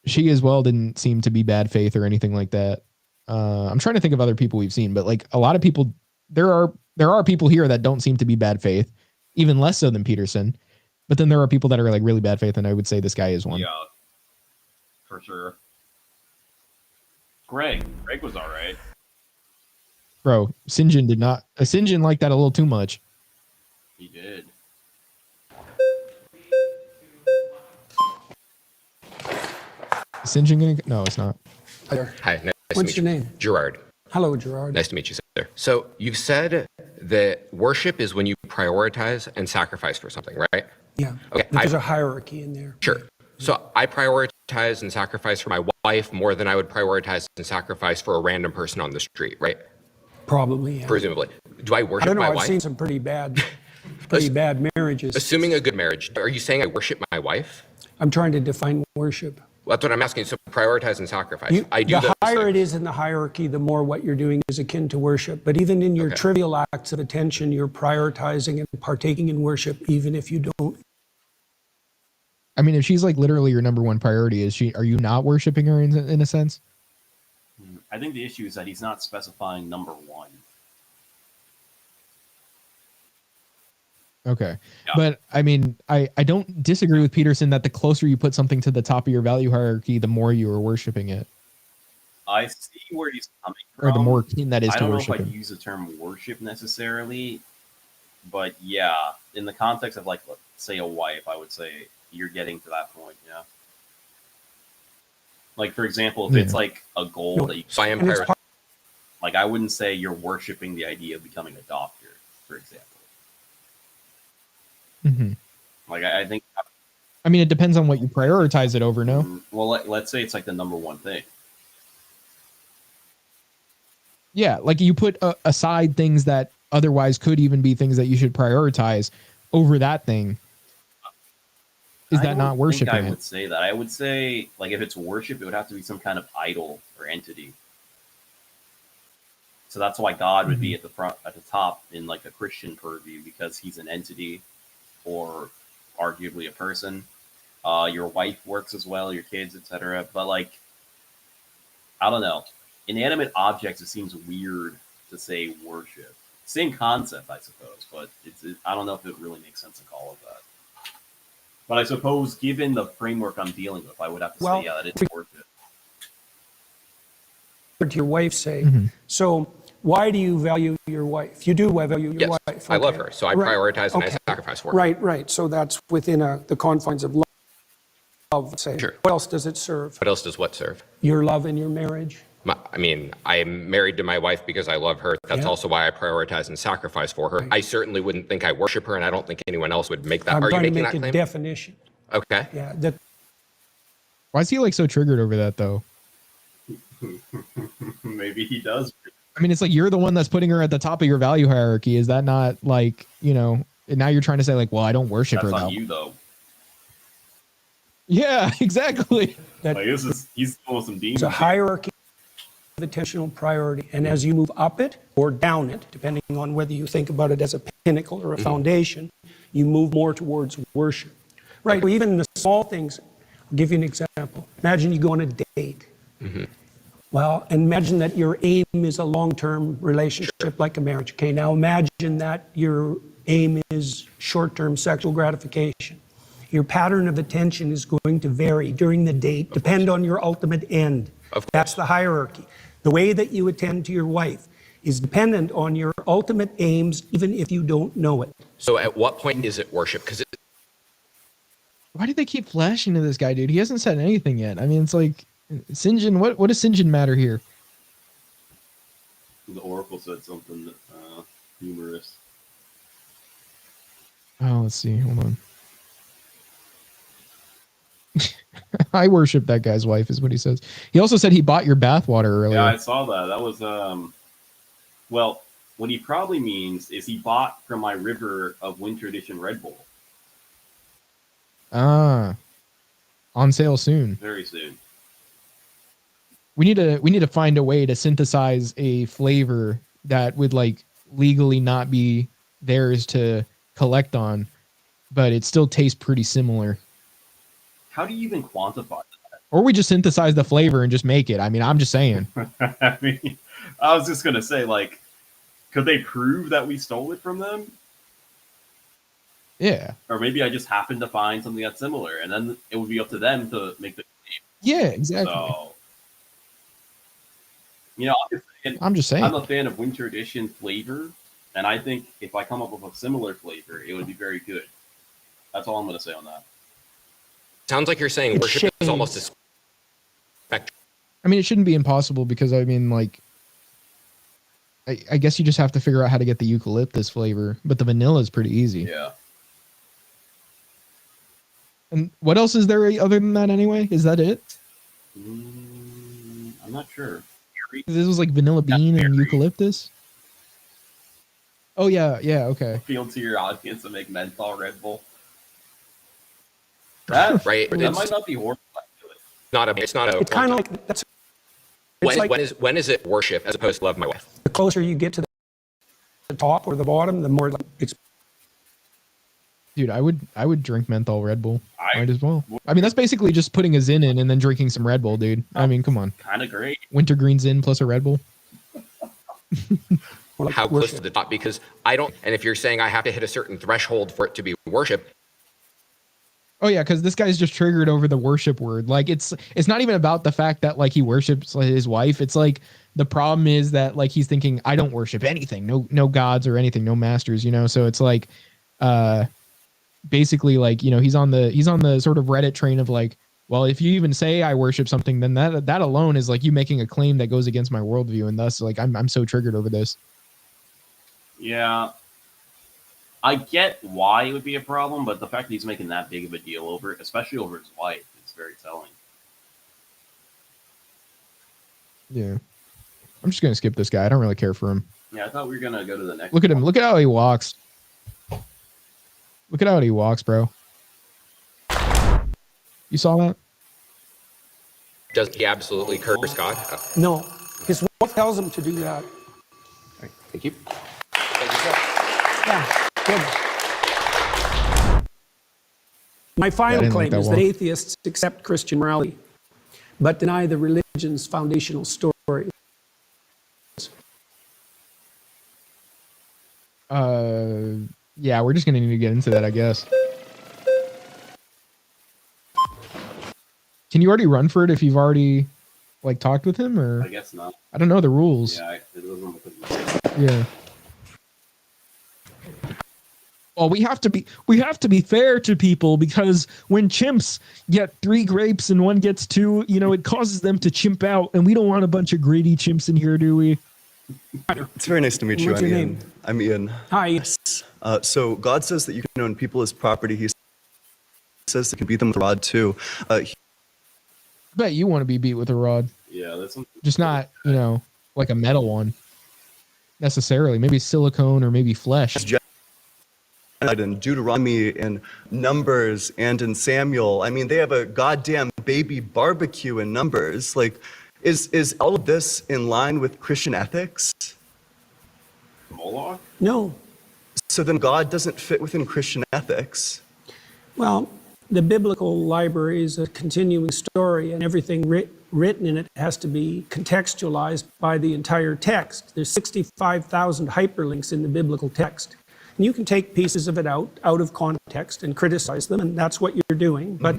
she as well didn't seem to be bad faith or anything like that. I'm trying to think of other people we've seen, but like a lot of people, there are people here that don't seem to be bad faith, even less so than Peterson. But then there are people that are like really bad faith, and I would say this guy is one. Yeah, for sure. Greg was all right. Bro, Sinjin did not. Sinjin liked that a little too much. He did. Is Sinjin gonna? No, it's not. Hi there. Hi. Nice What's to meet your you. name? Gerard. Hello, Gerard. Nice to meet you, sir. So you've said that worship is when you prioritize and sacrifice for something, right? Yeah. Okay. There's a hierarchy in there. Sure. So I prioritize and sacrifice for my wife more than I would prioritize and sacrifice for a random person on the street, right? Probably, yeah. Presumably. Do I worship I don't know. my I've wife? seen some pretty bad marriages. Assuming a good marriage, are you saying I worship my wife? I'm trying to define worship. Well, that's what I'm asking. So prioritize and sacrifice. I do the those higher things. it is in the hierarchy, the more what you're doing is akin to worship. But even in your trivial acts of attention, you're prioritizing and partaking in worship, even if you don't. I mean, if she's like literally your number one priority, are you not worshiping her in a sense? I think the issue is that he's not specifying number one. Okay. Yeah. But I mean, I don't disagree with Peterson that the closer you put something to the top of your value hierarchy, the more you are worshiping it. I see where he's coming from. Or the more keen that is I to don't know worship if I'd him. use the term worship necessarily, but yeah, in the context of like, let's say a wife, I would say you're getting to that point, yeah. Like, for example, if it's like a goal that you... So I am like, I wouldn't say you're worshiping the idea of becoming a doctor, for example. Mm-hmm. Like, I think... I mean, it depends on what you prioritize it over, no? Well, let's say it's like the number one thing. Yeah, like you put aside things that otherwise could even be things that you should prioritize over that thing. Is that not worshiping? I would say that. I would say, like, if it's worship, it would have to be some kind of idol or entity. So that's why God would be at the front, at the top in like a Christian purview, because he's an entity or arguably a person. Your wife works as well, your kids, etc. But like, I don't know. Inanimate objects, it seems weird to say worship. Same concept, I suppose, but I don't know if it really makes sense to call it that. But I suppose, given the framework I'm dealing with, I would have to say, yeah, that it's worship. To your wife's sake. So why do you value your wife? You do value your wife. Yes, I love her, so I prioritize and I sacrifice for her. Right. So that's within the confines of love. Say. Sure. What else does it serve? What else does what serve? Your love in your marriage. I mean, I am married to my wife because I love her. That's also why I prioritize and sacrifice for her. Right. I certainly wouldn't think I worship her, and I don't think anyone else would make that. I'm Are you trying to making make that a claim? definition. Okay. Yeah. Why is he like so triggered over that though? Maybe he does. I mean, it's like you're the one that's putting her at the top of your value hierarchy. Is that not like, and now you're trying to say like, well, I don't worship her That's though. on you though. Yeah, exactly. Like, he's almost some demons. It's a hierarchy of attentional priority, and as you move up it or down it, depending on whether you think about it as a pinnacle or a foundation, you move more towards worship. Right. So even the small things. I'll give you an example. Imagine you go on a date. Well, imagine that your aim is a long-term relationship like a marriage. Okay, now imagine that your aim is short-term sexual gratification. Your pattern of attention is going to vary during the date, depend on your ultimate end. That's the hierarchy. The way that you attend to your wife is dependent on your ultimate aims, even if you don't know it. So at what point is it worship? Because Why do they keep flashing to this guy, dude? He hasn't said anything yet. I mean, it's like, Sinjin, what does Sinjin matter here? The Oracle said something humorous. Oh, let's see. Hold on. I worship that guy's wife, is what he says. He also said he bought your bathwater earlier. Yeah, I saw that. That was well, what he probably means is he bought from my river of Winter Edition Red Bull. Ah, on sale soon. Very soon. We need to find a way to synthesize a flavor that would like legally not be theirs to collect on, but it still tastes pretty similar. How do you even quantify Or we just synthesize the flavor and just make it. I mean, I'm just saying. I mean, I was just gonna say, like, could they prove that we stole it from them? Yeah. Or maybe I just happened to find something that's similar, and then it would be up to them to make the claim. Yeah, exactly. So, you know, I'm just saying. I'm a fan of Winter Edition flavor, and I think if I come up with a similar flavor, it would be very good. That's all I'm going to say on that. Sounds like you're saying worship is almost a spectrum. I mean, it shouldn't be impossible because I mean, like, I guess you just have to figure out how to get the eucalyptus flavor, but the vanilla is pretty easy. Yeah. And what else is there other than that anyway? Is that it? I'm not sure. This was like vanilla bean and eucalyptus? Oh, yeah, okay. Appeal to your audience and make menthol Red Bull. That, right. That might not be horrible. It's not a. It's kind of like that's. When is it worship as opposed to love my wife? The closer you get to the top or the bottom, the more it's. Dude, I would drink menthol Red Bull. Might as well. I mean, that's basically just putting a Zin in and then drinking some Red Bull, dude. I mean, come on. Kind of great. Wintergreen Zin plus a Red Bull. How close to the top? Because I don't. And if you're saying I have to hit a certain threshold for it to be worship. Oh yeah, because this guy's just triggered over the worship word. Like it's not even about the fact that like he worships his wife. It's like the problem is that like he's thinking I don't worship anything, no gods or anything, no masters, you know. So it's like, basically like, you know, he's on the sort of Reddit train of like, well, if you even say I worship something, then that alone is like you making a claim that goes against my worldview, and thus like I'm so triggered over this. Yeah. I get why it would be a problem, but the fact that he's making that big of a deal over it, especially over his wife, is very telling. Yeah. I'm just going to skip this guy. I don't really care for him. Yeah, I thought we were going to go to the next Look at him. Look at how he walks. Look at how he walks, bro. You saw that? Does he absolutely curse God? No. His wife tells him to do that. Right, thank you. Thank you, sir. Yeah. Good. My final claim is that atheists accept Christian morality, but deny the religion's foundational story. Yeah, we're just gonna need to get into that, I guess. Can you already run for it if you've already like talked with him, or? I guess not. I don't know the rules. Yeah, it doesn't look like Yeah. Well, we have to be fair to people, because when chimps get 3 grapes and one gets 2, you know, it causes them to chimp out, and we don't want a bunch of greedy chimps in here, do we? It's very nice to meet you. What's your name? I'm Ian. Hi. So God says that you can own people as property. He says that you can beat them with a rod too. I bet you want to be beat with a rod. Yeah, that's just not, you know, like a metal one necessarily. Maybe silicone or maybe flesh. In Deuteronomy, in Numbers, and in Samuel. I mean, they have a goddamn baby barbecue in Numbers. Like, is all of this in line with Christian ethics? Moloch? No. So then God doesn't fit within Christian ethics. Well, the biblical library is a continuing story, and everything written in it has to be contextualized by the entire text. There's 65,000 hyperlinks in the biblical text. And you can take pieces of it out of context and criticize them, and that's what you're doing. But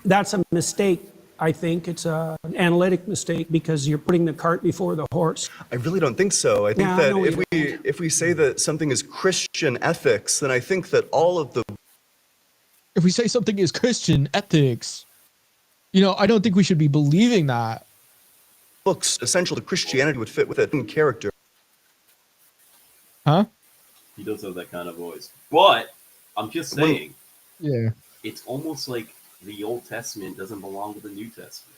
that's a mistake, I think. It's an analytic mistake, because you're putting the cart before the horse. I really don't think so. I think that if we say that something is Christian ethics, then I think that all of the... If we say something is Christian ethics, you know, I don't think we should be believing that. Books essential to Christianity would fit with it in character. Huh? He does have that kind of voice. But I'm just saying, yeah, it's almost like the Old Testament doesn't belong to the New Testament.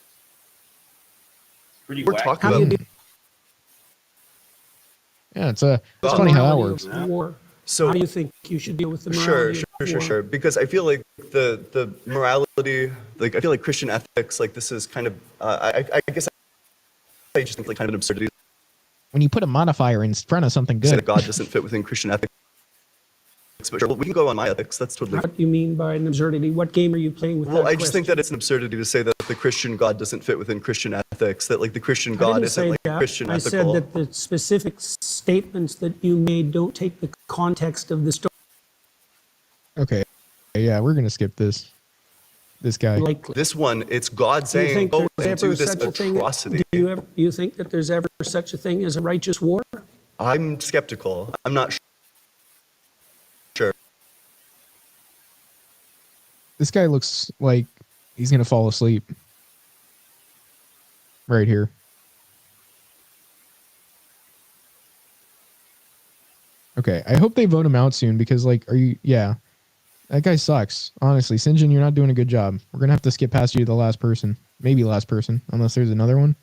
It's pretty We're wacky. talking about Yeah, it's funny how that morality works. of war. So how do you think you should deal with the sure, morality of war? sure. Because I feel like the morality, like I feel like Christian ethics, like this is kind of, I guess I just think like kind of an absurdity. When you put a modifier in front of something Say good. that God doesn't fit within Christian ethics. But sure, we can go on my ethics. That's totally. What do you mean by an absurdity? What game are you playing with? Well, that I just think question? that it's an absurdity to say that the Christian God doesn't fit within Christian ethics. That like the Christian I God didn't isn't say like that. Christian I ethical. said that the specific statements that you made don't take the context of the story. Okay. Yeah, we're gonna skip this. This guy. This one, it's God Do you saying, think "Go there's and do ever this such a thing? atrocity." Do you think that there's ever such a thing as a righteous war? I'm skeptical. I'm not sure. This guy looks like he's gonna fall asleep. Right here. Okay, I hope they vote him out soon because, like, yeah. That guy sucks. Honestly, Sinjin, you're not doing a good job. We're going to have to skip past you to the last person. Maybe last person, unless there's another one.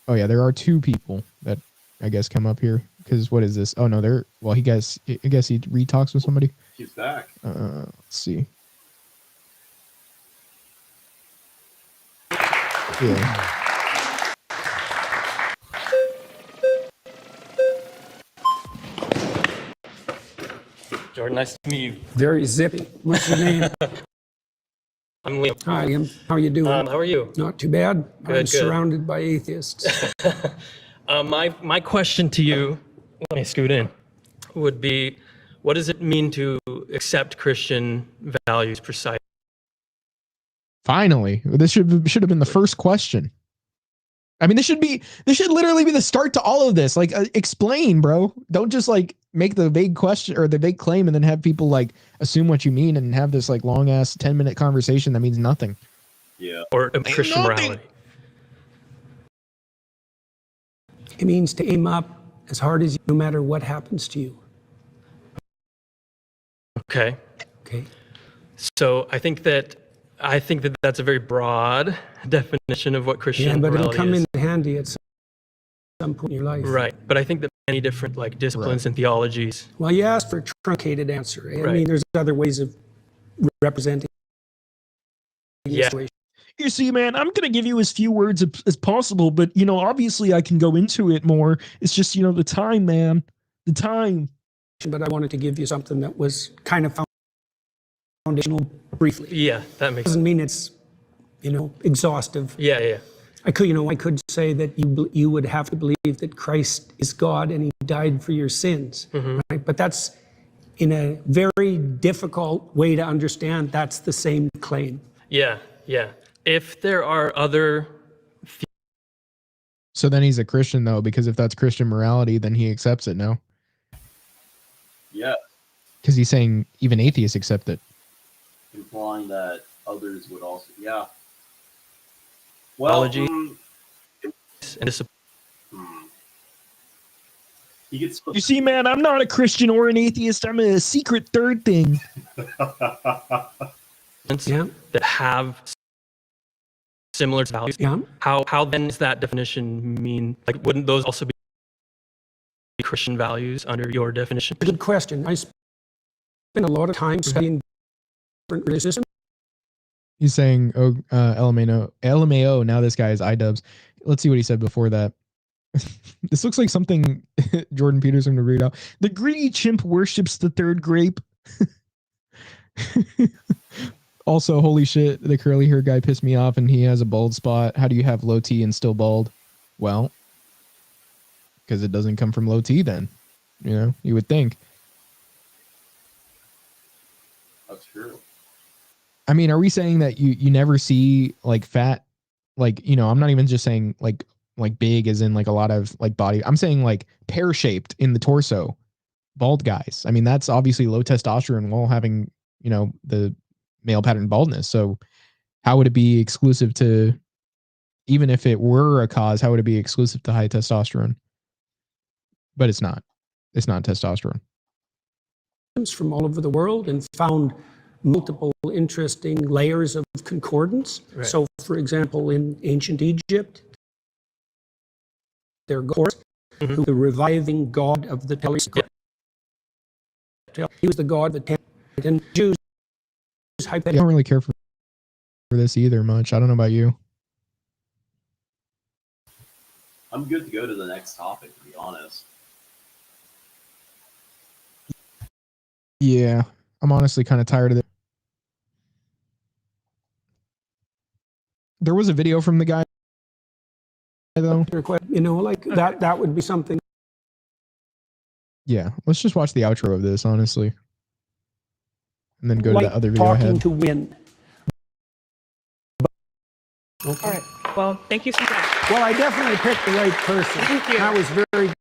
Oh, yeah, there are two people that I guess come up here. Because what is this? Oh, no, well, I guess he re-talks with somebody. He's back. Let's see. Yeah. Jordan, nice to meet you. Very zippy. What's your name? I'm Liam. Hi, Liam. How are you doing? How are you? Not too bad. I'm Good. surrounded by atheists. My question to you, let me scoot in, would be, what does it mean to accept Christian values precisely? Finally, this should have been the first question. I mean, this should literally be the start to all of this. Like, explain, bro. Don't just like make the vague question or the vague claim and then have people like assume what you mean and have this like long ass 10-minute conversation that means nothing. Yeah. Or Christian morality. It means to aim up as hard as you, no matter what happens to you. Okay. Okay. So I think that that's a very broad definition of what Christian Yeah, but morality it'll come is. in handy at some point in your life. Right, but I think that many different like disciplines and theologies. Well, you asked for a truncated answer. I Right. mean, there's other ways of representing. Yeah. You see, man, I'm going to give you as few words as possible, but, you know, obviously I can go into it more. It's just, you know, the time, man. The time. But I wanted to give you something that was kind of foundational briefly. Yeah, that makes Doesn't mean it's, you know, exhaustive. Yeah. I could say that you would have to believe that Christ is God and he died for your sins, right? But that's in a very difficult way to understand. That's the same claim. Yeah. If there are other So then he's a Christian, though, because if that's Christian morality, then he accepts it, no? Yeah. Because he's saying even atheists accept it. Implying that others would also. Yeah. Well, Anabology and discipline. He gets. You see, man, I'm not a Christian or an atheist. I'm a secret third thing. That have similar values. Yeah. How then does that definition mean? Like, wouldn't those also be Christian values under your definition? Good question. I spent a lot of time studying different religious systems. He's saying, LMAO. Now this guy is iDubbbz. Let's see what he said before that. This looks like something Jordan Peterson would read out. The greedy chimp worships the third grape. Also, holy shit, the curly hair guy pissed me off and he has a bald spot. How do you have low T and still bald? Well, because it doesn't come from low T then. You know, you would think. That's true. I mean, are we saying that you never see like fat, like, you know, I'm not even just saying like big as in like a lot of like body. I'm saying like pear-shaped in the torso, bald guys. I mean, that's obviously low testosterone while having, you know, the male pattern baldness. So how would it be exclusive to, even if it were a cause, how would it be exclusive to high testosterone? But it's not. It's not testosterone. From all over the world and found multiple interesting layers of concordance. Right. So, for example, in ancient Egypt, their god, who the reviving god of the telescope. He was the god of the and Jews. I don't really care for this either much. I don't know about you. I'm good to go to the next topic, to be honest. Yeah, I'm honestly kind of tired of it. There was a video from the guy, though. You know, like that would be something. Yeah, let's just watch the outro of this, honestly. And then go to that other video talking ahead. to win. All right. Well, thank you so much. Well, I definitely picked the right person. Thank you. That was very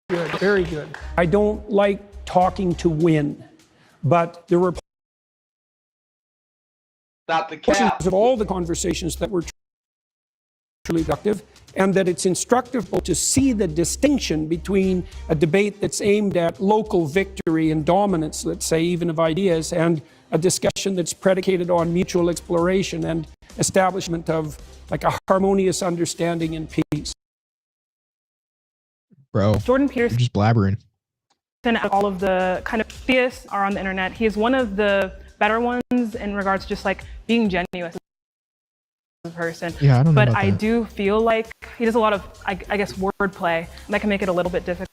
good. Very good. I don't like talking to win, but there were portions of all the conversations that were truly productive, and that it's instructive to see the distinction between a debate that's aimed at local victory and dominance, let's say, even of ideas, and a discussion that's predicated on mutual exploration and establishment of like a harmonious understanding and peace. Bro, Jordan Peterson, you're just blabbering. all of the kind of theists are on the internet. He is one of the better ones in regards to just like being genuine as a person. Yeah, I don't know but about I that. do feel like he does a lot of, I guess, wordplay that can make it a little bit difficult.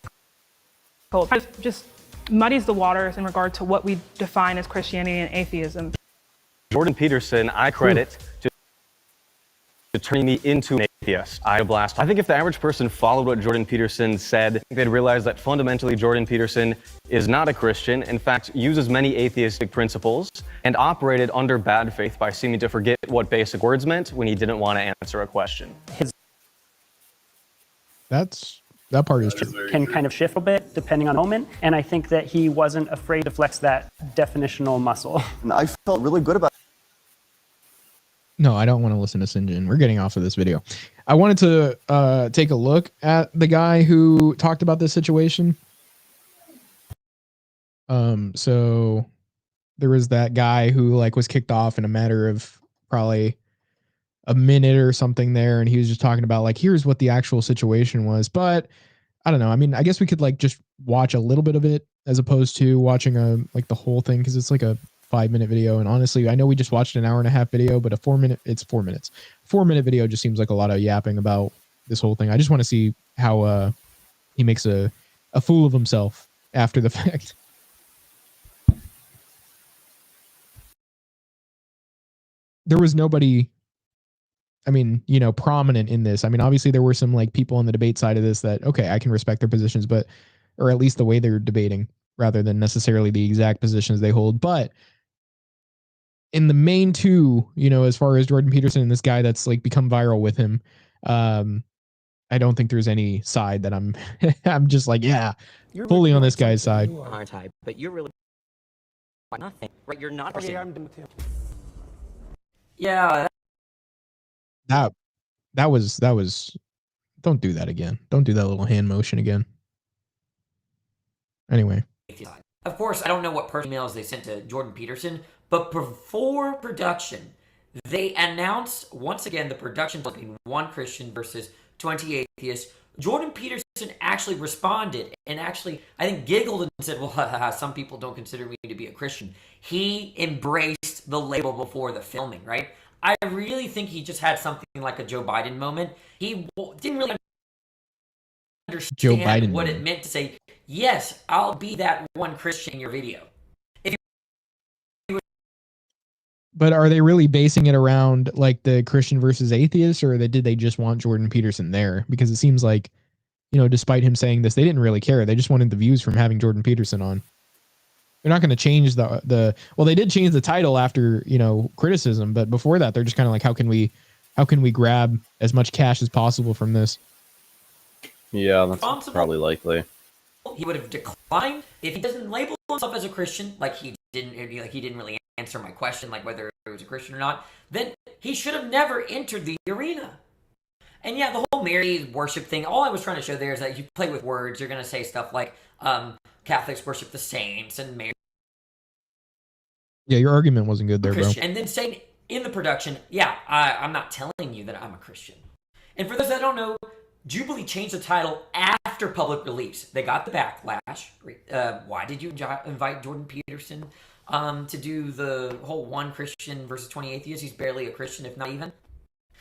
Just muddies the waters in regard to what we define as Christianity and atheism. Jordan Peterson, I credit to turning me into an atheist. I think if the average person followed what Jordan Peterson said, they'd realize that fundamentally Jordan Peterson is not a Christian, in fact, uses many atheistic principles, and operated under bad faith by seeming to forget what basic words meant when he didn't want to answer a question. That part is true. Can kind of shift a bit depending on the moment, and I think that he wasn't afraid to flex that definitional muscle. And I felt really good about No, I don't want to listen to Sinjin. We're getting off of this video. I wanted to take a look at the guy who talked about this situation. So there was that guy who like was kicked off in a matter of probably a minute or something there, and he was just talking about like, here's what the actual situation was. But I don't know. I mean, I guess we could like just watch a little bit of it as opposed to watching like the whole thing, because it's like a 5-minute video. And honestly, I know we just watched an 1.5-hour video, but it's 4 minutes. 4-minute video just seems like a lot of yapping about this whole thing. I just want to see how he makes a fool of himself after the fact. There was nobody, I mean, you know, prominent in this. I mean, obviously there were some like people on the debate side of this that, okay, I can respect their positions, but, or at least the way they're debating rather than necessarily the exact positions they hold. But in the main two, you know, as far as Jordan Peterson and this guy that's like become viral with him, I don't think there's any side that I'm, I'm just like, yeah, fully on this guy's side. Type, but you're really nothing, right? You're not. Okay, I'm done with him. Yeah. That was, don't do that again. Don't do that little hand motion again. Anyway. Of course, I don't know what emails they sent to Jordan Peterson, but before production, they announced once again the production between 1 Christian versus 20 atheists. Jordan Peterson actually responded and actually, I think, giggled and said, well, some people don't consider me to be a Christian. He embraced the label before the filming, right? I really think he just had something like a Joe Biden moment. He didn't really understand what it meant to say, yes, I'll be that 1 Christian in your video. But are they really basing it around like the Christian versus atheist, or did they just want Jordan Peterson there? Because it seems like, you know, despite him saying this, they didn't really care. They just wanted the views from having Jordan Peterson on. They're not going to change the well, they did change the title after, you know, criticism, but before that, they're just kind of like, how can we grab as much cash as possible from this? Yeah, that's probably likely. He would have declined if he doesn't label himself as a Christian, like he didn't really answer my question, like whether he was a Christian or not. Then he should have never entered the arena. And yeah, the whole Mary worship thing, all I was trying to show there is that you play with words. You're going to say stuff like Catholics worship the saints and Mary Yeah, your argument wasn't good there, bro. Christian, and then saying in the production, yeah, I'm not telling you that I'm a Christian. And for those that don't know, Jubilee changed the title after public release. They got the backlash. Why did you invite Jordan Peterson to do the whole one Christian versus 20 atheists? He's barely a Christian, if not even.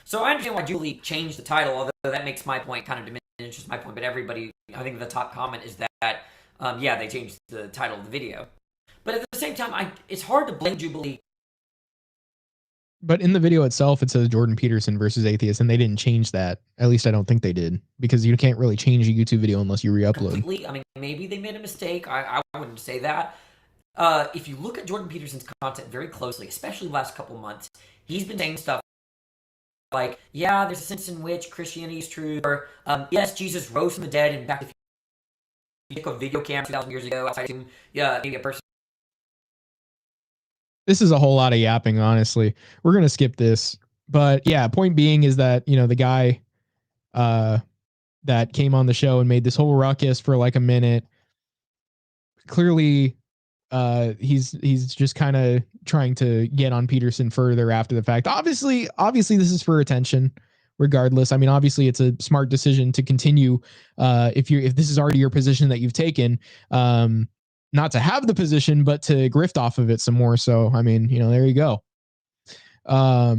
So I understand why Jubilee changed the title, although that makes my point kind of diminishes my point. But everybody, I think the top comment is that, yeah, they changed the title of the video. But at the same time, it's hard to blame Jubilee. But in the video itself, it says Jordan Peterson versus atheist, and they didn't change that. At least I don't think they did, because you can't really change a YouTube video unless you re-upload. Completely. I mean, maybe they made a mistake. I wouldn't say that. If you look at Jordan Peterson's content very closely, especially the last couple months, he's been saying stuff like, yeah, there's a sense in which Christianity is true, or yes, Jesus rose from the dead, and back if you took a video camera 2,000 years ago, outside him, yeah, maybe a person. This is a whole lot of yapping, honestly. We're going to skip this. But yeah, point being is that, the guy that came on the show and made this whole ruckus for like a minute, clearly he's just kind of trying to get on Peterson further after the fact. Obviously this is for attention regardless. I mean, obviously it's a smart decision to continue if this is already your position that you've taken, not to have the position, but to grift off of it some more. So, I mean, there you go. But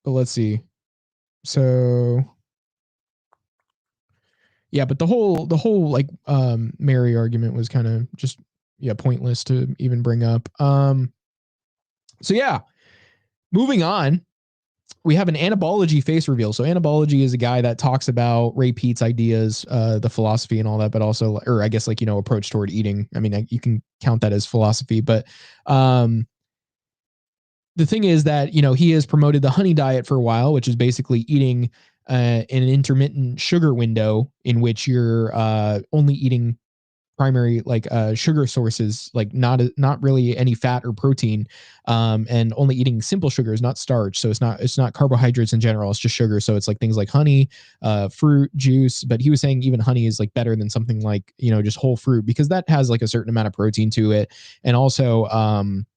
let's see. So yeah, but the whole like Mary argument was kind of just pointless to even bring up. So yeah, moving on, we have an Anabology face reveal. So Anabology is a guy that talks about Ray Peat's ideas, the philosophy and all that, but also, or I guess like, approach toward eating. I mean, you can count that as philosophy, but the thing is that, he has promoted the honey diet for a while, which is basically eating an intermittent sugar window in which you're only eating primary sugar sources, like not really any fat or protein, and only eating simple sugars, not starch. So it's not carbohydrates in general, it's just sugar. So it's like things like honey, fruit juice. But he was saying even honey is like better than something like, just whole fruit, because that has like a certain amount of protein to it. And also,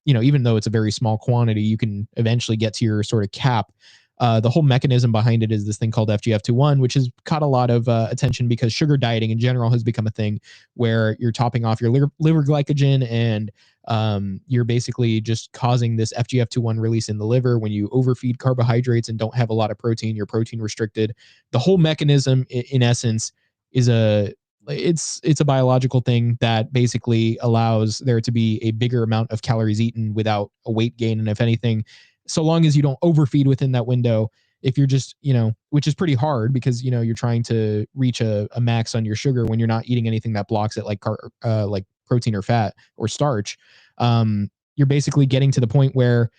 even though it's a very small quantity, you can eventually get to your sort of cap. The whole mechanism behind it is this thing called FGF21, which has caught a lot of attention because sugar dieting in general has become a thing where you're topping off your liver glycogen, and you're basically just causing this FGF21 release in the liver. When you overfeed carbohydrates and don't have a lot of protein, you're protein restricted. The whole mechanism, in essence, is it's a biological thing that basically allows there to be a bigger amount of calories eaten without a weight gain. And if anything, so long as you don't overfeed within that window, if you're just, which is pretty hard because, you're trying to reach a max on your sugar when you're not eating anything that blocks it, like protein or fat or starch, you're basically getting to the point where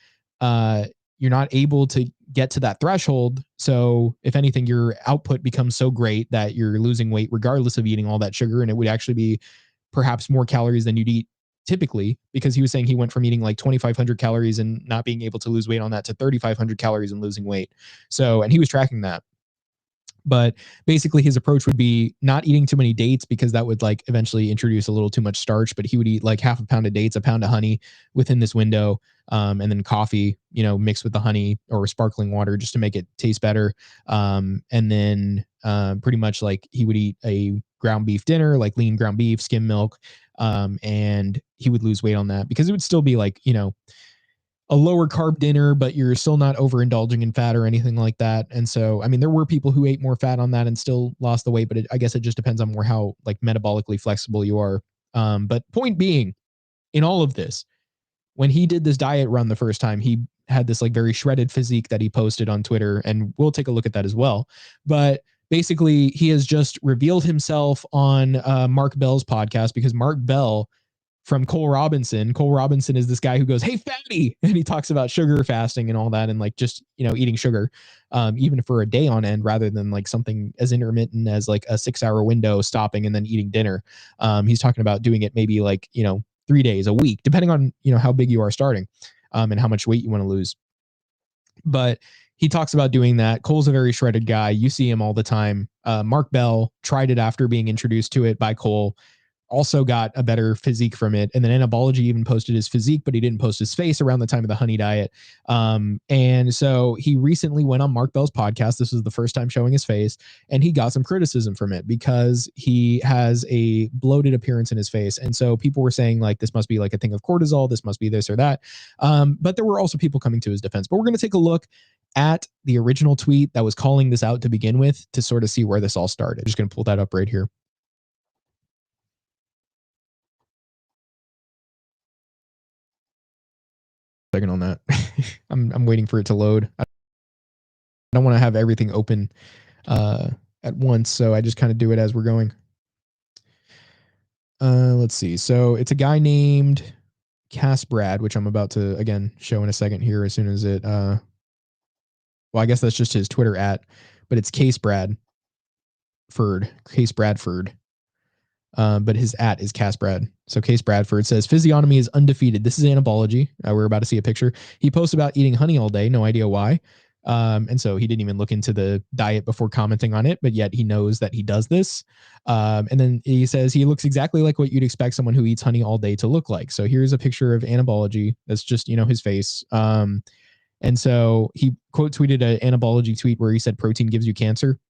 you're not able to get to that threshold. So if anything, your output becomes so great that you're losing weight regardless of eating all that sugar. And it would actually be perhaps more calories than you'd eat typically, because he was saying he went from eating like 2,500 calories and not being able to lose weight on that to 3,500 calories and losing weight. So, and he was tracking that. But basically his approach would be not eating too many dates, because that would like eventually introduce a little too much starch, but he would eat like half a pound of dates, a pound of honey within this window, and then coffee, mixed with the honey or sparkling water just to make it taste better. And then pretty much like he would eat a ground beef dinner, like lean ground beef, skim milk, and he would lose weight on that, because it would still be like, a lower carb dinner, but you're still not overindulging in fat or anything like that. And so, I mean, there were people who ate more fat on that and still lost the weight, but I guess it just depends on how like metabolically flexible you are. But point being, in all of this, when he did this diet run the first time, he had this like very shredded physique that he posted on Twitter, and we'll take a look at that as well. But basically, he has just revealed himself on Mark Bell's podcast, because Mark Bell from Cole Robinson is this guy who goes, "Hey, fatty," and he talks about sugar fasting and all that, and like just eating sugar, even for a day on end, rather than like something as intermittent as like a 6-hour window, stopping and then eating dinner. He's talking about doing it maybe like 3 days a week, depending on how big you are starting, and how much weight you want to lose. But he talks about doing that. Cole's a very shredded guy. You see him all the time. Mark Bell tried it after being introduced to it by Cole. also got a better physique from it. And then Anabology even posted his physique, but he didn't post his face around the time of the honey diet. And so he recently went on Mark Bell's podcast. This was the first time showing his face, and he got some criticism from it because he has a bloated appearance in his face. And so people were saying like, this must be like a thing of cortisol. This must be this or that. But there were also people coming to his defense. But we're going to take a look at the original tweet that was calling this out to begin with to sort of see where this all started. I'm just going to pull that up right here. Second on that. I'm waiting for it to load. I don't want to have everything open at once, so I just kind of do it as we're going. Let's see. So it's a guy named Cass Brad, which I'm about to again show in a second here as soon as it well, I guess that's just his Twitter @ but it's Case Bradford. But his @ is Cass Brad. So Case Bradford says, physiognomy is undefeated. This is Anabology. We're about to see a picture. He posts about eating honey all day. No idea why. And so he didn't even look into the diet before commenting on it, but yet he knows that he does this. And then he says he looks exactly like what you'd expect someone who eats honey all day to look like. So here's a picture of Anabology. That's just, his face. And so he quote tweeted an Anabology tweet where he said protein gives you cancer.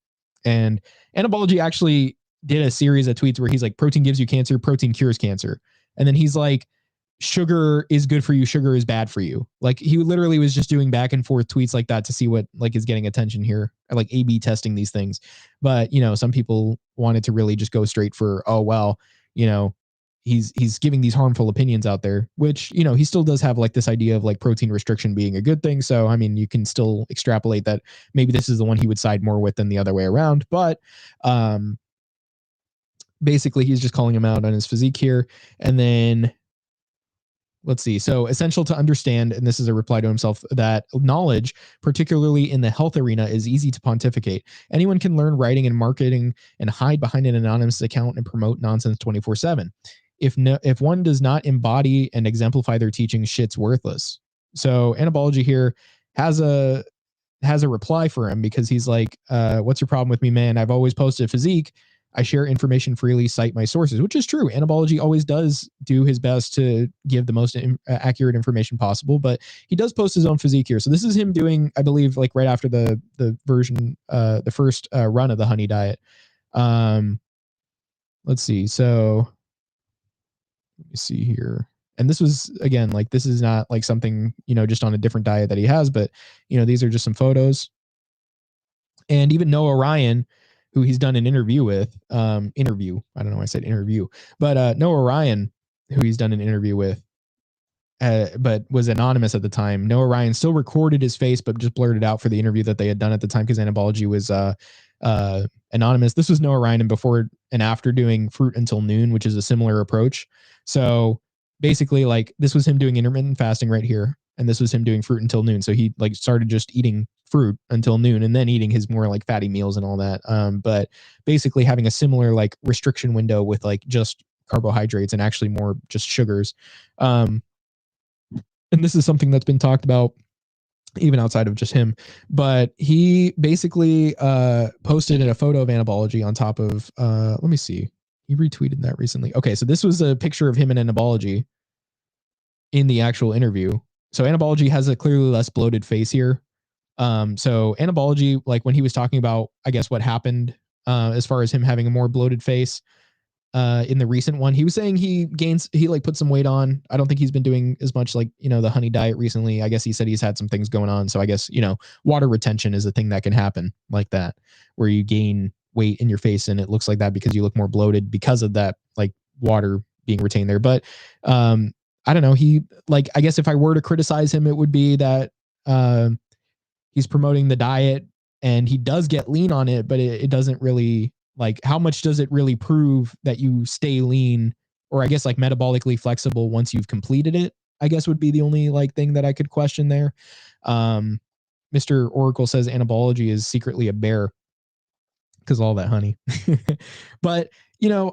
And Anabology actually did a series of tweets where he's like, protein gives you cancer, protein cures cancer. And then he's like, sugar is good for you, sugar is bad for you. Like he literally was just doing back and forth tweets like that to see what like is getting attention here. I like A/B testing these things. But some people wanted to really just go straight for, oh well, he's giving these harmful opinions out there, which, he still does have like this idea of like protein restriction being a good thing. So, I mean, you can still extrapolate that maybe this is the one he would side more with than the other way around. But, basically he's just calling him out on his physique here. And then let's see. So essential to understand, and this is a reply to himself, that knowledge, particularly in the health arena, is easy to pontificate. Anyone can learn writing and marketing and hide behind an anonymous account and promote nonsense 24/7. If one does not embody and exemplify their teaching, shit's worthless. So Anabology here has a reply for him because he's like, what's your problem with me, man? I've always posted physique. I share information freely, cite my sources, which is true. Anabology always does do his best to give the most accurate information possible, but he does post his own physique here. So this is him doing, I believe, like right after the version, the first run of the honey diet. Let's see. So let me see here. And this was, again, like this is not like something, just on a different diet that he has, but, these are just some photos. And even Noah Ryan, who he's done an interview with, I don't know why I said interview, but Noah Ryan, who he's done an interview with, but was anonymous at the time. Noah Ryan still recorded his face, but just blurred it out for the interview that they had done at the time because Anabology was anonymous. This was Noah Ryan and before and after doing Fruit Until Noon, which is a similar approach. So basically, like this was him doing intermittent fasting right here, and this was him doing Fruit Until Noon. So he like started just eating fruit until noon and then eating his more like fatty meals and all that. But basically having a similar like restriction window with like just carbohydrates and actually more just sugars. And this is something that's been talked about even outside of just him, but he basically posted a photo of Anabology on top of, let me see. He retweeted that recently. Okay. So this was a picture of him and Anabology in the actual interview. So Anabology has a clearly less bloated face here. So Anabology, like when he was talking about, I guess what happened, as far as him having a more bloated face, in the recent one, he was saying he like put some weight on. I don't think he's been doing as much like, the honey diet recently. I guess he said he's had some things going on. So I guess, water retention is a thing that can happen like that, where you gain weight in your face and it looks like that because you look more bloated because of that, like water being retained there. But, I don't know. He like, I guess if I were to criticize him, it would be that, he's promoting the diet and he does get lean on it, but it doesn't really like, how much does it really prove that you stay lean or I guess like metabolically flexible once you've completed it, I guess would be the only like thing that I could question there. Mr. Oracle says Anabology is secretly a bear because all that honey, but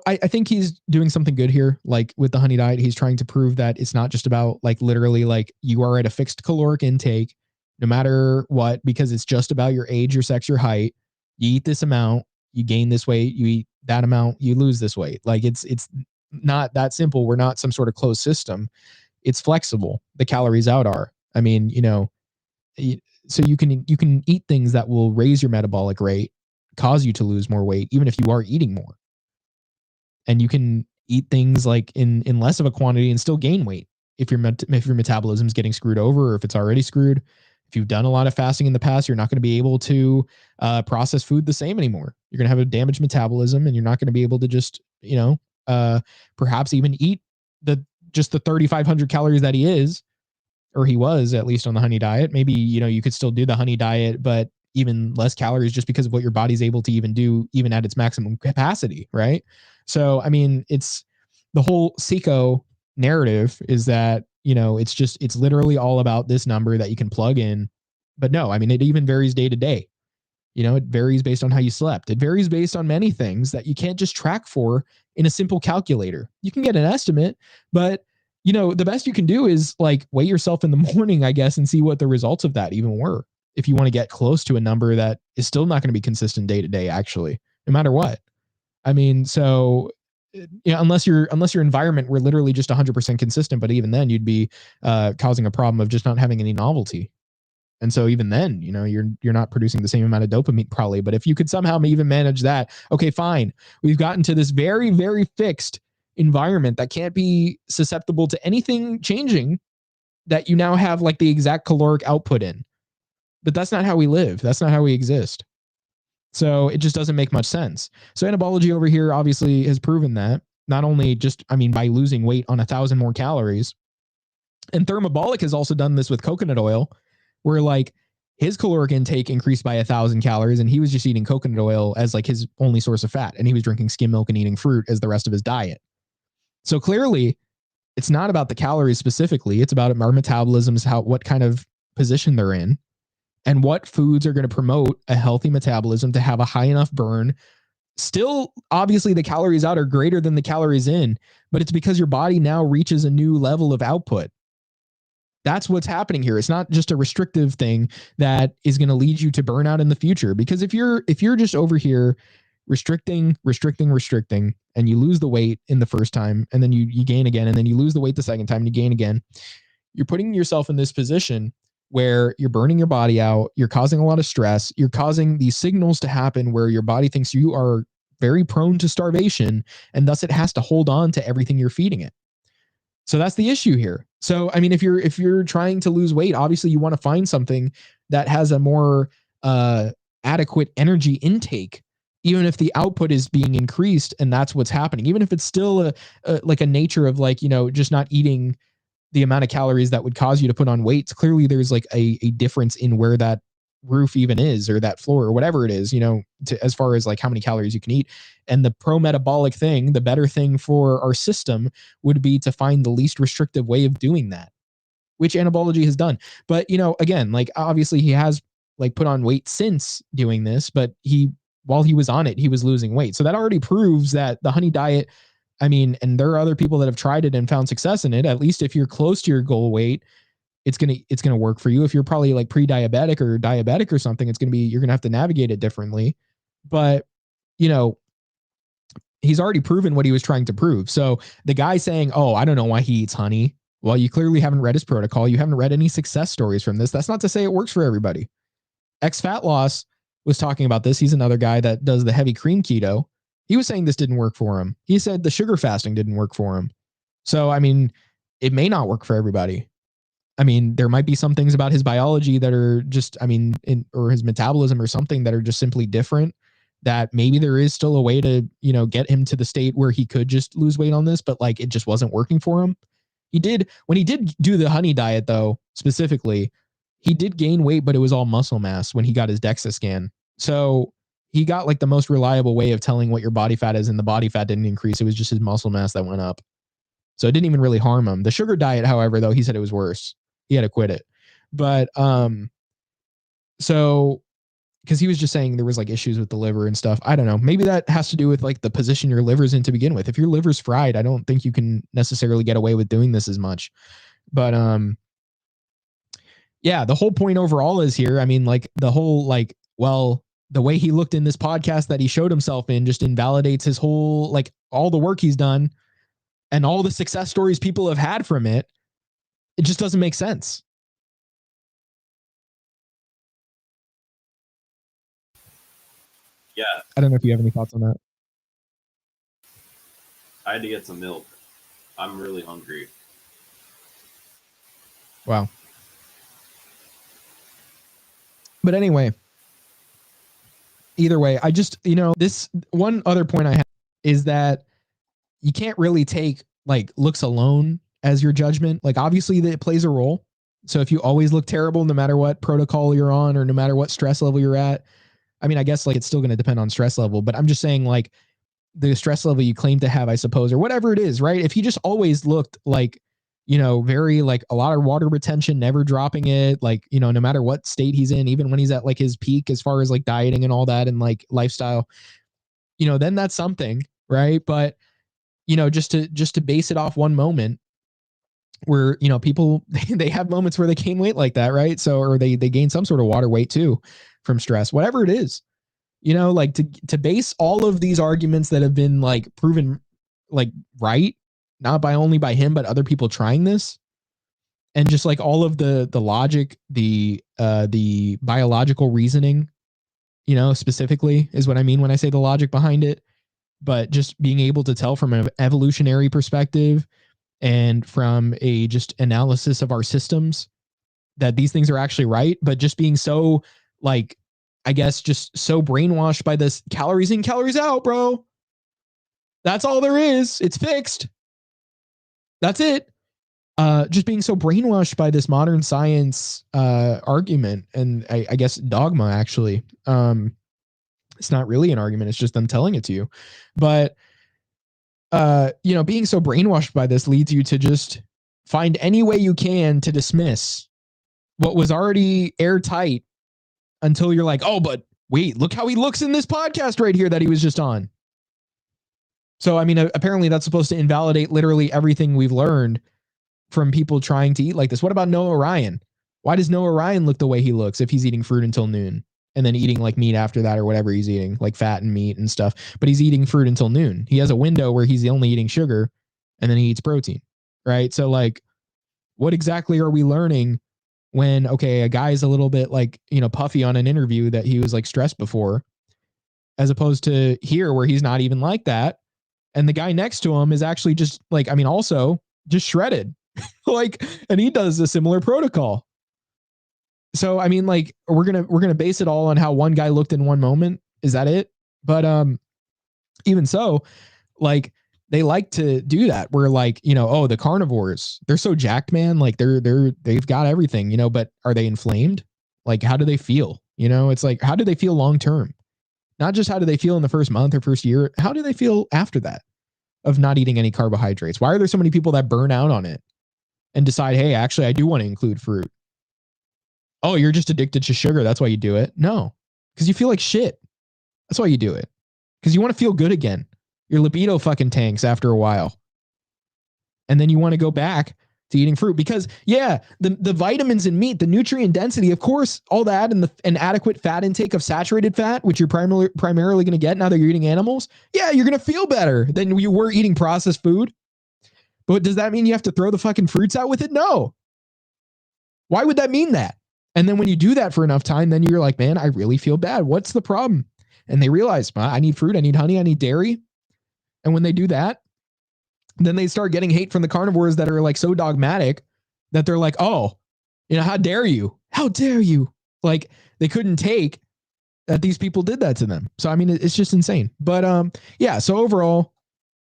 I think he's doing something good here. Like with the honey diet, he's trying to prove that it's not just about like literally like you are at a fixed caloric intake no matter what, because it's just about your age, your sex, your height. You eat this amount, you gain this weight, you eat that amount, you lose this weight. Like it's not that simple. We're not some sort of closed system. It's flexible. The calories out are. I mean, so you can eat things that will raise your metabolic rate, cause you to lose more weight, even if you are eating more. And you can eat things like in less of a quantity and still gain weight if your metabolism is getting screwed over, or if it's already screwed. If you've done a lot of fasting in the past, you're not going to be able to process food the same anymore. You're going to have a damaged metabolism, and you're not going to be able to just, perhaps even eat the 3,500 calories that he is, or he was at least on the honey diet. Maybe, you could still do the honey diet, but even less calories just because of what your body's able to even do, even at its maximum capacity. Right. So, I mean, it's the whole SECO narrative is that, it's literally all about this number that you can plug in. But no, I mean, it even varies day to day. It varies based on how you slept. It varies based on many things that you can't just track for in a simple calculator. You can get an estimate, but the best you can do is like weigh yourself in the morning, I guess, and see what the results of that even were. If you want to get close to a number that is still not going to be consistent day to day, actually, no matter what. I mean, so unless your environment were literally just 100% consistent, but even then you'd be causing a problem of just not having any novelty. And so even then, you're not producing the same amount of dopamine probably. But if you could somehow even manage that, okay, fine. We've gotten to this very, very fixed environment that can't be susceptible to anything changing, that you now have like the exact caloric output in. But that's not how we live. That's not how we exist. So it just doesn't make much sense. So Anabology over here obviously has proven that, not only just, by losing weight on 1,000 more calories. And Thermobolic has also done this with coconut oil, where like his caloric intake increased by 1,000 calories, and he was just eating coconut oil as like his only source of fat. And he was drinking skim milk and eating fruit as the rest of his diet. So clearly it's not about the calories specifically. It's about our metabolisms, what kind of position they're in, and what foods are going to promote a healthy metabolism to have a high enough burn. Still, obviously the calories out are greater than the calories in, but it's because your body now reaches a new level of output. That's what's happening here. It's not just a restrictive thing that is going to lead you to burnout in the future. Because if you're just over here restricting, and you lose the weight in the first time, and then you gain again, and then you lose the weight the second time and you gain again, you're putting yourself in this position where you're burning your body out, you're causing a lot of stress, you're causing these signals to happen where your body thinks you are very prone to starvation, and thus it has to hold on to everything you're feeding it. So that's the issue here. So, I mean, if you're trying to lose weight, obviously you want to find something that has a more adequate energy intake, even if the output is being increased, and that's what's happening. Even if it's still a nature of like, just not eating the amount of calories that would cause you to put on weight. Clearly there's like a difference in where that roof even is, or that floor, or whatever it is, as far as like how many calories you can eat. And the pro-metabolic thing, the better thing for our system would be to find the least restrictive way of doing that, which Anabology has done. But, again, like obviously he has like put on weight since doing this, but while he was on it, he was losing weight. So that already proves that the honey diet, and there are other people that have tried it and found success in it. At least if you're close to your goal weight, it's gonna work for you. If you're probably like pre-diabetic or diabetic or something, you're gonna have to navigate it differently. But he's already proven what he was trying to prove. So the guy saying, "Oh, I don't know why he eats honey," well, you clearly haven't read his protocol. You haven't read any success stories from this. That's not to say it works for everybody. X Fat Loss was talking about this. He's another guy that does the heavy cream keto. He was saying this didn't work for him. He said the sugar fasting didn't work for him. So, it may not work for everybody. There might be some things about his biology that are just, or his metabolism or something that are just simply different, that maybe there is still a way to, get him to the state where he could just lose weight on this, but like it just wasn't working for him. When he did do the honey diet though, specifically, he did gain weight, but it was all muscle mass when he got his DEXA scan. So he got like the most reliable way of telling what your body fat is, and the body fat didn't increase. It was just his muscle mass that went up. So it didn't even really harm him. The sugar diet, however, though, he said it was worse. He had to quit it. But so because he was just saying there was like issues with the liver and stuff. I don't know. Maybe that has to do with like the position your liver's in to begin with. If your liver's fried, I don't think you can necessarily get away with doing this as much. But yeah, the whole point overall is here. The whole like, well, the way he looked in this podcast that he showed himself in just invalidates his whole, like all the work he's done. and all the success stories people have had from it, it just doesn't make sense. Yeah, I don't know if you have any thoughts on that. I had to get some milk. I'm really hungry. Wow. But anyway, either way, I just, this one other point I have is that you can't really take like looks alone as your judgment. Like obviously it plays a role. So if you always look terrible, no matter what protocol you're on or no matter what stress level you're at, I mean, I guess like it's still going to depend on stress level, but I'm just saying like the stress level you claim to have, I suppose, or whatever it is, right? If he just always looked like, very like a lot of water retention, never dropping it, like, no matter what state he's in, even when he's at like his peak as far as like dieting and all that and like lifestyle, then that's something, right? But, just to base it off one moment where, people, they have moments where they gain weight like that, right? So, or they gain some sort of water weight too from stress, whatever it is, like to base all of these arguments that have been like proven like right, not by only by him, but other people trying this, and just like all of the logic, the biological reasoning, specifically is what I mean when I say the logic behind it, but just being able to tell from an evolutionary perspective and from a just analysis of our systems that these things are actually right, but just being so like, I guess just so brainwashed by this calories in, calories out, bro. That's all there is. It's fixed. That's it. Just being so brainwashed by this modern science argument and I guess dogma, actually. It's not really an argument. It's just them telling it to you. But, being so brainwashed by this leads you to just find any way you can to dismiss what was already airtight until you're like, oh, but wait, look how he looks in this podcast right here that he was just on. So, I mean, apparently that's supposed to invalidate literally everything we've learned from people trying to eat like this. What about Noah Ryan? Why does Noah Ryan look the way he looks if he's eating fruit until noon and then eating like meat after that or whatever he's eating, like fat and meat and stuff, but he's eating fruit until noon. He has a window where he's only eating sugar and then he eats protein, right? So like, what exactly are we learning when, okay, a guy's a little bit like, puffy on an interview that he was like stressed before, as opposed to here where he's not even like that. And the guy next to him is actually just like, I mean, also just shredded, like, and he does a similar protocol. So, I mean, like, we're going to base it all on how one guy looked in one moment. Is that it? But, even so, like, they like to do that where like, oh, the carnivores, they're so jacked, man. Like they've got everything, but are they inflamed? Like, how do they feel? It's like, how do they feel long-term? Not just how do they feel in the first month or first year? How do they feel after that of not eating any carbohydrates? Why are there so many people that burn out on it and decide, hey, actually, I do want to include fruit? Oh, you're just addicted to sugar. That's why you do it. No, because you feel like shit. That's why you do it. Because you want to feel good again. Your libido fucking tanks after a while. And then you want to go back to eating fruit because, yeah, the vitamins in meat, the nutrient density, of course, all that, and an adequate fat intake of saturated fat, which you're primarily going to get now that you're eating animals. Yeah, you're going to feel better than you were eating processed food. But does that mean you have to throw the fucking fruits out with it? No. Why would that mean that? And then when you do that for enough time, then you're like, man, I really feel bad. What's the problem? And they realize, I need fruit, I need honey, I need dairy. And when they do that, then they start getting hate from the carnivores that are like so dogmatic that they're like, oh, how dare you? How dare you? Like they couldn't take that these people did that to them. So, I mean, it's just insane. But yeah, so overall,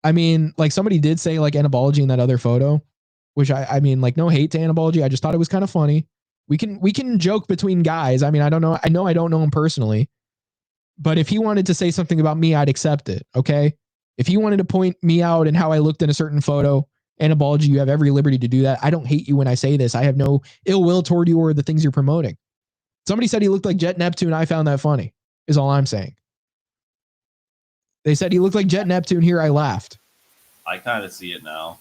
I mean, like somebody did say like Anabology in that other photo, which I mean, like no hate to Anabology. I just thought it was kind of funny. We can joke between guys. I mean, I don't know. I don't know him personally, but if he wanted to say something about me, I'd accept it. Okay. If he wanted to point me out and how I looked in a certain photo, Anabology, you have every liberty to do that. I don't hate you when I say this. I have no ill will toward you or the things you're promoting. Somebody said he looked like Jet Neptune. I found that funny, is all I'm saying. They said he looked like Jet Neptune here. I laughed. I kind of see it now.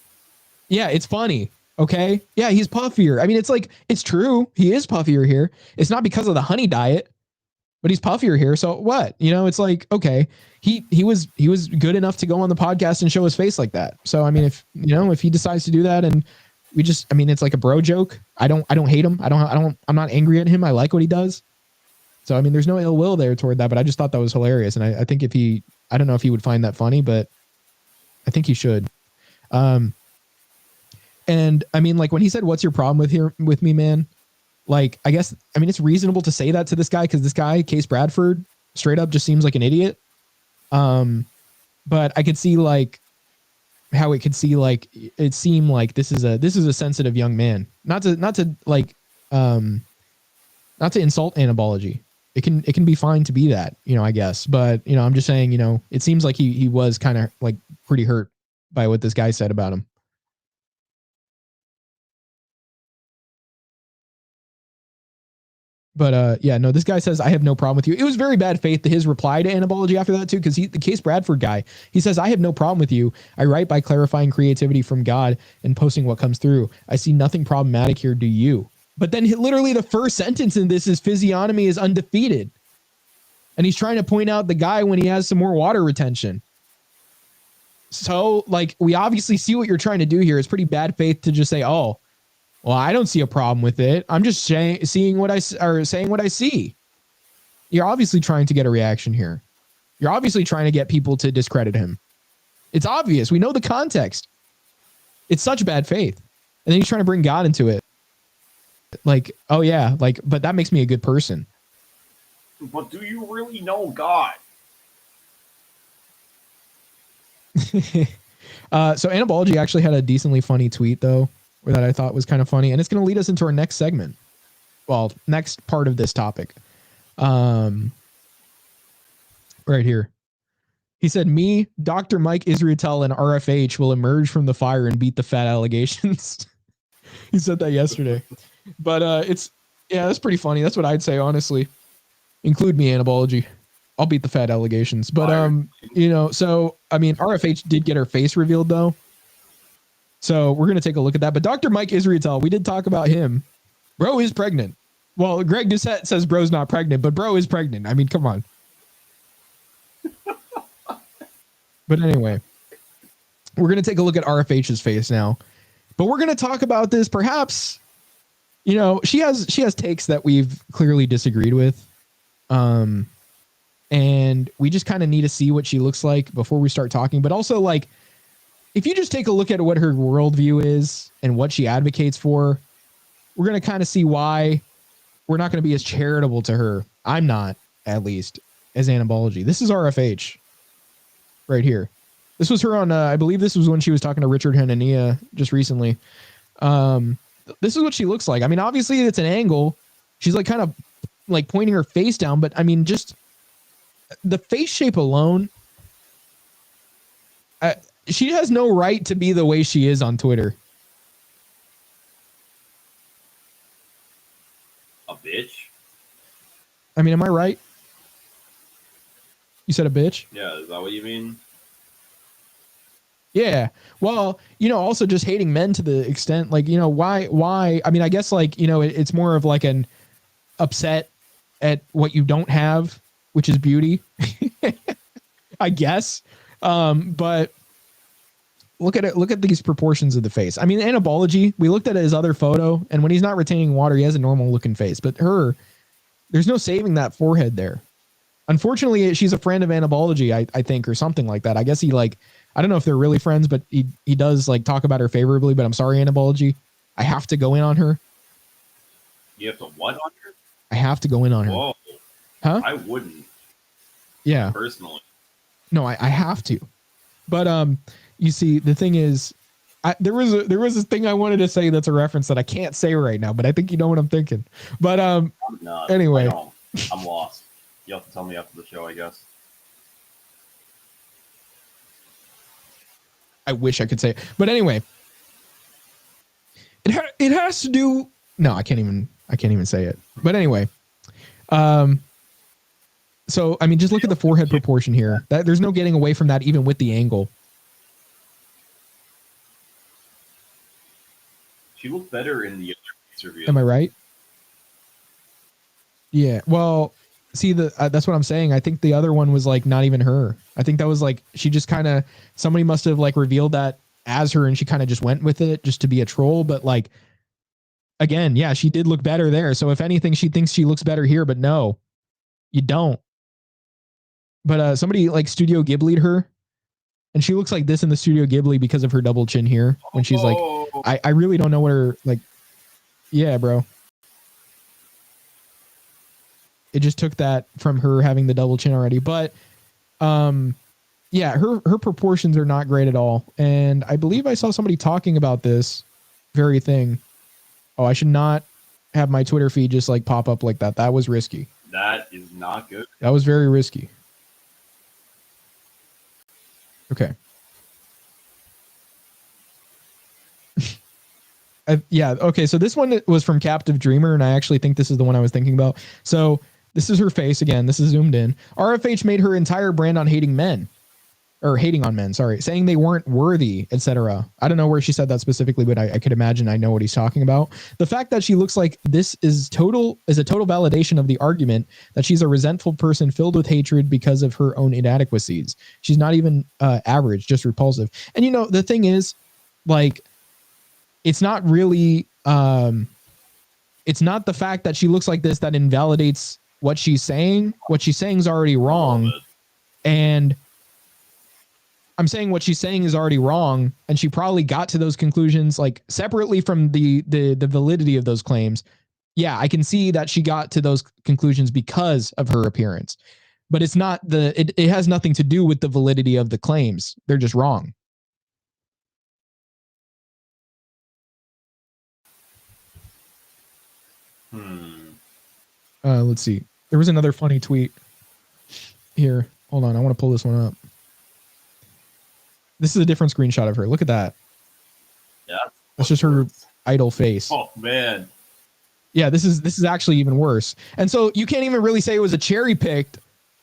Yeah, it's funny. Okay. Yeah, he's puffier. I mean, it's like, it's true. He is puffier here. It's not because of the honey diet, but he's puffier here. So what? It's like, okay, he was good enough to go on the podcast and show his face like that. So I mean, if he decides to do that, and it's like a bro joke. I don't hate him. I'm not angry at him. I like what he does. So I mean, there's no ill will there toward that. But I just thought that was hilarious, and I think I don't know if he would find that funny, but I think he should. And I mean, like when he said, "What's your problem with me, man?" Like, I guess, I mean, it's reasonable to say that to this guy because this guy, Case Bradford, straight up just seems like an idiot. But I could see like how it seemed like this is a sensitive young man. Not to insult Anabology. It can be fine to be that, I guess. But I'm just saying, it seems like he was kind of like pretty hurt by what this guy said about him. But yeah, no, this guy says, I have no problem with you. It was very bad faith to his reply to Anabology after that too, because the Case Bradford guy, he says, I have no problem with you. I write by clarifying creativity from God and posting what comes through. I see nothing problematic here. Do you? But then literally the first sentence in this is physiognomy is undefeated. And he's trying to point out the guy when he has some more water retention. So like, we obviously see what you're trying to do here. It's pretty bad faith to just say, oh, well, I don't see a problem with it. I'm just saying what I see. You're obviously trying to get a reaction here. You're obviously trying to get people to discredit him. It's obvious. We know the context. It's such bad faith. And then he's trying to bring God into it. Like, oh yeah, like, but that makes me a good person. But do you really know God? So Anabology actually had a decently funny tweet though, that I thought was kind of funny, and it's going to lead us into our next segment. Well, next part of this topic. Right here. He said, me, Dr. Mike Israetel, and RFH will emerge from the fire and beat the fat allegations. He said that yesterday. But that's pretty funny. That's what I'd say, honestly. Include me, Anabology. I'll beat the fat allegations. But so I mean, RFH did get her face revealed though. So we're going to take a look at that. But Dr. Mike Israetel, we did talk about him. Bro is pregnant. Well, Greg Doucette says bro's not pregnant, but bro is pregnant. I mean, come on. But anyway, we're going to take a look at RFH's face now. But we're going to talk about this. Perhaps, she has takes that we've clearly disagreed with. And we just kind of need to see what she looks like before we start talking. But also, like, if you just take a look at what her worldview is and what she advocates for, we're going to kind of see why we're not going to be as charitable to her. I'm not, at least, as Anabology. This is RFH right here. This was her on, I believe this was when she was talking to Richard Hanania just recently. This is what she looks like. I mean, obviously it's an angle. She's like kind of like pointing her face down, but I mean, just the face shape alone, she has no right to be the way she is on Twitter. A bitch? I mean, am I right? You said a bitch? Yeah, is that what you mean? Yeah. Well, also just hating men to the extent, like, why? I mean, I guess like, it's more of like an upset at what you don't have, which is beauty, I guess. But look at these proportions of the face. I mean, Anabology, we looked at his other photo, and when he's not retaining water, he has a normal looking face. But there's no saving that forehead there. Unfortunately, she's a friend of Anabology, I think, or something like that. I guess he I don't know if they're really friends, but he does like talk about her favorably. But I'm sorry, Anabology, I have to go in on her. You have to what on her? I have to go in on her. Whoa. Huh? I wouldn't. Yeah. Personally. No, I have to. But you see, the thing is, there was this thing I wanted to say that's a reference that I can't say right now, but I think you know what I'm thinking. But anyway, I'm lost. You have to tell me after the show, I guess. I wish I could say it. But anyway, it has to do. No, I can't even say it. But anyway, so I mean, just look at the forehead proportion here. There's no getting away from that, even with the angle. She looked better in the other face reveal. Am I right? Yeah. Well, see that's what I'm saying. I think the other one was like not even her. I think that was like she just kind of somebody must have like revealed that as her, and she kind of just went with it just to be a troll. But like again, yeah, she did look better there. So if anything, she thinks she looks better here, but no, you don't. But somebody like Studio Ghibli'd her, and she looks like this in the Studio Ghibli because of her double chin here. When she's like, I really don't know what her like. Yeah, bro. It just took that from her having the double chin already. But yeah, her proportions are not great at all. And I believe I saw somebody talking about this very thing. Oh, I should not have my Twitter feed just like pop up like that. That was risky. That is not good. That was very risky. Okay. Yeah. Okay. So this one was from Captive Dreamer, and I actually think this is the one I was thinking about. So this is her face again. This is zoomed in. RFH made her entire brand on hating men, or hating on men. Sorry, saying they weren't worthy, etc. I don't know where she said that specifically, but I could imagine I know what he's talking about. The fact that she looks like this is a total validation of the argument that she's a resentful person filled with hatred because of her own inadequacies. She's not even average, just repulsive. And you know the thing is, like, it's not really it's not the fact that she looks like this that invalidates what she's saying. What she's saying is already wrong. And I'm saying what she's saying is already wrong. And she probably got to those conclusions like separately from the validity of those claims. Yeah, I can see that she got to those conclusions because of her appearance. But it's not it has nothing to do with the validity of the claims. They're just wrong. Let's see. There was another funny tweet here. Hold on. I want to pull this one up. This is a different screenshot of her. Look at that. Yeah. That's just her idle face. Oh man. Yeah, this is actually even worse. And so you can't even really say it was a cherry picked.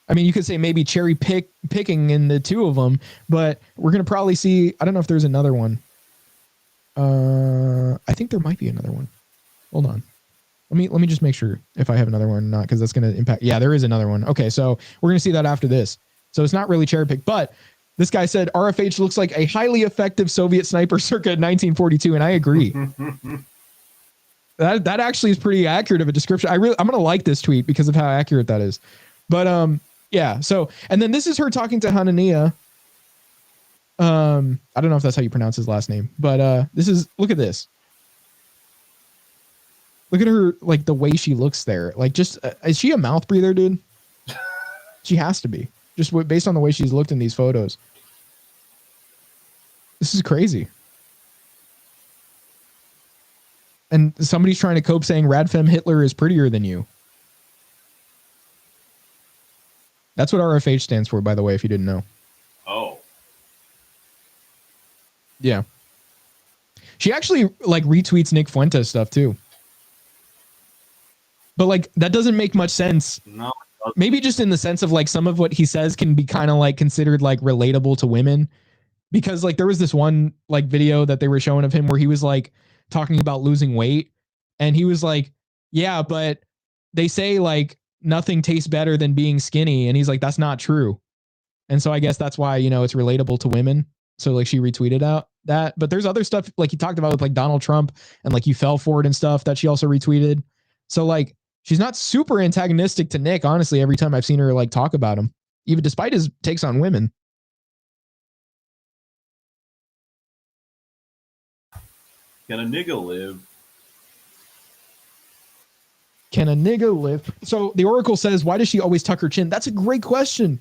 I mean, you could say maybe picking in the two of them, but we're going to probably see, I don't know if there's another one. I think there might be another one. Hold on. Let me just make sure if I have another one or not, because that's going to impact. Yeah, there is another one. Okay, so we're going to see that after this. So it's not really cherry picked, but this guy said RFH looks like a highly effective Soviet sniper circa 1942, and I agree. That actually is pretty accurate of a description. I'm going to like this tweet because of how accurate that is. But yeah. So, and then this is her talking to Hananiah. I don't know if that's how you pronounce his last name, but look at this. Look at her, like the way she looks there. Like, just is she a mouth breather, dude? She has to be, just based on the way she's looked in these photos. This is crazy. And somebody's trying to cope saying Radfem Hitler is prettier than you. That's what RFH stands for, by the way, if you didn't know. Oh. Yeah. She actually like retweets Nick Fuentes stuff too. But like that doesn't make much sense. No. Maybe just in the sense of like some of what he says can be kind of like considered like relatable to women. Because like there was this one like video that they were showing of him where he was like talking about losing weight. And he was like, yeah, but they say like nothing tastes better than being skinny. And he's like, that's not true. And so I guess that's why, you know, it's relatable to women. So like she retweeted out that, but there's other stuff like he talked about with like Donald Trump and like you fell for it and stuff that she also retweeted. So like she's not super antagonistic to Nick, honestly, every time I've seen her like talk about him, even despite his takes on women. Can a nigga live? Can a nigga live? So the Oracle says, why does she always tuck her chin? That's a great question.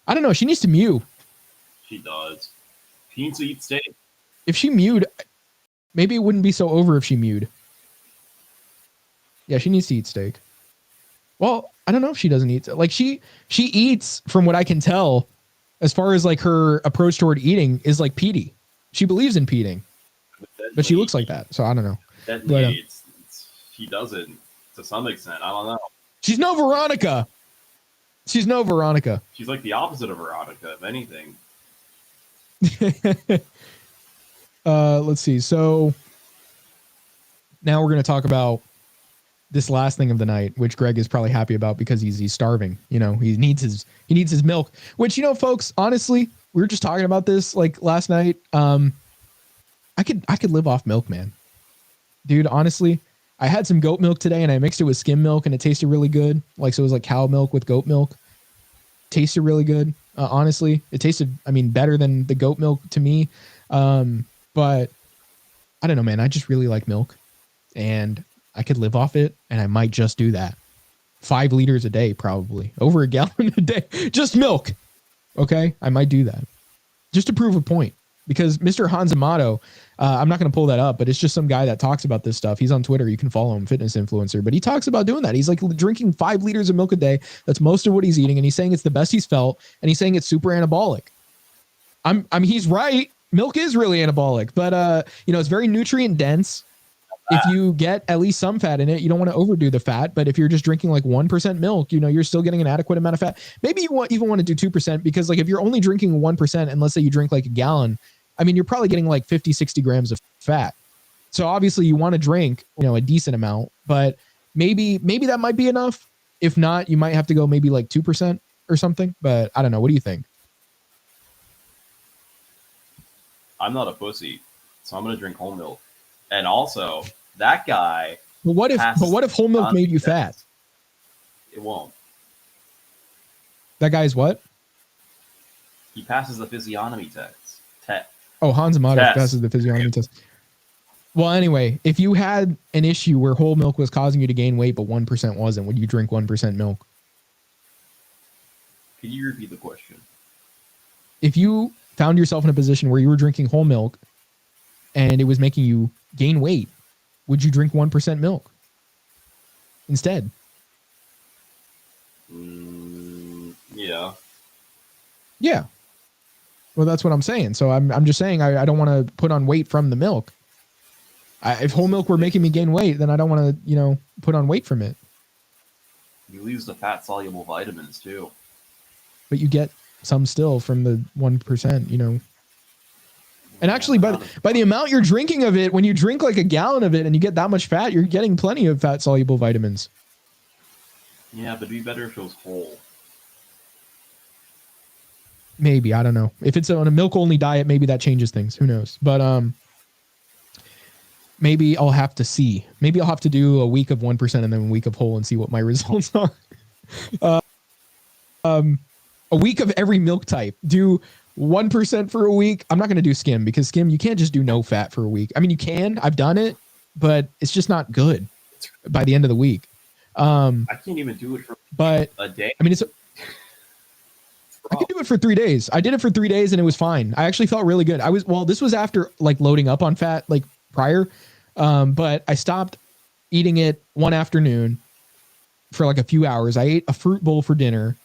I don't know. She needs to mew. She does. She needs to eat steak. If she mewed, maybe it wouldn't be so over if she mewed. Yeah, she needs to eat steak. Well, I don't know if she doesn't eat. Like she eats, from what I can tell, as far as like her approach toward eating is like Petey. She believes in peating, but she looks like that. So I don't know. But, she doesn't to some extent. I don't know. She's no Veronica. She's no Veronica. She's like the opposite of Veronica, if anything. Let's see. So now we're going to talk about this last thing of the night, which Greg is probably happy about because he's starving. You know, he needs his milk. Which, you know, folks, honestly, we were just talking about this like last night. I could live off milk, man. Dude, honestly, I had some goat milk today and I mixed it with skim milk and it tasted really good. Like, so it was like cow milk with goat milk. Tasted really good. Honestly, it tasted, I mean, better than the goat milk to me. But I don't know, man. I just really like milk and I could live off it. And I might just do that. 5 liters a day, probably over a gallon a day, just milk. Okay. I might do that just to prove a point. Because Mr. Hans Amato, I'm not going to pull that up, but it's just some guy that talks about this stuff. He's on Twitter. You can follow him, fitness influencer. But he talks about doing that. He's like drinking 5 liters of milk a day. That's most of what he's eating. And he's saying it's the best he's felt. And he's saying it's super anabolic. He's right. Milk is really anabolic. But, you know, it's very nutrient dense. If you get at least some fat in it, you don't want to overdo the fat. But if you're just drinking like 1% milk, you know, you're still getting an adequate amount of fat. Maybe you even want to do 2% because like if you're only drinking 1% and let's say you drink like a gallon, I mean, you're probably getting like 50, 60 grams of fat. So obviously you want to drink, you know, a decent amount, but maybe that might be enough. If not, you might have to go maybe like 2% or something, but I don't know. What do you think? I'm not a pussy, so I'm going to drink whole milk. And also, that guy. But what if whole milk made you fat? It won't. That guy's what? He passes the physiognomy test. Oh, Hans Amato passes the physiognomy test. Well, anyway, if you had an issue where whole milk was causing you to gain weight, but 1% wasn't, would you drink 1% milk? Can you repeat the question? If you found yourself in a position where you were drinking whole milk and it was making you gain weight, would you drink 1% milk instead? Yeah. Yeah. Well, that's what I'm saying. So I'm just saying I don't want to put on weight from the milk. If whole milk were making me gain weight, then I don't want to, you know, put on weight from it. You lose the fat-soluble vitamins, too. But you get some still from the 1%, you know. And actually, by the amount you're drinking of it, when you drink like a gallon of it and you get that much fat, you're getting plenty of fat-soluble vitamins. Yeah, but it'd be better if it was whole. Maybe, I don't know. If it's on a milk-only diet, maybe that changes things. Who knows? But maybe I'll have to see. Maybe I'll have to do a week of 1% and then a week of whole and see what my results are. A week of every milk type. Do 1% for a week. I'm not going to do skim because skim, you can't just do no fat for a week. I mean, you can. I've done it, but it's just not good by the end of the week. I can't even do it for a day. I mean, I could do it for 3 days. I did it for 3 days and it was fine. I actually felt really good. This was after like loading up on fat like prior. But I stopped eating it one afternoon for like a few hours. I ate a fruit bowl for dinner.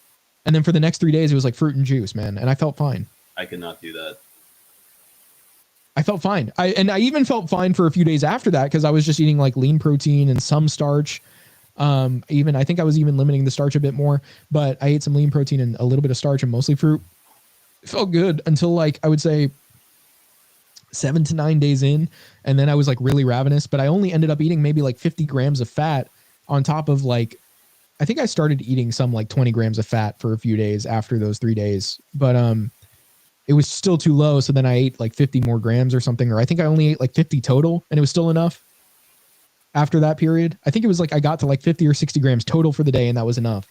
And then for the next 3 days, it was like fruit and juice, man. And I felt fine. I could not do that. I felt fine. I even felt fine for a few days after that because I was just eating like lean protein and some starch. I think I was even limiting the starch a bit more, but I ate some lean protein and a little bit of starch and mostly fruit. It felt good until like, I would say 7 to 9 days in. And then I was like really ravenous, but I only ended up eating maybe like 50 grams of fat on top of like, I think I started eating some like 20 grams of fat for a few days after those 3 days, but, it was still too low. So then I ate like 50 more grams or something, or I think I only ate like 50 total and it was still enough. After that period, I think it was like I got to like 50 or 60 grams total for the day, and that was enough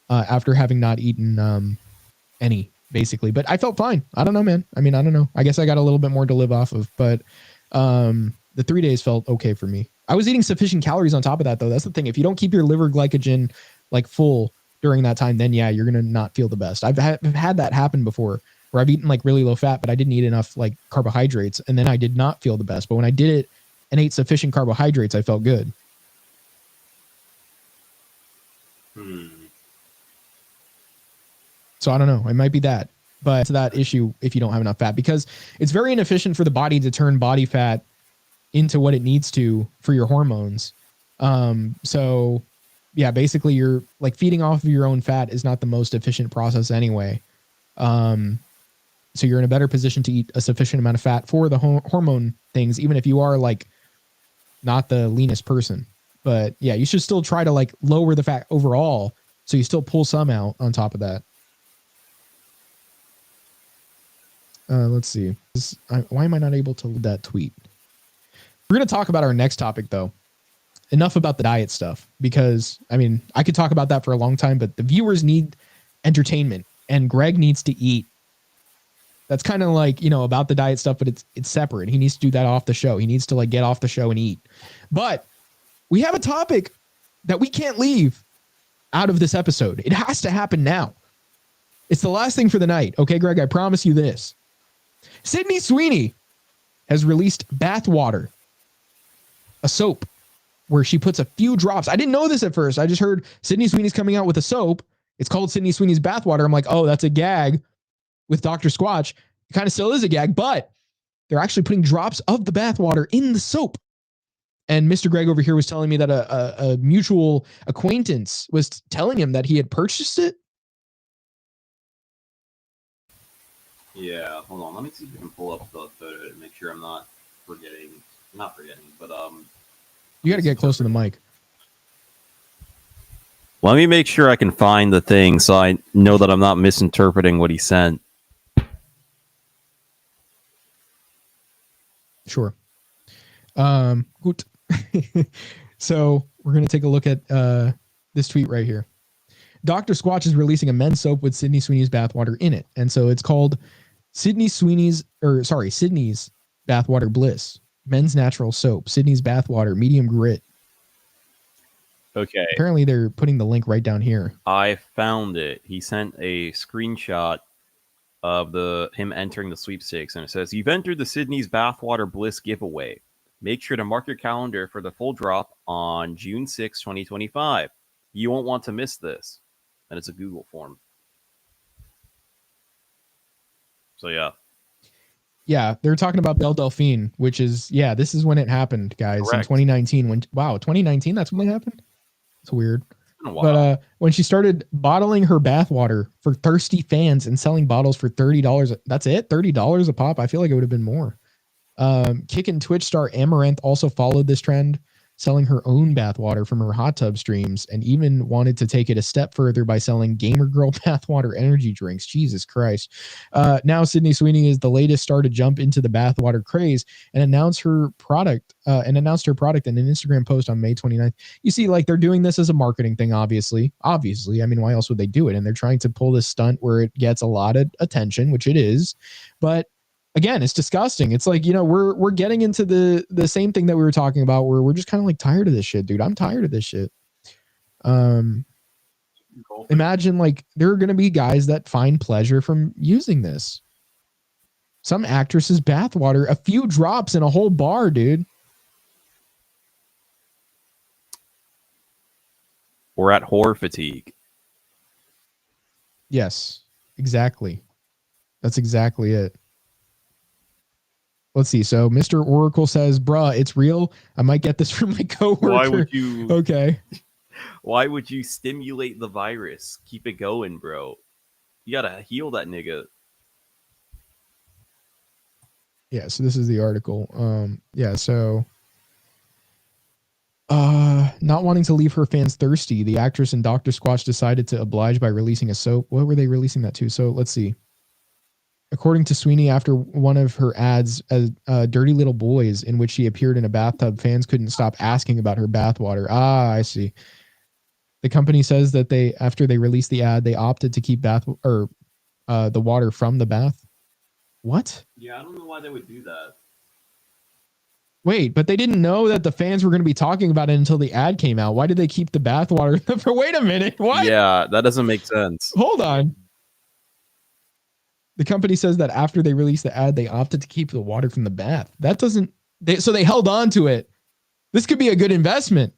after having not eaten any, basically. But I felt fine. I don't know, man. I mean, I don't know. I guess I got a little bit more to live off of, but the 3 days felt okay for me. I was eating sufficient calories on top of that, though. That's the thing. If you don't keep your liver glycogen like full during that time, then yeah, you're going to not feel the best. I've had that happen before where I've eaten like really low fat, but I didn't eat enough like carbohydrates, and then I did not feel the best. But when I did it and ate sufficient carbohydrates, I felt good. So I don't know. It might be that, but it's that issue if you don't have enough fat, because it's very inefficient for the body to turn body fat into what it needs to for your hormones. So yeah, basically you're like feeding off of your own fat is not the most efficient process anyway. So you're in a better position to eat a sufficient amount of fat for the hormone things, even if you are like not the leanest person. But yeah, you should still try to like lower the fat overall, so you still pull some out on top of that. Let's see. Why am I not able to lead that tweet? We're going to talk about our next topic, though. Enough about the diet stuff, because, I mean, I could talk about that for a long time, but the viewers need entertainment, and Greg needs to eat. That's kind of like, you know, about the diet stuff, but it's separate. He needs to do that off the show. He needs to, like, get off the show and eat. But we have a topic that we can't leave out of this episode. It has to happen now. It's the last thing for the night. Okay, Greg, I promise you this. Sydney Sweeney has released bath water, a soap where she puts a few drops. I didn't know this at first. I just heard Sydney Sweeney's coming out with a soap. It's called Sydney Sweeney's bath water. I'm like, oh, that's a gag with Dr. Squatch. It kind of still is a gag, but they're actually putting drops of the bath water in the soap. And Mr. Greg over here was telling me that a mutual acquaintance was telling him that he had purchased it. Yeah, hold on. Let me see if I can pull up the photo to make sure I'm not forgetting. Not forgetting, but You got to get close to the mic. Let me make sure I can find the thing so I know that I'm not misinterpreting what he sent. Sure. Good. So we're going to take a look at this tweet right here. Dr. Squatch is releasing a men's soap with Sydney Sweeney's bathwater in it. And so it's called Sydney's Bathwater Bliss. Men's natural soap. Sydney's bathwater, medium grit. Okay. Apparently they're putting the link right down here. I found it. He sent a screenshot of him entering the sweepstakes, and it says, "You've entered the Sydney's Bathwater Bliss giveaway. Make sure to mark your calendar for the full drop on June 6, 2025. You won't want to miss this." And it's a Google form. So yeah. Yeah, they're talking about Belle Delphine, which is, yeah, this is when it happened, guys. Correct. In 2019. 2019, that's when it happened? It's weird. been a while. But when she started bottling her bathwater for thirsty fans and selling bottles for $30, that's it? $30 a pop? I feel like it would have been more. Kick and Twitch star Amaranth also followed this trend, selling her own bathwater from her hot tub streams, and even wanted to take it a step further by selling Gamer Girl bathwater energy drinks. Jesus Christ. Now Sydney Sweeney is the latest star to jump into the bathwater craze and announced her product in an Instagram post on May 29th. You see, like, they're doing this as a marketing thing, obviously. I mean, why else would they do it? And they're trying to pull this stunt where it gets a lot of attention, which it is. But again, it's disgusting. It's like, you know, we're getting into the same thing that we were talking about, where we're just kind of like tired of this shit, dude. I'm tired of this shit. Imagine, like, there are going to be guys that find pleasure from using this. Some actresses' bathwater, a few drops in a whole bar, dude. We're at horror fatigue. Yes, exactly. That's exactly it. Let's see. So Mr. Oracle says, bruh, it's real. I might get this from my coworker. Why would you? Okay. Why would you stimulate the virus? Keep it going, bro. You gotta heal that nigga. Yeah, so this is the article. Not wanting to leave her fans thirsty, the actress and Dr. Squatch decided to oblige by releasing a soap. What were they releasing that to? So let's see. According to Sweeney, after one of her ads as Dirty Little Boys, in which she appeared in a bathtub, fans couldn't stop asking about her bathwater. Ah, I see. The company says that after they released the ad, they opted to keep the water from the bath. What? Yeah, I don't know why they would do that. Wait, but they didn't know that the fans were going to be talking about it until the ad came out. Why did they keep the bathwater? Wait a minute. What? Yeah, that doesn't make sense. Hold on. The company says that after they released the ad, they opted to keep the water from the bath. So they held on to it. This could be a good investment.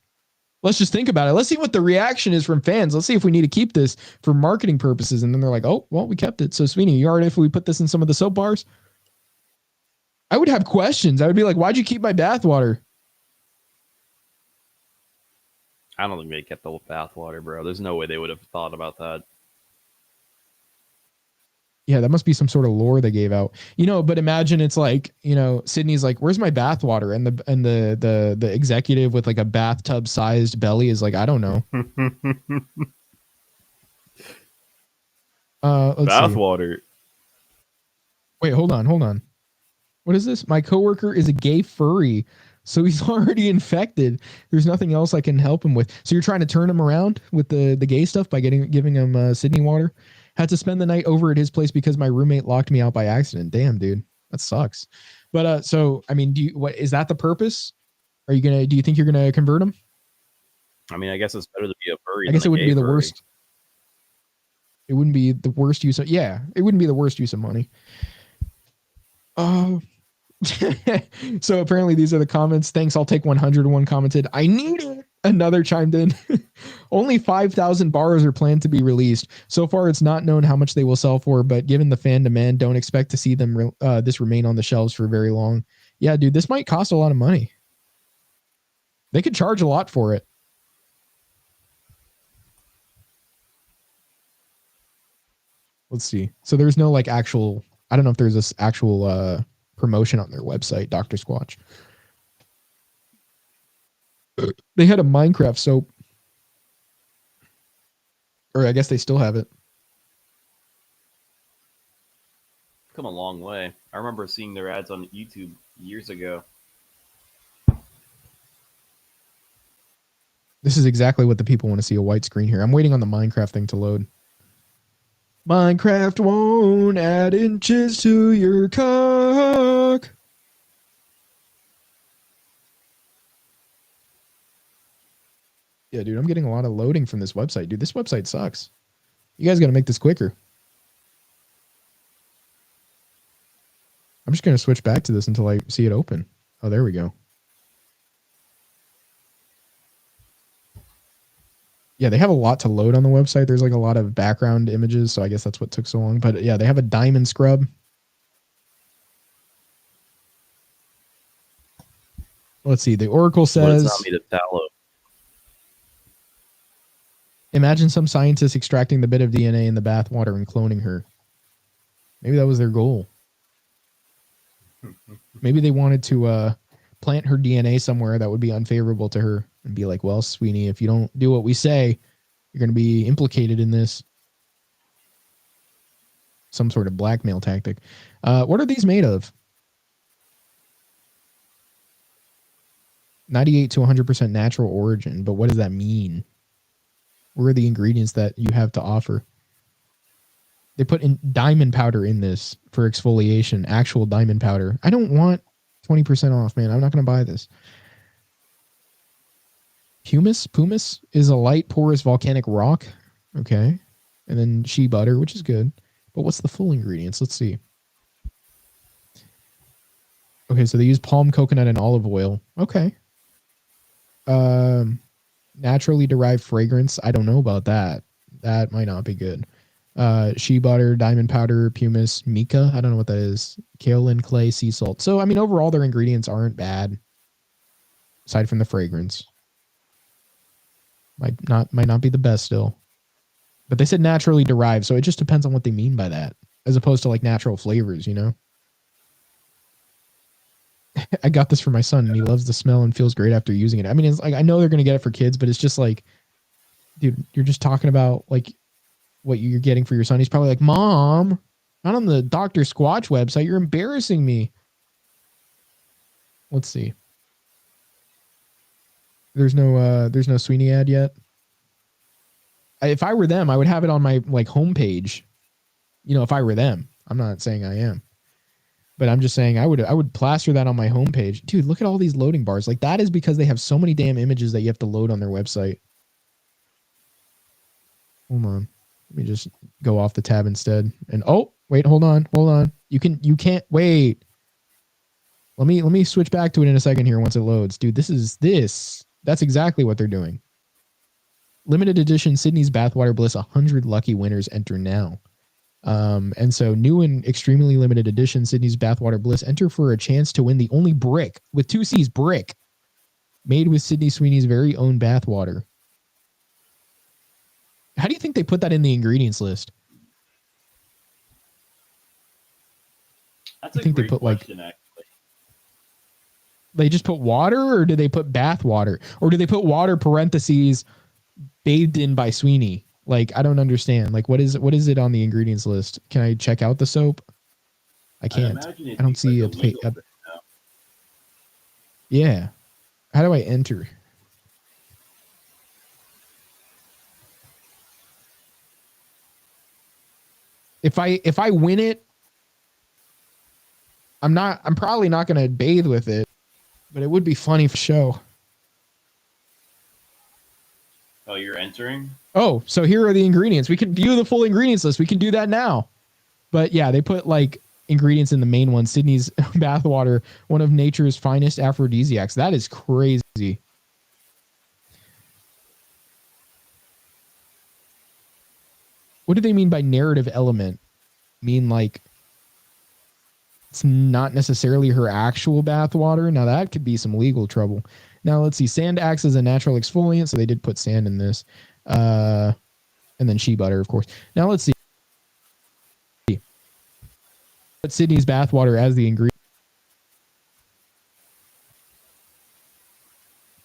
Let's just think about it. Let's see what the reaction is from fans. Let's see if we need to keep this for marketing purposes. And then they're like, oh, well, we kept it. So Sweeney, you all right if we put this in some of the soap bars? I would have questions. I would be like, why'd you keep my bathwater? I don't think they kept the bathwater, bro. There's no way they would have thought about that. Yeah, that must be some sort of lore they gave out. But imagine it's like, Sydney's like, "Where's my bath water?" And the executive with like a bathtub sized belly is like, "I don't know." Let's Bath see. water. Wait, hold on. What is this? My coworker is a gay furry, so he's already infected. There's nothing else I can help him with. So you're trying to turn him around with the gay stuff by giving him Sydney water? Had to spend the night over at his place because my roommate locked me out by accident. Damn, dude, that sucks. But so I mean, what is that the purpose? Do you think you're gonna convert him? I mean, I guess it's better to be a furry. I guess it wouldn't be the furry. worst. It wouldn't be the worst use of it wouldn't be the worst use of money. So apparently these are the comments. Thanks, I'll take 101 commented. I need it. Another chimed in. Only 5,000 bars are planned to be released. So far, it's not known how much they will sell for, but given the fan demand, don't expect to see them this remain on the shelves for very long. Yeah, dude, this might cost a lot of money. They could charge a lot for it. Let's see. So there's no like actual, I don't know if there's this actual promotion on their website, Dr. Squatch. They had a Minecraft soap. Or I guess they still have it. Come a long way. I remember seeing their ads on YouTube years ago. This is exactly what the people want to see, a white screen here. I'm waiting on the Minecraft thing to load. Minecraft won't add inches to your cock. Yeah, dude, I'm getting a lot of loading from this website. Dude, this website sucks. You guys got to make this quicker. I'm just going to switch back to this until I see it open. Oh, there we go. Yeah, they have a lot to load on the website. There's like a lot of background images, so I guess that's what took so long. But yeah, they have a diamond scrub. Let's see. The Oracle says... What does not mean to tallow? Imagine some scientist extracting the bit of DNA in the bathwater and cloning her. Maybe that was their goal. Maybe they wanted to plant her DNA somewhere that would be unfavorable to her and be like, well, Sweeney, if you don't do what we say, you're going to be implicated in this. Some sort of blackmail tactic. What are these made of? 98 to 100% natural origin, but what does that mean? What are the ingredients that you have to offer? They put in diamond powder in this for exfoliation, actual diamond powder. I don't want 20% off, man. I'm not going to buy this. Pumice is a light porous volcanic rock. Okay. And then shea butter, which is good. But what's the full ingredients? Let's see. Okay, so they use palm, coconut, and olive oil. Okay. Naturally derived fragrance. I don't know about that. That might not be good. Shea butter, diamond powder, pumice, mica. I don't know what that is. Kaolin clay, sea salt. So, I mean, overall, their ingredients aren't bad. Aside from the fragrance. Might not be the best still. But they said naturally derived, so it just depends on what they mean by that. As opposed to like natural flavors, you know? I got this for my son and he loves the smell and feels great after using it. I mean, it's like, I know they're going to get it for kids, but it's just like, dude, you're just talking about like what you're getting for your son. He's probably like, Mom, not on the Dr. Squatch website. You're embarrassing me. Let's see. There's no Sweeney ad yet. If I were them, I would have it on my like homepage. You know, if I were them. I'm not saying I am. But I'm just saying I would plaster that on my homepage. Dude, look at all these loading bars. Like that is because they have so many damn images that you have to load on their website. Hold on. Let me just go off the tab instead. And oh, wait, hold on. You can't wait. Let me switch back to it in a second here once it loads. Dude, that's exactly what they're doing. Limited edition Sydney's Bathwater Bliss 100 lucky winners enter now. And so new and extremely limited edition Sydney's Bathwater Bliss enter for a chance to win the only brick with 2 C's brick made with Sydney Sweeney's very own bathwater. How do you think they put that in the ingredients list? That's I a think they great put like question, actually. they just put water, or do they put bath water, or do they put water parentheses bathed in by Sweeney? Like, I don't understand. Like, what is it on the ingredients list? Can I check out the soap? I can't. I don't see a plate. Yeah. How do I enter? If I win it, I'm probably not going to bathe with it, but it would be funny for show. Oh, you're entering? Oh, so here are the ingredients. We can view the full ingredients list. We can do that now. But yeah, they put like ingredients in the main one. Sydney's bathwater, one of nature's finest aphrodisiacs. That is crazy. What do they mean by narrative element? Mean like it's not necessarily her actual bathwater? Now that could be some legal trouble. Now let's see. Sand acts as a natural exfoliant, so they did put sand in this. And then shea butter, of course. Now let's see. Put Sydney's bathwater as the ingredient.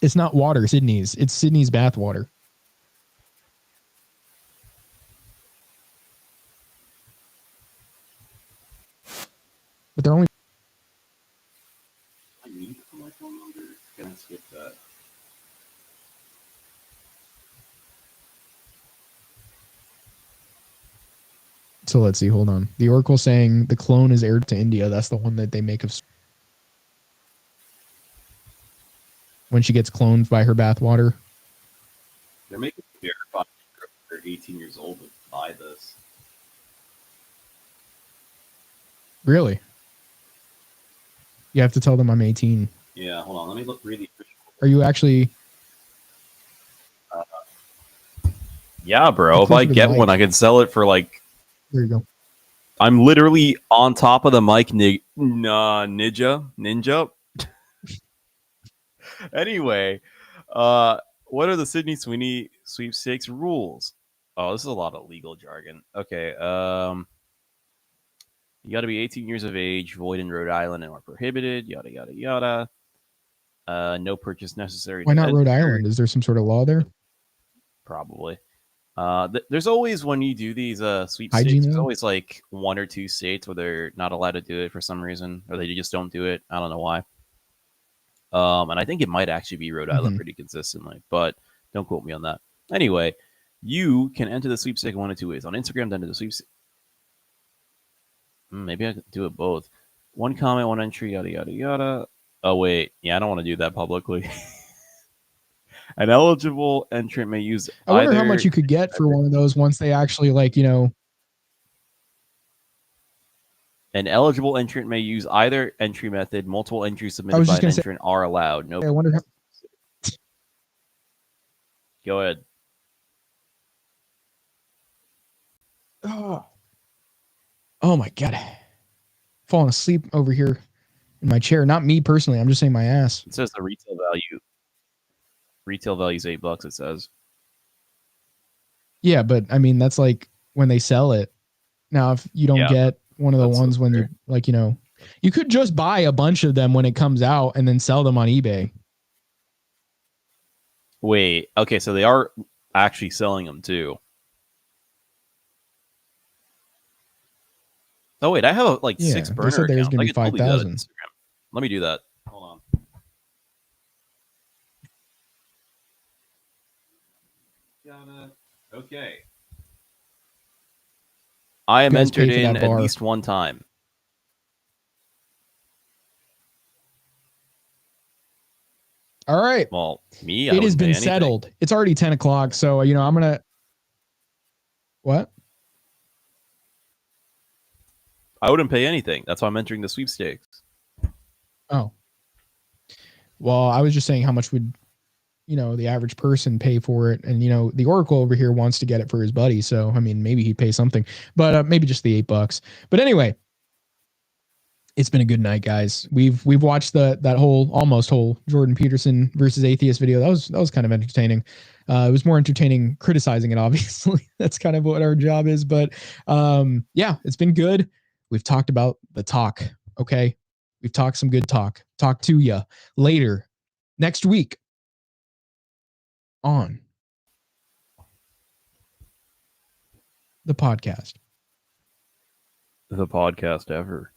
It's not water, Sydney's. It's Sydney's bathwater. But they're only. I need for my phone number. Gonna skip that. So let's see. Hold on. The Oracle saying the clone is aired to India. That's the one that they make of. When she gets cloned by her bathwater. They're making me verify they're 18 years old to buy this. Really? You have to tell them I'm 18. Yeah, hold on. Let me look really official. Are you actually? Yeah, bro. If I get one, I can sell it for like. There you go. I'm literally on top of the mic, ninja. Anyway, what are the Sydney Sweeney sweepstakes rules? Oh, this is a lot of legal jargon. Okay, you got to be 18 years of age, void in Rhode Island, and or prohibited. Yada yada yada. No purchase necessary. Why not Rhode Island? Is there some sort of law there? Probably. There's always, when you do these sweepstakes, there's always like one or two states where they're not allowed to do it for some reason, or they just don't do it. I don't know why. And I think it might actually be Rhode Island pretty consistently, but don't quote me on that. Anyway, you can enter the sweepstake one of two ways. On Instagram, to enter the sweepstake. Maybe I could do it both. One comment, one entry, yada yada yada. Oh wait, yeah, I don't want to do that publicly. An eligible entrant may use. I wonder how much you could get for one of those once they actually, like, you know. An eligible entrant may use either entry method. Multiple entries submitted by an entrant are allowed. No. I wonder how. Go ahead. Oh my god, falling asleep over here in my chair. Not me personally. I'm just saying my ass. It says the retail value. Retail value is $8. It says. Yeah, but I mean that's like when they sell it. Now, if you don't get one of the ones when you, like, you know, you could just buy a bunch of them when it comes out and then sell them on eBay. Wait, okay, so they are actually selling them too. Oh wait, I have like 6 burner accounts. There's going to be 5,000. Let me do that. Hold on. Okay. I am entered in at least one time. All right. Well, me, it has been settled. It's already 10 o'clock. So, you know, I'm going to. What? I wouldn't pay anything. That's why I'm entering the sweepstakes. Oh. Well, I was just saying how much would, you know, the average person pay for it. And, you know, the Oracle over here wants to get it for his buddy. So, I mean, maybe he'd pay something, but maybe just the $8. But anyway, it's been a good night, guys. We've watched that almost whole Jordan Peterson versus atheist video. That was kind of entertaining. It was more entertaining criticizing it, obviously. That's kind of what our job is. But yeah, it's been good. We've talked about the talk Okay. We've talked some good talk. Talk to you later next week on the podcast. The podcast ever.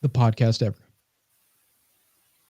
The podcast ever.